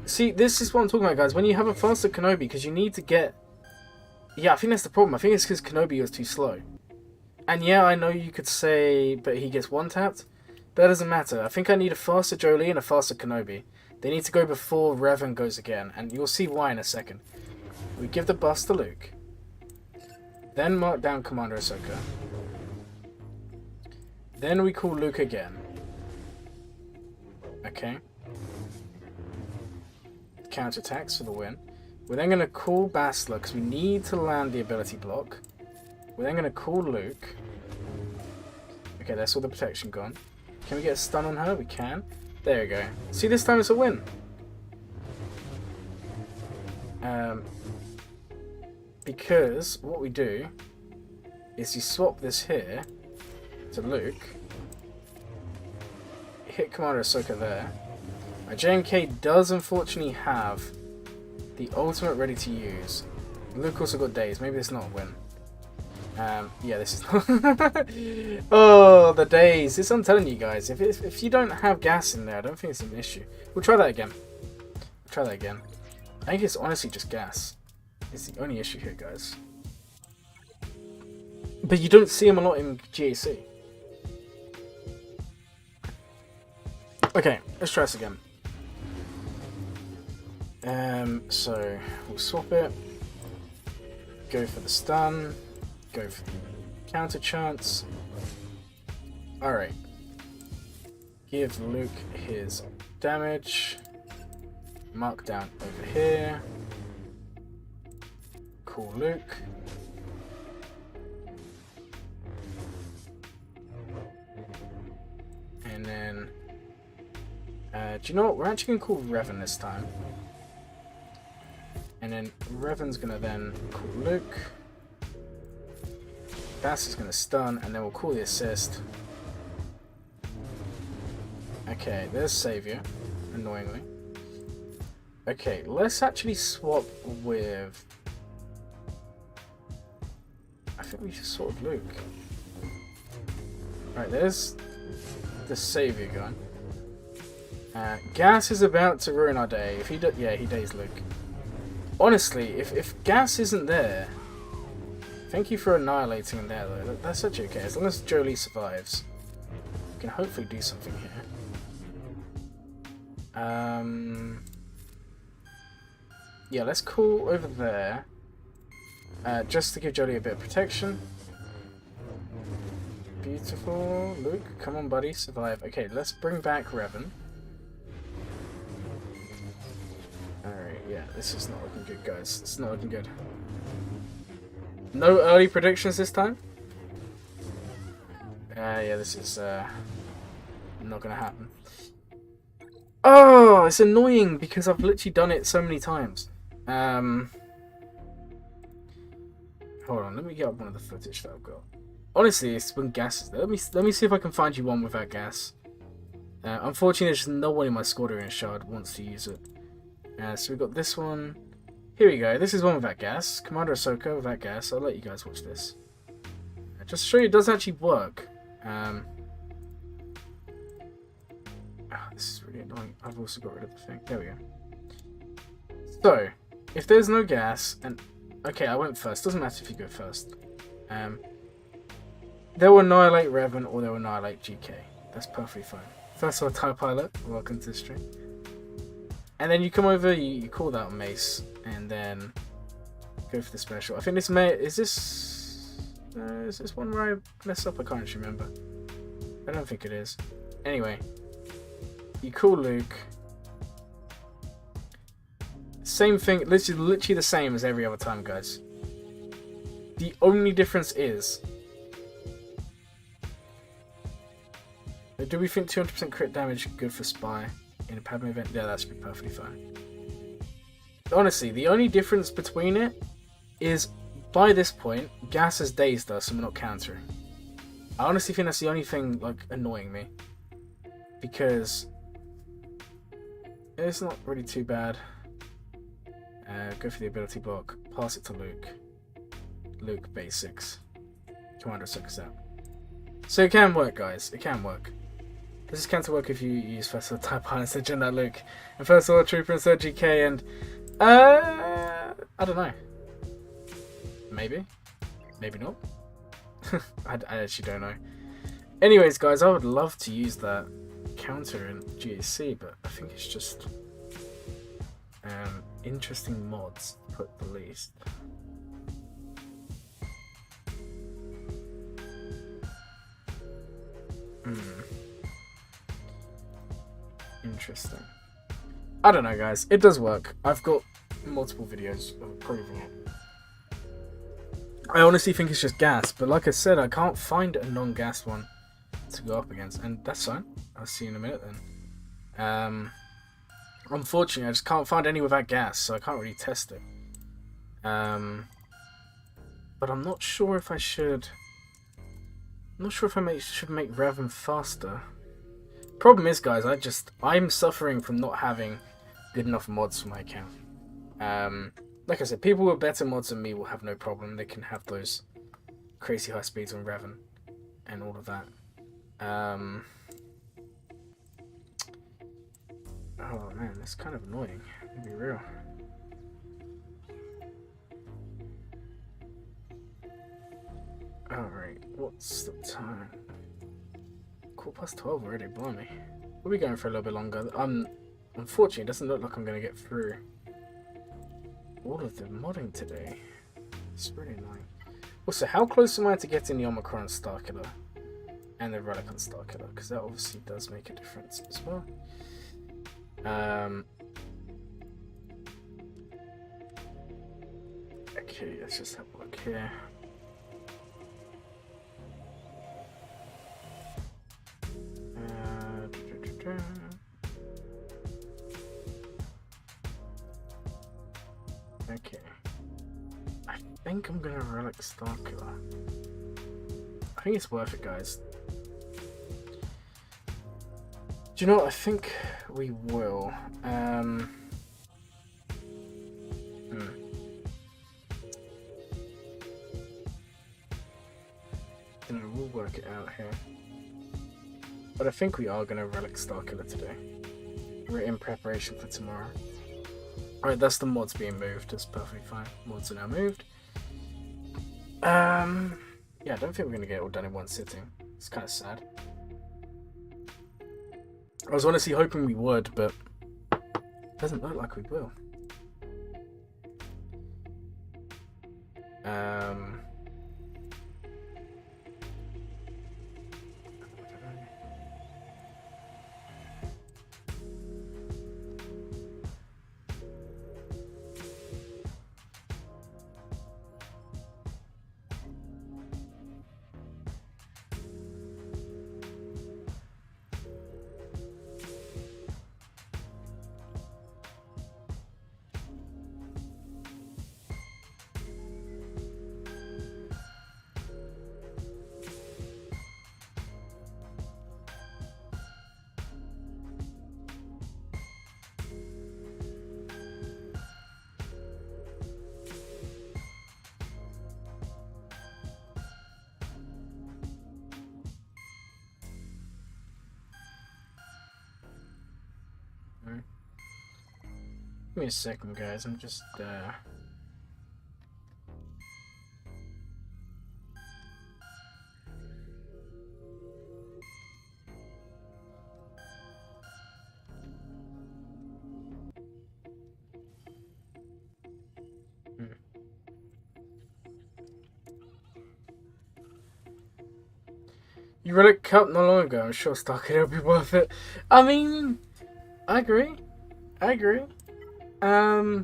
See, this is what I'm talking about, guys. When you have a faster Kenobi, because you need to get... Yeah, I think that's the problem. I think it's because Kenobi was too slow. And yeah, I know you could say, but he gets one-tapped. That doesn't matter. I think I need a faster Jolie and a faster Kenobi. They need to go before Revan goes again, and you'll see why in a second. We give the bus to Luke. Then mark down Commander Ahsoka. Then we call Luke again. Okay. Counterattacks for the win. We're then going to call Bastila because we need to land the ability block. We're then going to call Luke. Okay, that's all the protection gone. Can we get a stun on her? We can. There we go. See, this time it's a win. Because what we do is you swap this here to Luke. Hit Commander Ahsoka there. JMK does unfortunately have the ultimate ready to use. Luke also got days. Maybe this is not a win. Yeah, this is not. Oh, the days. I'm telling you guys, if you don't have gas in there, I don't think it's an issue. We'll try that again. I think it's honestly just gas. It's the only issue here, guys. But you don't see them a lot in GAC. Okay, let's try this again. So we'll swap it. Go for the stun. Go for the counter chance. Alright. Give Luke his damage. Mark down over here. Call Luke. And then do you know what? We're actually going to call Revan this time. And then Revan's going to then call Luke. Bass is going to stun, and then we'll call the assist. Okay, there's Savior, annoyingly. Okay, let's actually swap with... I think we should swap with Luke. Right, there's the Savior gun. Gas is about to ruin our day. If he yeah, he days Luke. Honestly, if Gas isn't there, thank you for annihilating him there though. That's actually okay. As long as Jolie survives, we can hopefully do something here. Yeah, let's call over there. Just to give Jolie a bit of protection. Beautiful. Luke, come on buddy, survive. Okay, let's bring back Revan. Alright, yeah, this is not looking good, guys. It's not looking good. No early predictions this time? Yeah, this is not gonna happen. Oh, it's annoying because I've literally done it so many times. Hold on, let me get up one of the footage that I've got. Honestly, it's when gas is there. Let me see if I can find you one without gas. Unfortunately, there's just no one in my Squadron Shard wants to use it. So we've got this one. Here we go. This is one without gas. Commander Ahsoka without gas. I'll let you guys watch this. Just to show you it does actually work. Oh, this is really annoying. I've also got rid of the thing. There we go. So, if there's no gas, and... Okay, I went first. Doesn't matter if you go first. They'll annihilate Revan or they'll annihilate GK. That's perfectly fine. First of all, TIE Pilot, welcome to the stream. And then you come over, you call that Mace, and then go for the special. I think this may... Is this one where I messed up? I can't actually remember. I don't think it is. Anyway, you call Luke. Same thing, literally the same as every other time, guys. The only difference is... Do we think 200% crit damage good for Spy in a Padme event? Yeah, that should be perfectly fine. Honestly, the only difference between it is, by this point, Gas has dazed us and we're not countering. I honestly think that's the only thing, like, annoying me. Because it's not really too bad. Go for the ability block. Pass it to Luke. Luke basics. Commander Ahsoka's out. So it can work, guys. It can work. This is counter work if you use First Order TIE Pilot instead of Luke. And First Order Trooper instead GK and... I don't know. Maybe. Maybe not. I actually don't know. Anyways, guys, I would love to use that counter in GAC, but I think it's just Interesting mods, put the least. Interesting. I don't know, guys. It does work. I've got multiple videos of proving it. I honestly think it's just gas, but like I said, I can't find a non-gas one to go up against, and that's fine. I'll see you in a minute then. Unfortunately, I just can't find any without gas, so I can't really test it. But I'm not sure if I should. I'm not sure if I should make Raven faster. Problem is, guys, I'm suffering from not having good enough mods for my account. Like I said, people with better mods than me will have no problem. They can have those crazy high speeds on Raven and all of that. Oh man, that's kind of annoying, to be real. Alright, what's the time? 12:15 already, blimey. We'll be going for a little bit longer. Unfortunately, it doesn't look like I'm going to get through all of the modding today. It's really annoying. Also, how close am I to getting the Omicron Starkiller and the Relic on Starkiller? Because that obviously does make a difference as well. Okay, let's just have a look here. Okay. I think I'm gonna Relic Starkiller. I think it's worth it, guys. Do you know what? I think we will. We'll work it out here. But I think we are going to Relic Starkiller today. We're in preparation for tomorrow. Alright, that's the mods being moved. That's perfectly fine. Mods are now moved. Yeah, I don't think we're going to get it all done in one sitting. It's kind of sad. I was honestly hoping we would, but it doesn't look like we will. Give me a second, guys. I'm just You Relic Cup not long ago. I'm sure Starkiller will be worth it. I mean, I agree. No,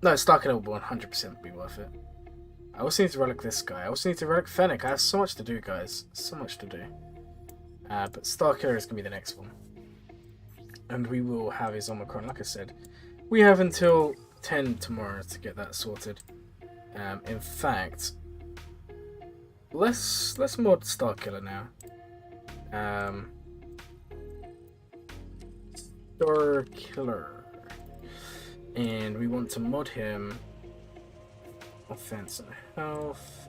Starkiller will 100% be worth it. I also need to Relic this guy. I also need to Relic Fennec. I have so much to do, guys. So much to do. But Starkiller is going to be the next one. And we will have his Omicron. Like I said, we have until 10 tomorrow to get that sorted. In fact, let's mod Starkiller now. Starkiller. And we want to mod him offense and health.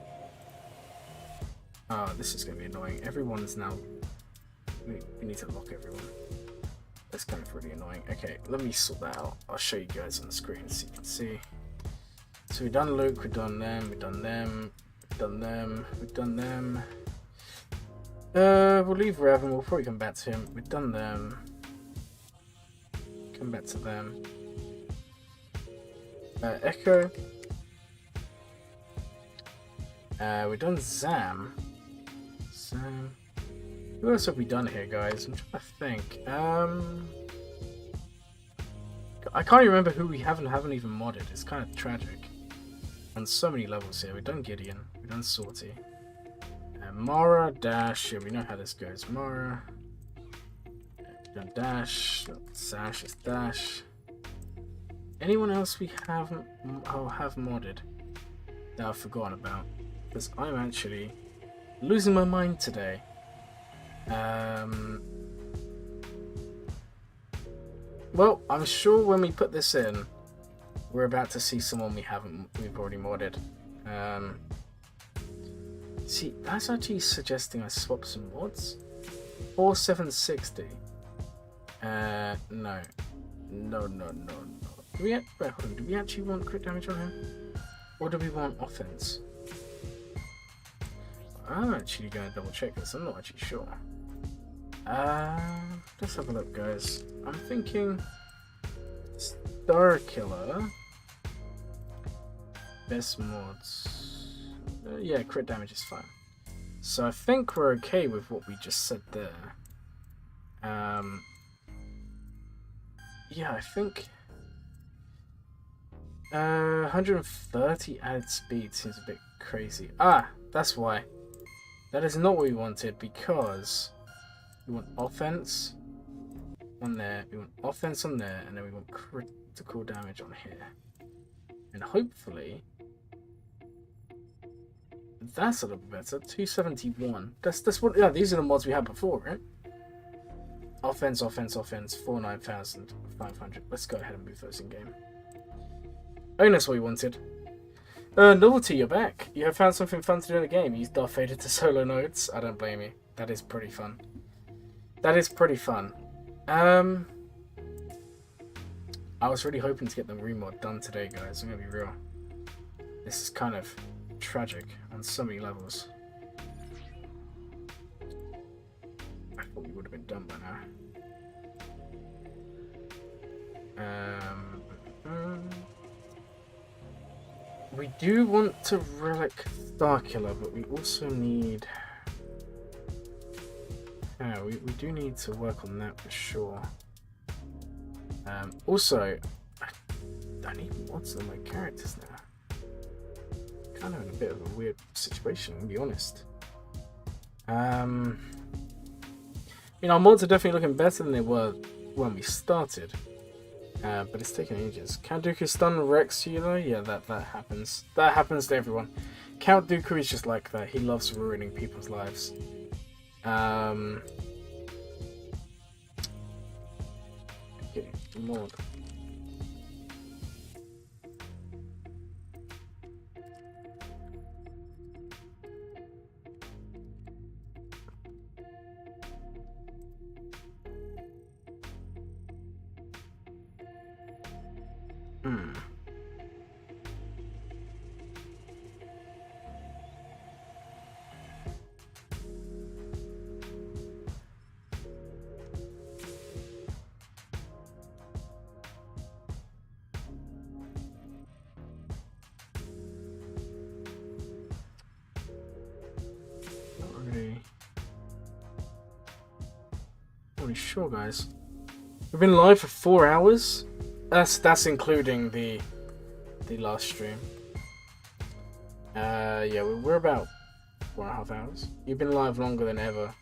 Oh, this is going to be annoying. Everyone's now... We need to lock everyone. That's kind of really annoying. Okay, let me sort that out. I'll show you guys on the screen so you can see. So we've done Luke, we've done them, we've done them, we've done them, we've done them. We'll leave Raven, we'll probably come back to him. We've done them. Come back to them. Echo. We've done Zam. Who else have we done here, guys? I'm trying to think. I can't remember who we haven't even modded. It's kind of tragic. On so many levels here. We've done Gideon. We've done Sorty. Mara, Dash. Yeah, we know how this goes. Mara. We've done Dash. Sash is Dash. Anyone else we haven't have modded that I've forgotten about? Because I'm actually losing my mind today. Well, I'm sure when we put this in, we're about to see someone we've already modded. See, that's actually suggesting I swap some mods. 4760. No. Do we actually want crit damage on him? Or do we want offense? I'm actually going to double check this. I'm not actually sure. Let's have a look, guys. I'm thinking starkiller. Best mods. Yeah, crit damage is fine. So I think we're okay with what we just said there. Yeah, I think 130 added speed seems a bit crazy. Ah, that's why. That is not what we wanted, because we want offense on there, we want offense on there, and then we want critical damage on here. And hopefully that's a little bit better. 271. That's what. Yeah, these are the mods we had before, right? Offense, 49,500. Let's go ahead and move those in game. Oh, that's what we wanted. Novelty, you're back. You have found something fun to do in the game. Use Darth Vader to solo nodes. I don't blame you. That is pretty fun. That is pretty fun. I was really hoping to get the remod done today, guys. I'm gonna be real. This is kind of tragic on so many levels. I thought we would have been done by now. We do want to relic starkiller, but we also need. Yeah, we do need to work on that for sure. Also, I need mods on my characters now. Kind of in a bit of a weird situation, to be honest. Our mods are definitely looking better than they were when we started. But it's taken ages. Count Dooku stun Rex you though? Yeah, that happens. That happens to everyone. Count Dooku is just like that. He loves ruining people's lives. Okay, mod. Sure, guys. We've been live for 4 hours. That's including the last stream. Yeah, we're about 4.5 hours. You've been live longer than ever.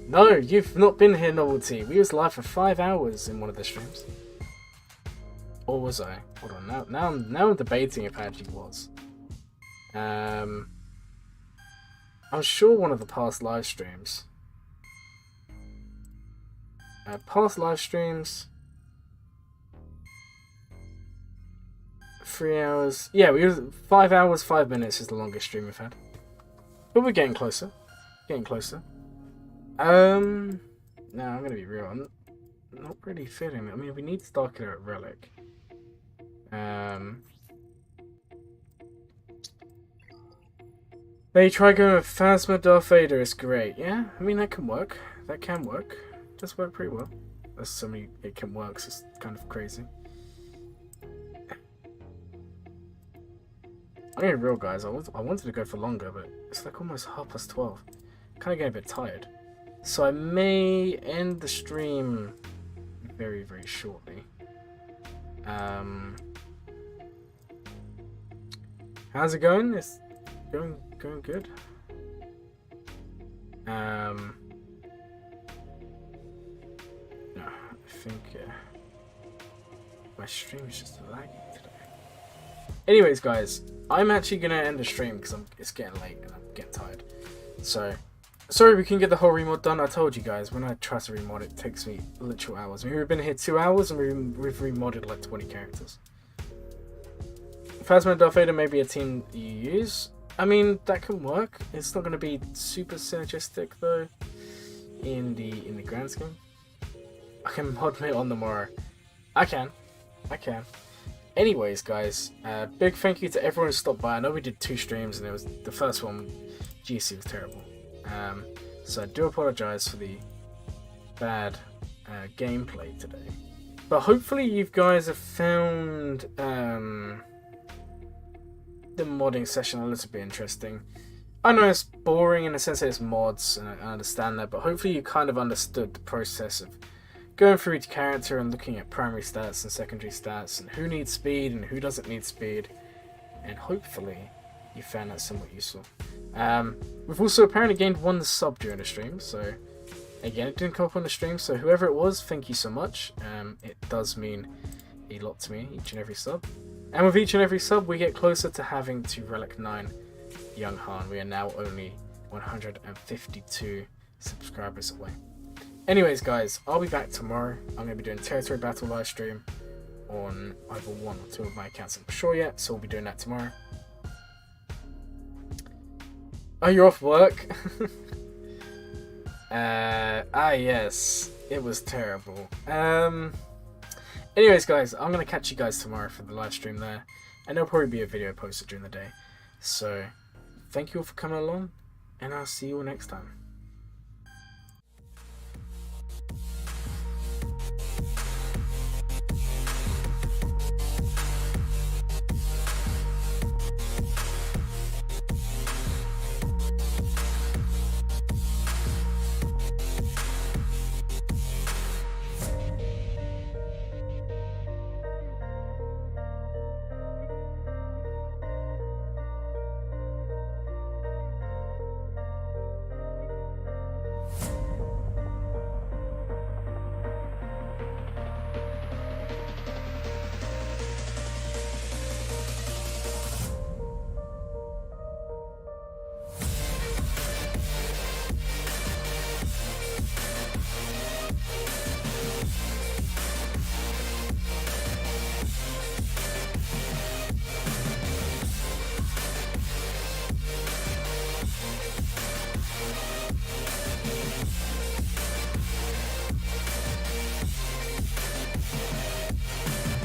No, you've not been here, Novelty. We was live for 5 hours in one of the streams. Or was I? Hold on. Now I'm debating if I actually was. I'm sure one of the past live streams. Past live streams, 3 hours. Yeah, we were 5 hours, 5 minutes is the longest stream we've had. But we're getting closer. Getting closer. No, I'm gonna be real. I'm not really feeling it. I mean, we need starkiller at relic. They try going with Phasma Darth Vader is great. Yeah, I mean that can work. That can work. Does work pretty well. There's so many it can work, so it's kind of crazy. I'm gonna be real, guys. I wanted to go for longer, but it's like almost 12:30. Kind of getting a bit tired. So I may end the stream very, very shortly. How's it going? It's going good. No, I think my stream is just lagging today. Anyways, guys, I'm actually gonna end the stream because it's getting late and I'm getting tired. So, sorry we can get the whole remod done. I told you guys, when I try to remod it takes me literal hours. I mean, we've been here 2 hours and we've remodded like 20 characters. Phasma and Darth Vader may be a team you use. I mean, that can work. It's not going to be super synergistic though in the grand scheme. I can Modmit on tomorrow. I can. Anyways, guys, big thank you to everyone who stopped by. I know we did 2 streams and it was the first one. GC was terrible. So I do apologize for the bad gameplay today. But hopefully you guys have found the modding session a little bit interesting. I know it's boring in the sense that it's mods, and I understand that, but hopefully you kind of understood the process of going through each character and looking at primary stats and secondary stats and who needs speed and who doesn't need speed, and hopefully you found that somewhat useful. We've also apparently gained 1 sub during the stream, so again, it didn't come up on the stream, so whoever it was, thank you so much. It does mean a lot to me, each and every sub. And with each and every sub, we get closer to having to Relic 9 Young Han. We are now only 152 subscribers away. Anyways, guys, I'll be back tomorrow. I'm going to be doing Territory Battle live stream on either 1 or 2 of my accounts. I'm not sure yet, so we'll be doing that tomorrow. Oh, you're off work? Yes, it was terrible. Anyways, guys, I'm going to catch you guys tomorrow for the live stream there. And there'll probably be a video posted during the day. So, thank you all for coming along. And I'll see you all next time.